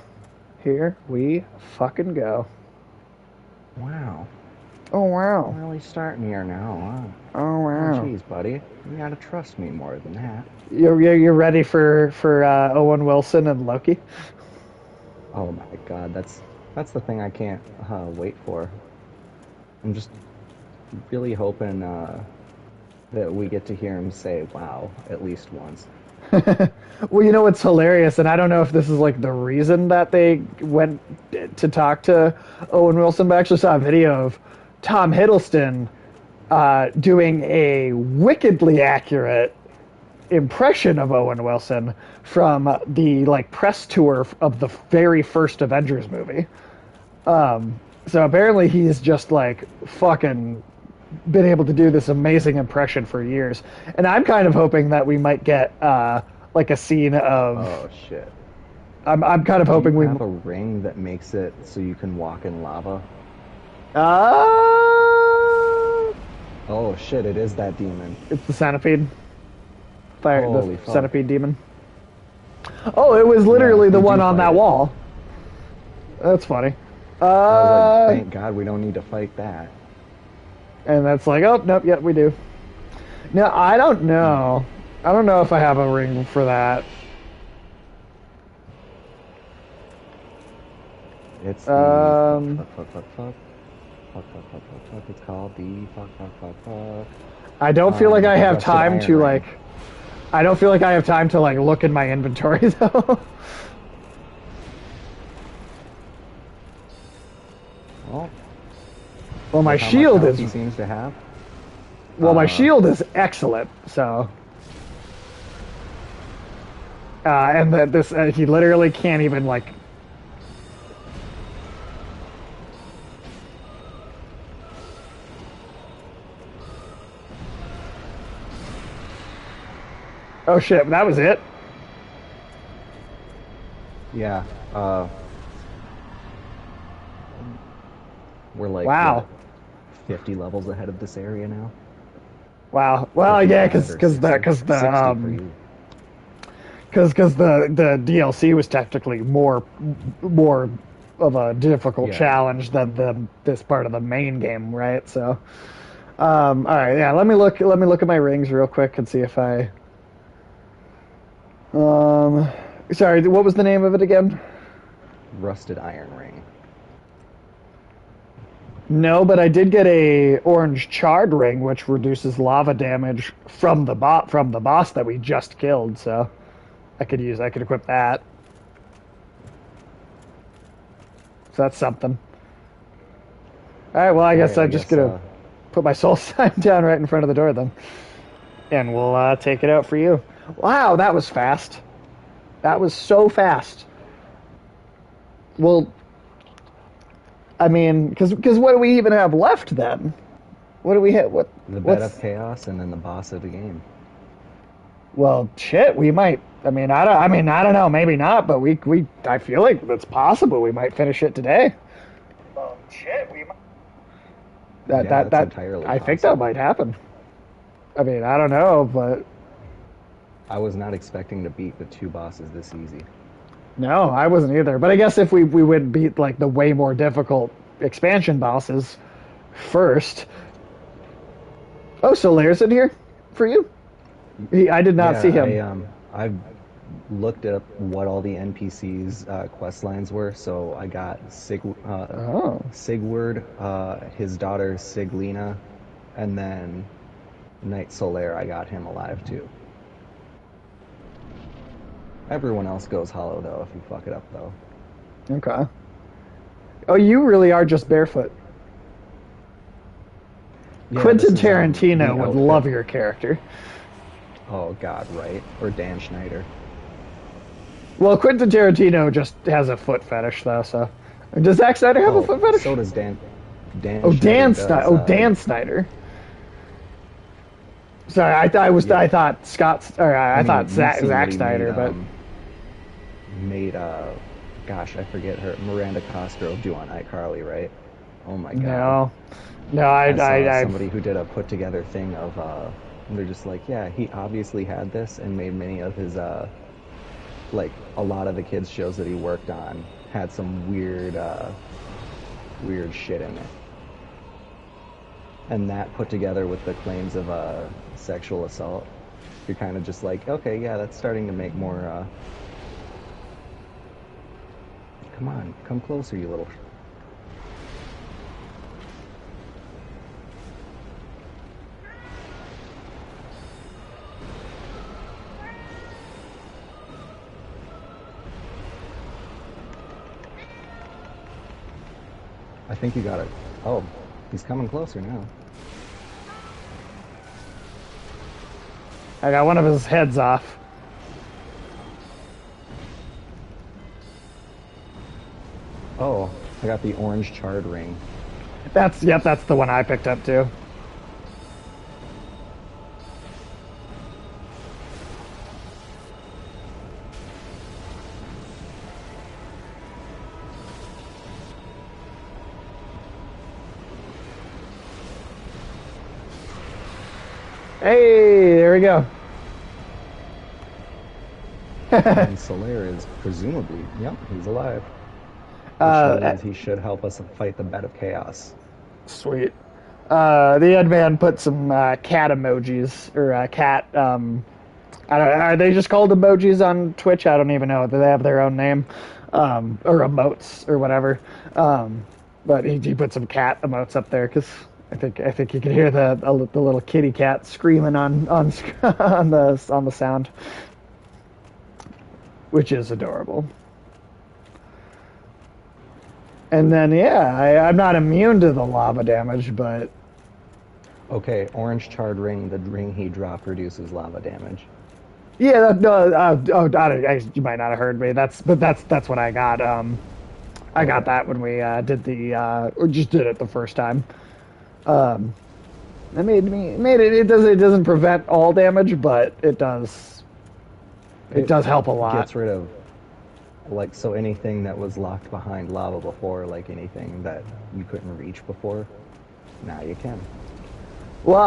Here we fucking go. Wow. Oh wow. I'm really starting here now, huh? Oh Oh, wow. jeez, buddy. You gotta trust me more than that. You're ready for Owen Wilson and Loki? Oh my God, that's the thing I can't wait for. I'm just really hoping that we get to hear him say "Wow" at least once. Well, you know what's hilarious, and I don't know if this is like the reason that they went to talk to Owen Wilson, but I actually saw a video of Tom Hiddleston doing a wickedly accurate impression of Owen Wilson from the like press tour of the very first Avengers movie. So apparently he's just like fucking been able to do this amazing impression for years, and I'm kind of hoping that we might get like a scene of. Oh shit. I'm kind of Do you hoping we. have a ring that makes it so you can walk in lava? Uh, Oh shit, it is that demon. it's the centipede. Fire the Holy fuck. centipede demon. Oh, it was Yeah, literally the you one do on fight that it. wall. That's funny. I was like, Uh, thank God we don't need to fight that. and that's like, oh nope, yeah, we do. No, I don't know. I don't know if I have a ring for that. It's the Um, fuck. It's called the fuck. I don't feel like I have Rusted time iron to ring. like. I don't feel like I have time to like look in my inventory though. Well, Well, my with how much shield health is he seems to have. my Uh, shield is excellent. So, and that this he literally can't even like. Oh shit! That was it. yeah. We're like Wow. what, 50 levels ahead of this area now. Wow. Well, yeah, 55 or because 60 for you. the DLC was technically more of a difficult Yeah. challenge than this part of the main game, right? So, all right, yeah. Let me look at my rings real quick and see if I. Um, sorry, what was the name of it again? Rusted iron ring. No, but I did get a orange charred ring, which reduces lava damage from the boss that we just killed. So, I could equip that. So that's something. All right, well, I guess Alright, I I'm just guess gonna put my soul sign down right in front of the door then, and we'll take it out for you. Wow, that was fast. That was so fast. Well, I mean, because what do we even have left then? What do we have? the bed of What's chaos and then the boss of the game. well, shit. We might. I mean, I don't know. Maybe not, but we. I feel like it's possible we might finish it today. Well, shit. We might. Yeah, that's That. entirely I think that possible. might happen. I mean, I don't know, but I was not expecting to beat the two bosses this easy. no, I wasn't either. But I guess if we would beat like the way more difficult expansion bosses first. Oh, Solaire's in here for you. I did not see Yeah, him. I've looked up what all the NPCs quest lines were, so I got Oh, Sigurd, his daughter Siglina, and then Knight Solaire. I got him alive too. Everyone else goes hollow though if you fuck it up though. okay. Oh, you really are just barefoot. Yeah, Quentin this is the Tarantino would outfit. love your character. Oh God, right? Or Dan Schneider. Well, Quentin Tarantino just has a foot fetish, though. So, does Zack Snyder have a Oh, foot fetish? so does Dan. Dan Oh, Schneider Dan does. Snyder. Oh, Dan Snyder. Sorry, Yeah, I thought Scott. Or I mean, thought you've seen what Zack he Snyder, but made gosh, I forget her Miranda Cosgrove do on iCarly, right? Oh my God. No, no, I, I saw I, I, somebody who did a put together thing of they're just like, yeah, he obviously had this and made many of his like a lot of the kids shows that he worked on had some weird shit in it. And that put together with the claims of sexual assault, you're kind of just like, okay, yeah, that's starting to make more come on, come closer, you little. I think you got it. Oh, he's coming closer now. I got one of his heads off. Oh, I got the orange charred ring. Yep, that's the one I picked up too. Hey, there we go. And Solaire is presumably, yep, he's alive. Which uh, means he should help us fight the bed of chaos. Sweet. The Ed Man put some cat emojis or cat. I don't. Are they just called emojis on Twitch? I don't even know. Do they have their own name, or emotes or whatever? But he put some cat emotes up there because I think you can hear the little kitty cat screaming on on the sound, which is adorable. And then yeah, I'm not immune to the lava damage, but Okay, orange charred ring, the ring he dropped reduces lava damage. yeah, no, you might not have heard me. That's what I got. I got Okay. that when we did or just did it the first time. Um, it made it. It doesn't prevent all damage, but it It does help a lot. gets rid of, like, so anything that was locked behind lava before, like anything that you couldn't reach before, now you can. Well,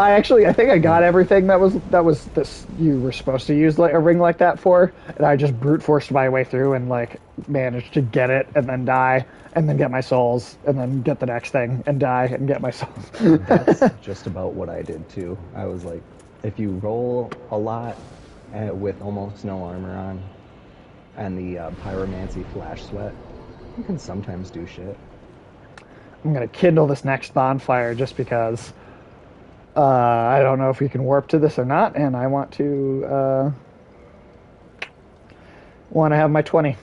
I think I got And everything that was this you were supposed to use like a ring like that for, and I just brute forced my way through and like managed to get it and then die and then get my souls and then get the next thing and die and get my souls. that's just about what I did too. I was like, if you roll a lot with almost no armor on and the pyromancy flash sweat, you can sometimes do shit. I'm gonna kindle this next bonfire just because I don't know if you can warp to this or not, and I want to have my 20.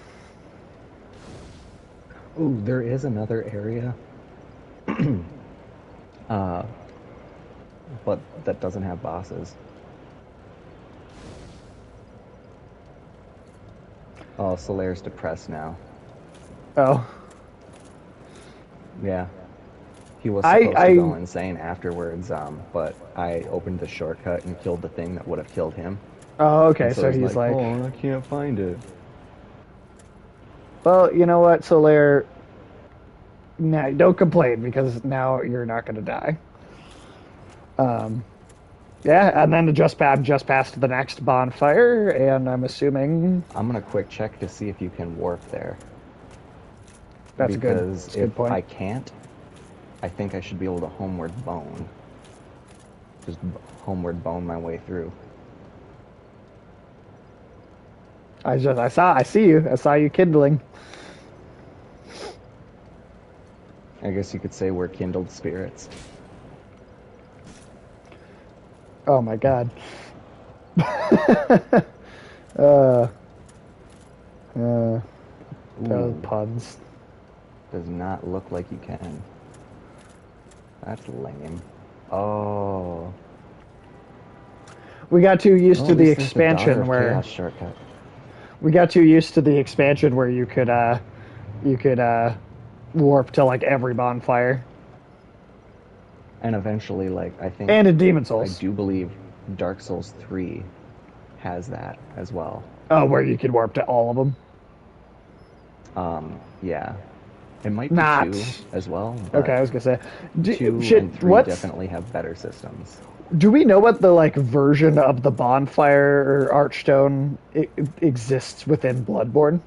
Ooh, there is another area, uh, but that doesn't have bosses. Oh, Solaire's depressed now. Oh, Yeah, he was I supposed to go I insane afterwards, but I opened the shortcut and killed the thing that would have killed him. oh And okay, so so he's he's like, like, "Oh, I can't find it." well, you know what, Solaire, nah, don't complain because now you're not gonna die. Um, yeah, and then I'm just past the next bonfire, and I'm assuming I'm gonna quick check to see if you can warp there, that's because a good if point. I can't, I think I should be able to homeward bone. Just homeward bone my way through. I see you, I saw you kindling. I guess you could say we're kindled spirits. Oh my god. uh, uh, those Ooh, puns. does not look like you can. That's lame. Oh. We got too used Oh, to at the least there's the Daughter expansion of where Chaos shortcut. you could warp to like every bonfire And eventually, like, I think, and in Demon I Souls. do believe Dark Souls 3 has that as well. Oh, where you could warp to all of them. Yeah. It might be Not. two as well, Okay, but I was gonna say. two and Shit. three What's? definitely have better systems. Do we know what the like version of the bonfire or archstone exists within Bloodborne?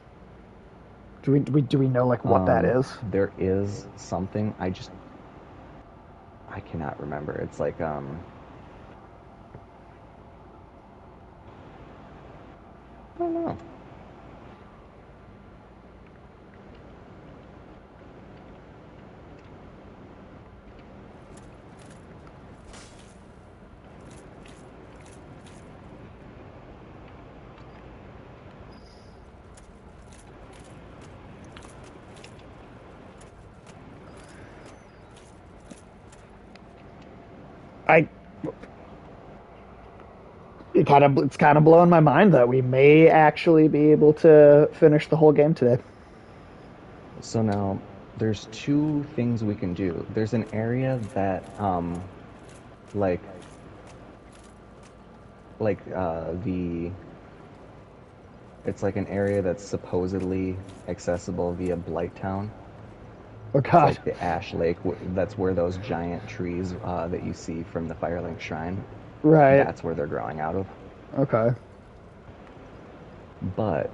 Do we know like what that is? There is something I cannot remember. It's like I don't know. I it's kind of blowing my mind that we may actually be able to finish the whole game today. So now there's two things we can do. There's an area that like the it's like an area that's supposedly accessible via Blighttown. Oh It's God! like the Ash Lake. That's where those giant trees that you see from the Firelink Shrine. Right. That's where they're growing out of. Okay. But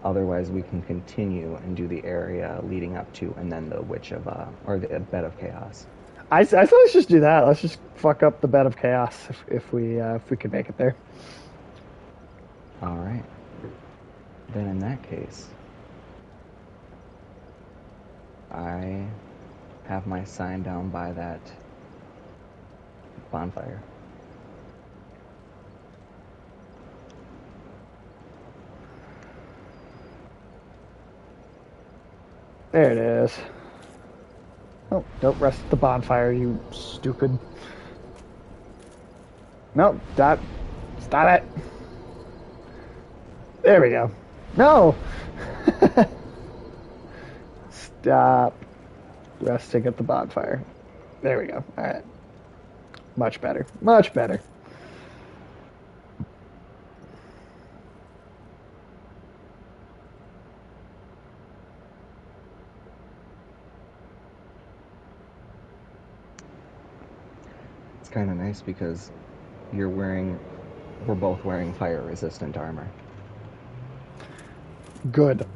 otherwise, we can continue and do the area leading up to, and then the Witch of, or the Bed of Chaos. I say let's just do that. Let's just fuck up the bed of chaos if we could make it there. All right. Then in that case, I have my sign down by that bonfire. There it is. Oh, don't rest at the bonfire, you stupid. No, stop. Stop it. There we go. No! Stop resting at the bonfire. There we go. Alright. Much better. Much better. It's kind of nice because we're both wearing fire resistant armor. Good.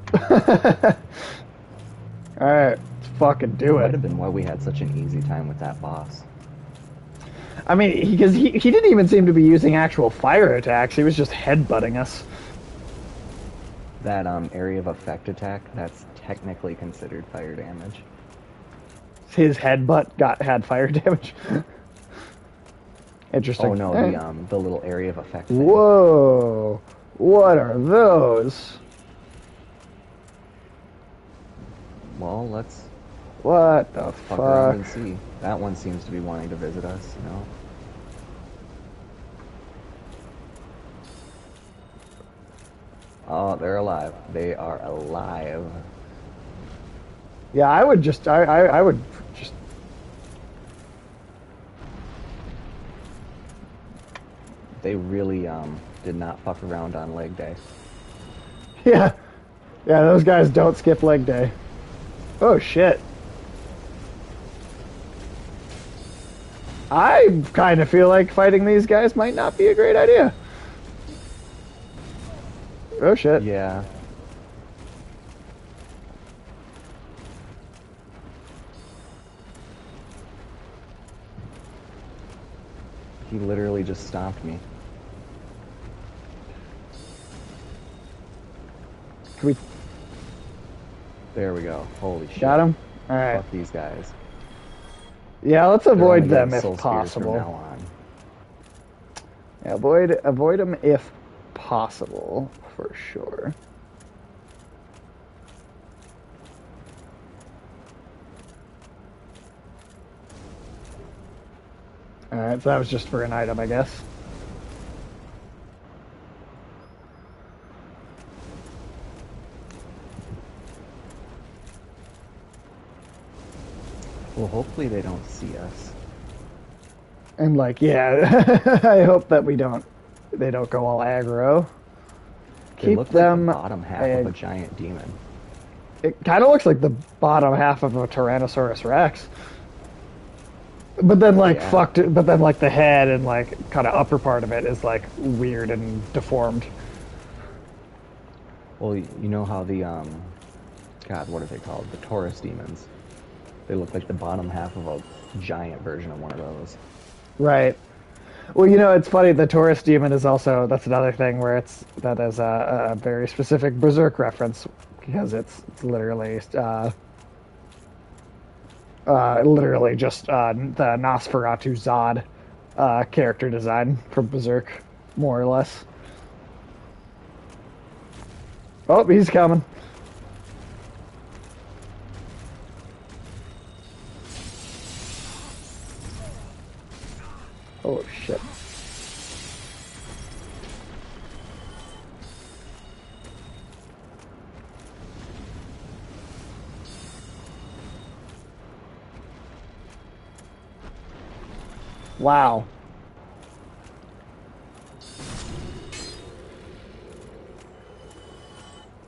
Alright, let's fucking do Might it. have been why we had such an easy time with that boss. I mean, because he didn't even seem to be using actual fire attacks. He was just headbutting us. That area of effect attack, that's technically considered fire damage. His headbutt had fire damage. Interesting. Oh no, the little area of effect thing. Whoa! What are those? Well, let's What the fuck around fuck? and see. That one seems to be wanting to visit us, you know? Oh, they're alive. They are alive. Yeah, I would just, I would just. They really did not fuck around on leg day. Yeah, yeah, those guys don't skip leg day. Oh shit. I kind of feel like fighting these guys might not be a great idea. Oh shit. Yeah. He literally just stomped me. Can we There we go. Holy shit. got him? All right. Fuck these guys. Yeah, let's They're avoid only them getting if soul spears from now possible. on. Yeah, avoid them if possible, for sure. All right, so that was just for an item, I guess. Well, hopefully they don't see us. And like, yeah, I hope that they don't go all aggro. They Keep look them like the bottom half of a giant demon. It kind of looks like the bottom half of a Tyrannosaurus Rex. But then like Yeah. fucked. But then like the head and like kind of upper part of it is like weird and deformed. Well, you know how the God, what are they called? The Taurus demons. They look like the bottom half of a giant version of one of those. Right. Well, it's funny. The Taurus demon is also that's another thing where that is a very specific Berserk reference because it's literally just the Nosferatu Zod character design from Berserk, more or less. Oh, he's coming. Oh shit. Wow.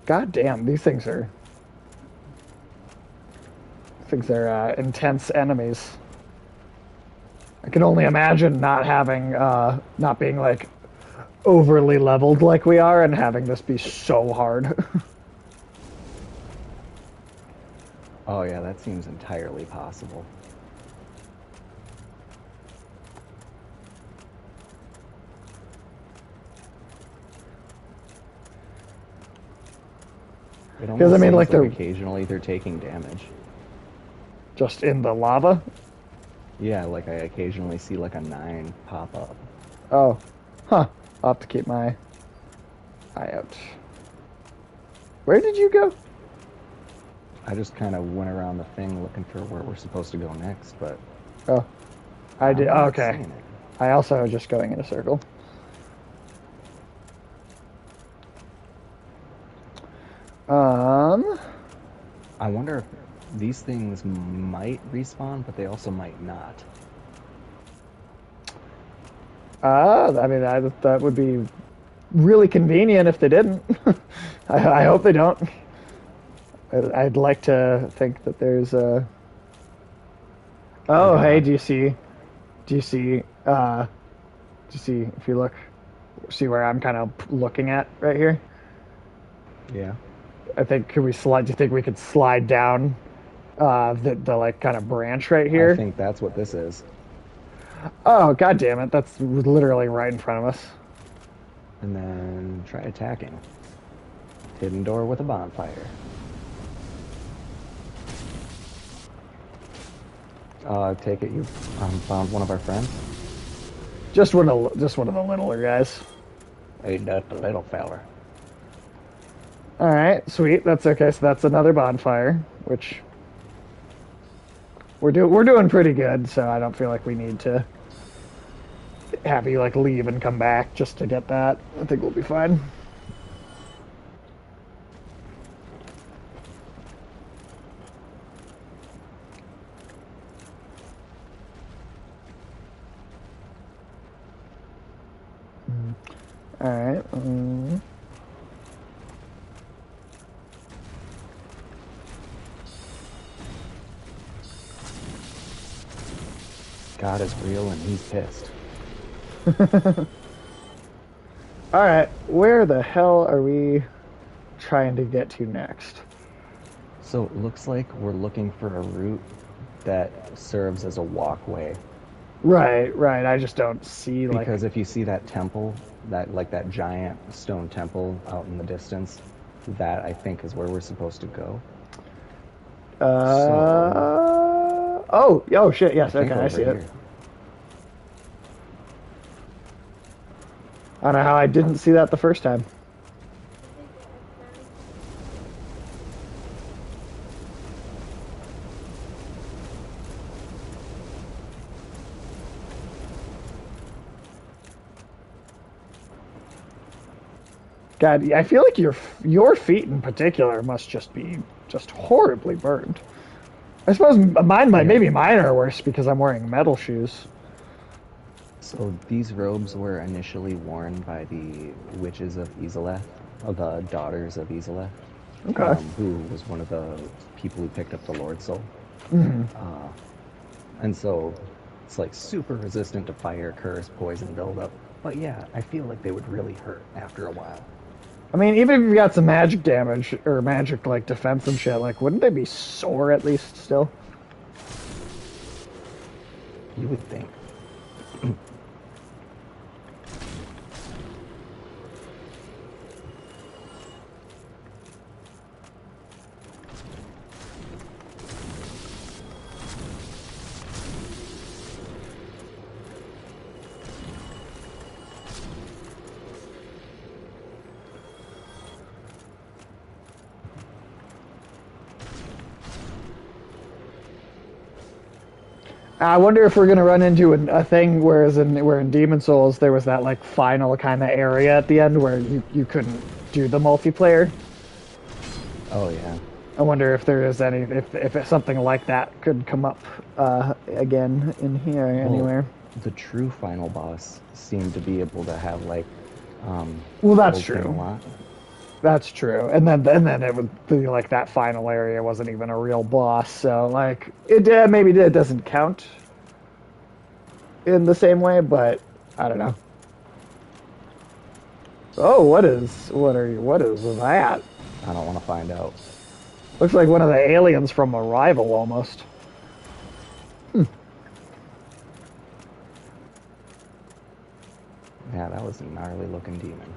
God damn, these things are intense enemies. I can only imagine not being like overly leveled like we are and having this be so hard. Oh yeah, that seems entirely possible. It Because I almost mean, seems like like they're occasionally they're taking damage. just in the lava. Yeah, like I occasionally see like a 9 pop up. Oh, huh. I'll have to keep my eye out. Where did you go? I just kind of went around the thing looking for where we're supposed to go next, but Oh, I did. I'm Oh, not okay. seeing it. I also was just going in a circle. Um. I wonder if these things might respawn, but they also might not. I mean, that would be really convenient if they didn't. I hope they don't. I'd like to think that there's a. Oh Oh, hey, God. do you see? Do you see? Do you see? If you look, see where I'm kind of looking at right here. Yeah. I think could we slide? Do you think we could slide down the like kind of branch right I here? think that's what this is. Oh, god damn it! That's literally right in front of us. And then try attacking. Hidden door with a bonfire. Take it you found one of our friends? Just one of the littler guys. Ain't that the little feller? All right, sweet. That's okay. So that's another bonfire, which we're doing pretty good. So I don't feel like we need to have you like leave and come back just to get that. I think we'll be fine. All right. God is real and he's pissed. All right. Where the hell are we trying to get to next? So it looks like we're looking for a route that serves as a walkway. Right, right. I just don't see like. Because if you see that temple, that giant stone temple out in the distance, that I think is where we're supposed to go. So Oh shit. I Yes. think Okay. I over see it. here. I don't know how I didn't see that the first time. God, I feel like your feet in particular must just be just horribly burned. I suppose Yeah. maybe mine are worse because I'm wearing metal shoes. So these robes were initially worn by the witches of Izalith, of the daughters of Izalith. Okay. who was one of the people who picked up the Lord Soul. Hmm. Uh, and so it's like super resistant to fire, curse, poison buildup. But yeah, I feel like they would really hurt after a while. I mean, even if you got some magic damage or magic like defense and shit, like wouldn't they be sore at least still? You would think. I wonder if we're gonna run into a thing where in Demon Souls there was that like final kind of area at the end where you couldn't do the multiplayer. Oh yeah. I wonder if there is any if something like that could come up again in here Well, anywhere. the true final boss seemed to be able to have like Well, that's killed him a true. lot. That's true. And then it would be like that final area wasn't even a real boss, so like maybe it doesn't count in the same way, but I don't know. Oh, what is that? I don't want to find out. Looks like one of the aliens from Arrival almost. Yeah, that was a gnarly looking demon.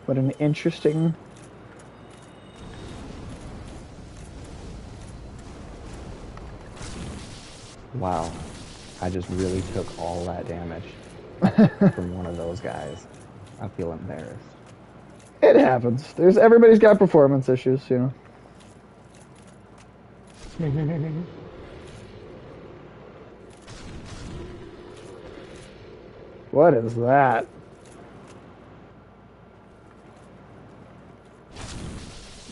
What an interesting. Wow. I just really took all that damage from one of those guys. I feel embarrassed. It happens. Everybody's got performance issues, you know. What is that?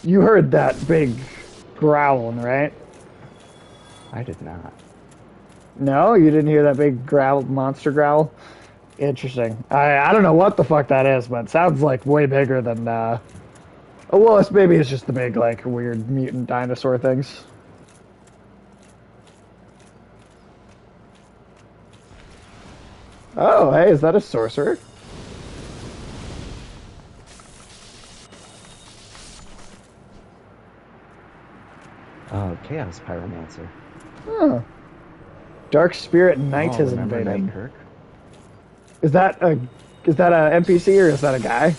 You heard that big growling, right? I did not. No, you didn't hear that big growl, monster growl. Interesting. I don't know what the fuck that is, but it sounds like way bigger than. Oh well, maybe it's just the big like weird mutant dinosaur things. Oh, hey, is that a sorcerer? Chaos Pyromancer. Oh. Dark Spirit Knight Oh, has remember invaded. Knight Kirk? Is that a NPC or is that a guy?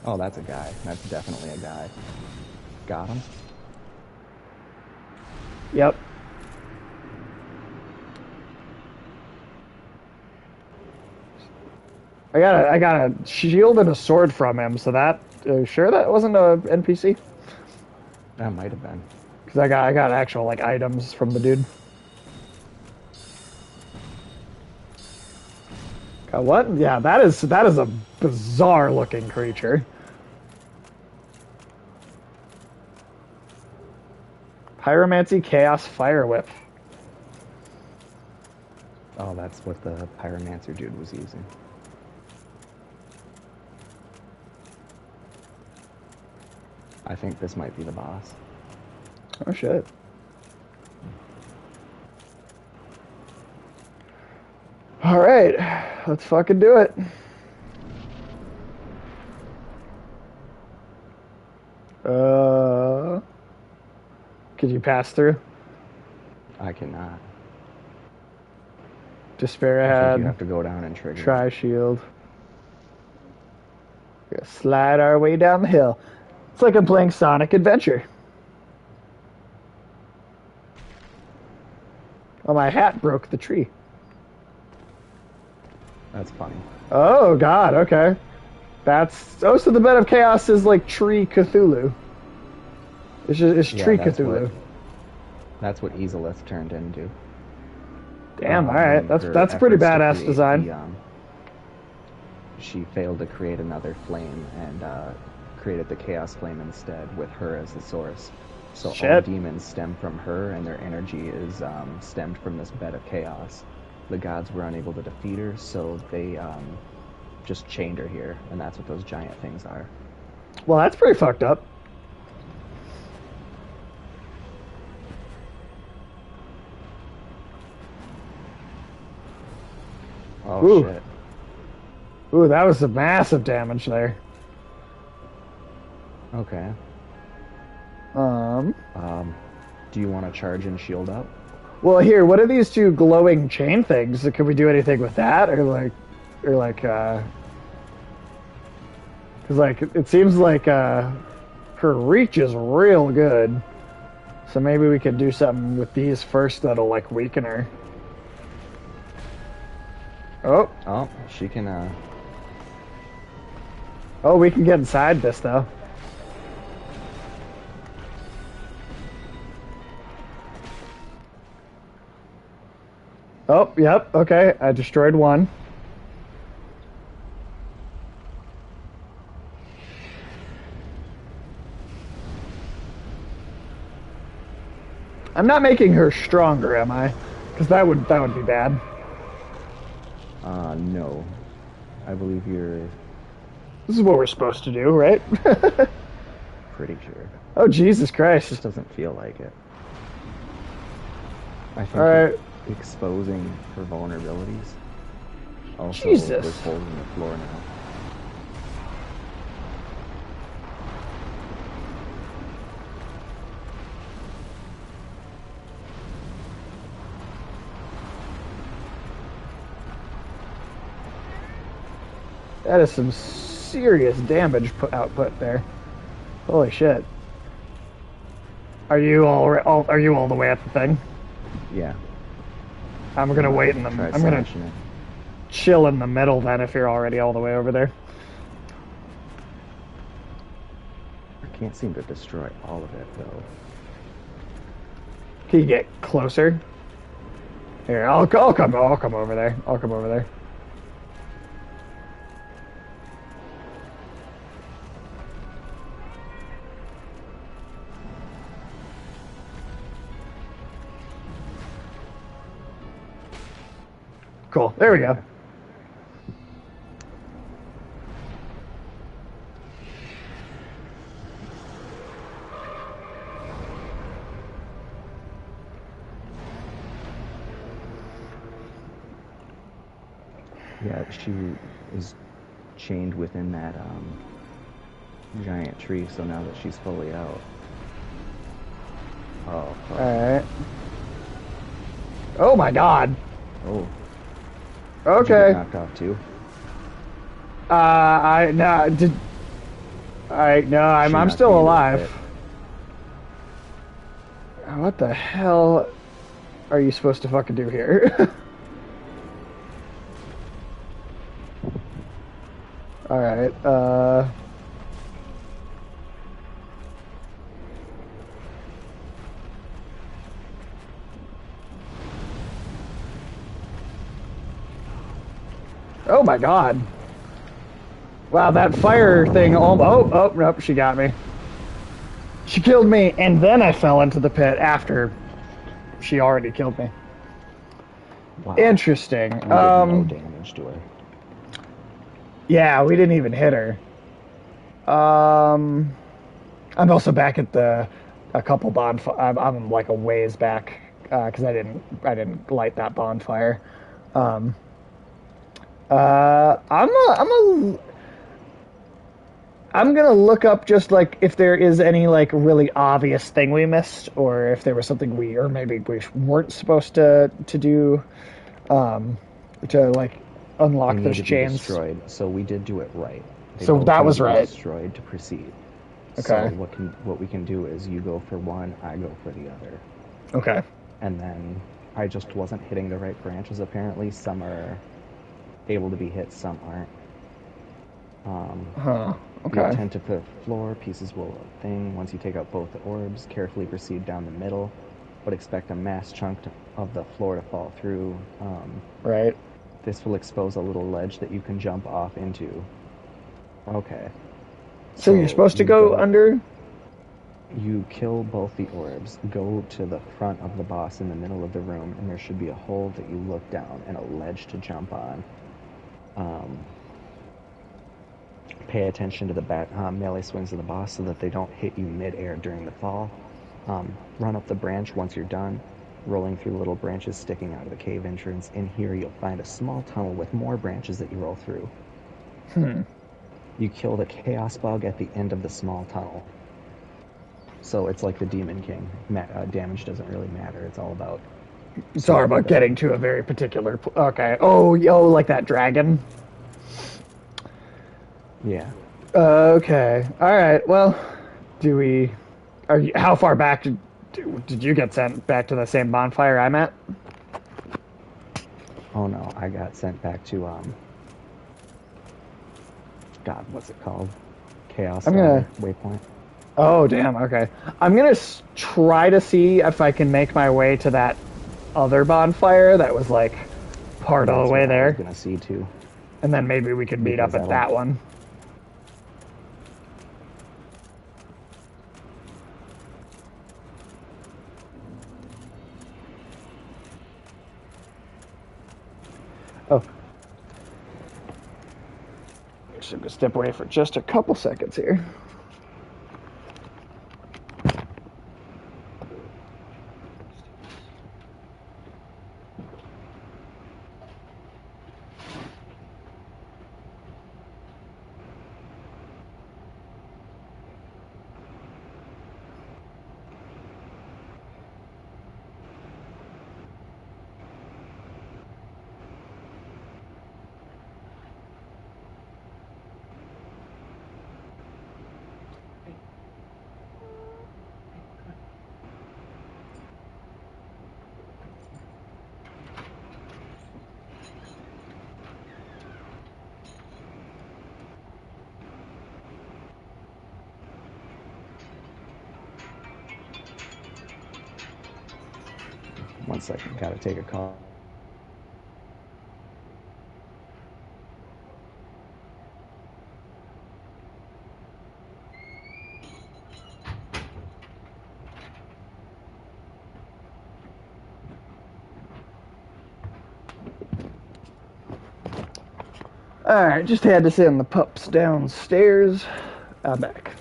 Oh, that's a guy. That's definitely a guy. Got him? Yep. I got a shield and a sword from him, so that sure that wasn't a NPC? That might have been. Because I got actual like items from the dude. Got what? Yeah, that is a bizarre looking creature. Pyromancy Chaos Fire Whip. Oh, that's what the Pyromancer dude was using. I think this might be the boss. Oh shit. All right, let's fucking do it. Could you pass through? I cannot. Despair I think you ahead. have to go down and trigger it. Try shield. We're gonna slide our way down the hill. It's like I'm playing Sonic Adventure. Oh, my hat broke the tree. That's funny. Oh god, okay. So the bed of chaos is like tree Cthulhu. It's Yeah, tree Cthulhu. That's what Ezelith turned into. Damn, all right. In her That's a pretty efforts to badass create design. she failed to create another flame and created the chaos flame instead with her as the source. So all Shit. demons stem from her, and their energy is stemmed from this bed of chaos. The gods were unable to defeat her, so they just chained her here, and that's what those giant things are. Well, that's pretty fucked up. Oh Ooh. shit. Ooh, that was some massive damage there. Okay. Um. Do you want to charge and shield up? Well, here, what are these two glowing chain things? Could we do anything with that, because like it seems like her reach is real good. So maybe we could do something with these first that'll like weaken her. Oh, Oh, she can. oh, we can get inside this though. Oh, yep. Okay, I destroyed one. I'm not making her stronger, am I? Because that would be bad. No. I believe you're This is what we're supposed to do, right? pretty sure. Oh, Jesus It Christ. just doesn't feel like it. I All think you're right. exposing her vulnerabilities. Also, there's Jesus. holes in the floor now. That is some serious damage output there. Holy shit. Are you all the way at the thing? Yeah. I'm gonna wait in the. Try I'm gonna smashing it. chill in the middle then if you're already all the way over there. I can't seem to destroy all of it though. Can you get closer? Here, I'll come over there. I'll come over there. Cool. There we go. Yeah, she is chained within that giant tree, so now that she's fully out. Oh fuck. Alright. Oh my god. Oh. Did you get Okay. knocked off too? I no did I no She I'm knocked me still into a alive. pit. What the hell are you supposed to fucking do here? Alright, oh my god. Wow, that fire thing oh nope, she got me. She killed me and then I fell into the pit after she already killed me. Wow. Interesting. We did no damage to her. Yeah, we didn't even hit her. I'm also back at a couple bonfire. I'm like a ways back because I didn't light that bonfire. Um, I'm gonna look up just like if there is any like really obvious thing we missed, or if there was something or maybe we weren't supposed to do, um, to like They unlock need those to be chains. destroyed, so we did do it right. They So both that need was to be right. destroyed to proceed. So Okay. what we can do is you go for one, I go for the other. Okay. And then I just wasn't hitting the right branches apparently. Some are able to be hit, some aren't. Huh. You Okay. attempt to put floor, pieces will thing. Once you take out both the orbs, carefully proceed down the middle, but expect a mass chunk of the floor to fall through. Right. This will expose a little ledge that you can jump off into. Okay. So you're So supposed to go under? you kill both the orbs, go to the front of the boss in the middle of the room, and there should be a hole that you look down and a ledge to jump on. Um, Pay attention to the melee swings of the boss so that they don't hit you mid-air during the fall. Run up the branch once you're done, rolling through little branches sticking out of the cave entrance. In here, you'll find a small tunnel with more branches that you roll through. You kill the chaos bug at the end of the small tunnel. So it's like the Demon King. Damage doesn't really matter. It's all about It's all about getting to a very particular. Okay. Oh, yo, like that dragon. Yeah. Okay. All right. Well, do we? Are you? How far back did you get sent back to the same bonfire I'm at? Oh no, I got sent back to God, what's it called? Chaos I'm gonna. Waypoint. Oh, damn. Okay. I'm gonna try to see if I can make my way to that other bonfire that was like part of That's the way what I was there, gonna see too, and then maybe we could meet because up at that one. Oh, just gonna step away for just a couple seconds here. One second, gotta take a call. All right, just had to send the pups downstairs. I'm back.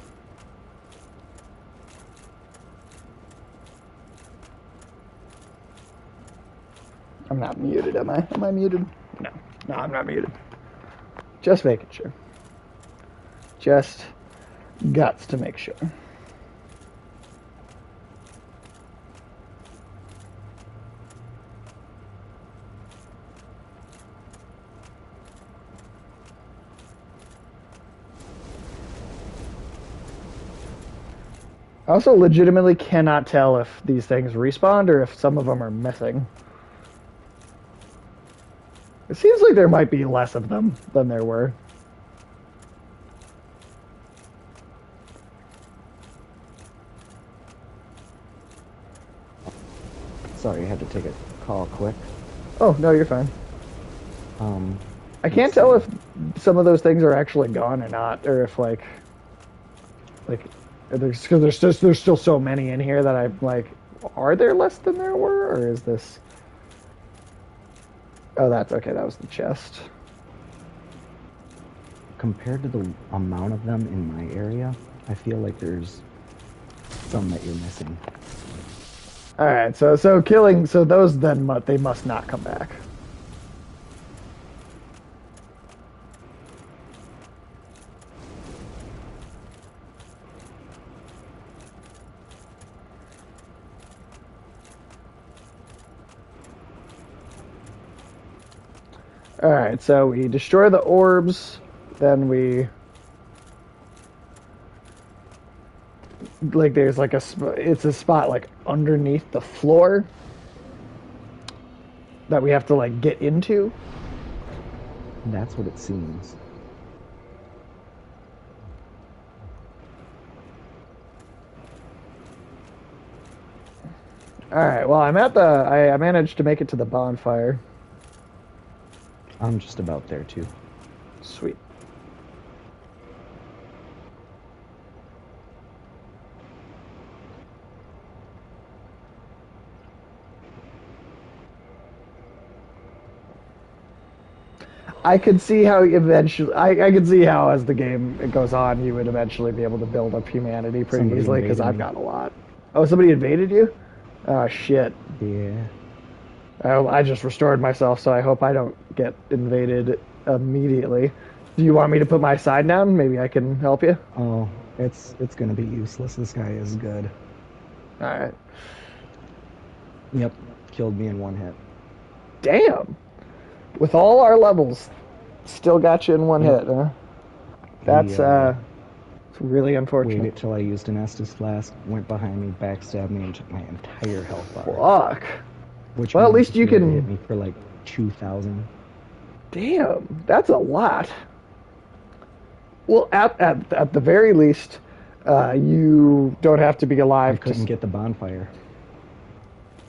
I'm not muted, am I? Am I muted? No. No, I'm not muted. Just making sure. Just guts to make sure. I also legitimately cannot tell if these things respawn or if some of them are missing. It seems like there might be less of them than there were. Sorry, I had to take a call quick. Oh, no, you're fine. I can't tell if some of those things are actually gone or not, or if like there's still so many in here that I'm like, are there less than there were, or is this? Oh, that's okay. That was the chest. Compared to the amount of them in my area, I feel like there's some that you're missing. All right, so those then they must not come back. All right, so we destroy the orbs, then we like there's like it's a spot like underneath the floor that we have to like get into. That's what it seems. All right, well I'm at the I managed to make it to the bonfire. I'm just about there too. Sweet. I could see how eventually, I could see how as the game goes on, you would eventually be able to build up humanity pretty Somebody easily because invaded I've me. got a lot. Oh, somebody invaded you? Oh, shit. Yeah. I just restored myself, so I hope I don't get invaded immediately. Do you want me to put my side down? Maybe I can help you? Oh, it's gonna be useless. This guy is good. Alright. Yep, killed me in one hit. Damn! With all our levels, still got you in one Yep. hit, huh? He That's, it's really unfortunate. waited till I used an Estus flask, went behind me, backstabbed me, and took my entire health bar. Fuck. Which Well, at means least you he had hit can. me for like 2,000. Damn, that's a lot. Well, at the very least, you don't have to be I alive to. couldn't get the bonfire.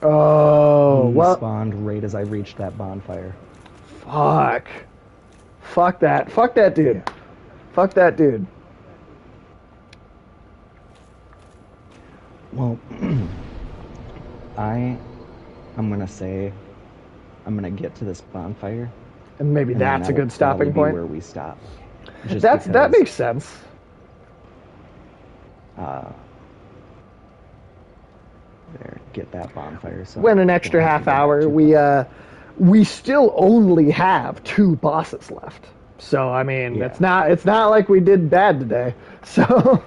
Oh, He well, spawned right as I reached that bonfire. fuck. Fuck that. Fuck that dude. Yeah. Fuck that dude. Well, I'm gonna say I'm gonna get to this bonfire, And maybe and then that's a that'll good probably stopping be point. where we stop. Just That because makes sense. uh, there, get that bonfire, so When an I don't extra have to half go back hour, too far. we still only have two bosses left. So I mean, Yeah, it's not like we did bad today. So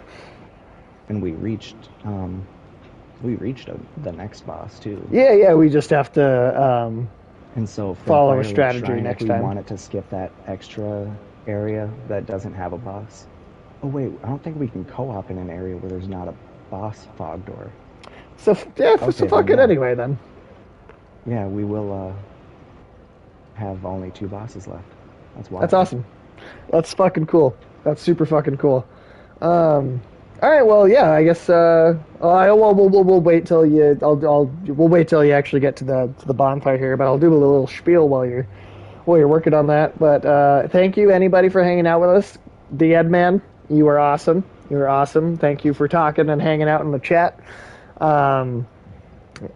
and we reached the next boss too. yeah, we just have to And so for the follow a Firelight strategy Shrine, if next we time. wanted to skip that extra area that doesn't have a boss. Oh wait, I don't think we can co-op in an area where there's not a boss fog door. So yeah, so Okay, fuck then it yeah. anyway then. Yeah, we will have only two bosses left. That's That's wild. awesome. That's fucking cool. That's super fucking cool. All right, well, yeah, I guess we'll wait till we'll wait till you actually get to the bonfire here, but I'll do a little spiel while you're working on that. But thank you anybody for hanging out with us. The Ed Man, you were awesome. You were awesome. Thank you for talking and hanging out in the chat. Um,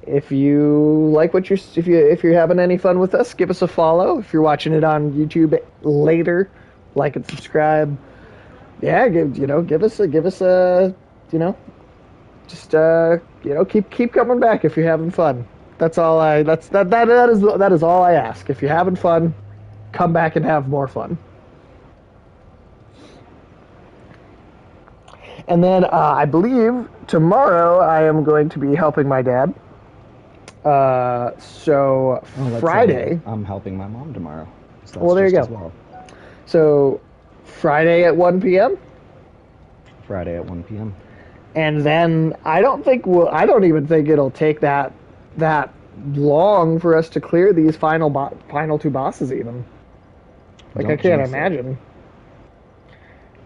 if you like what if you're having any fun with us, give us a follow. If you're watching it on YouTube later, like and subscribe. Yeah, give us a just keep coming back if you're having fun. That's all I that is all I ask. If you're having fun, come back and have more fun. And then I believe tomorrow I am going to be helping my dad. So Oh, let's Friday. I'm helping my mom tomorrow. So Well, that's there you just as go. well. So Friday at 1 p.m. Friday at 1 p.m. And then I don't even think it'll take that long for us to clear these final two bosses even. Like I Don't can't jinx it. imagine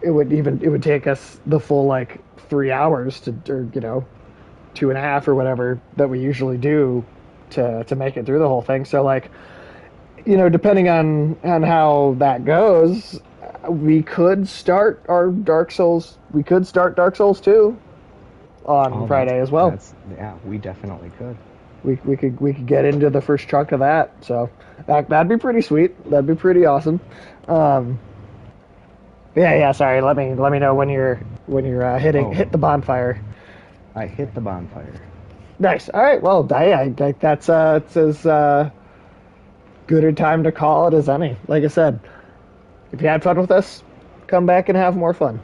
it would take us the full like 3 hours or 2.5 or whatever that we usually do to make it through the whole thing. So like depending on how that goes, we could start our Dark Souls. We could start Dark Souls 2 on Oh, Friday as well. yeah, we definitely could. We could get into the first chunk of that. So that'd be pretty sweet. That'd be pretty awesome. Um, yeah. Sorry. Let me know when you're hit the bonfire. I hit the bonfire. Nice. All right. Well, that's it's as good a time to call it as any. Like I said, if you had fun with us, come back and have more fun.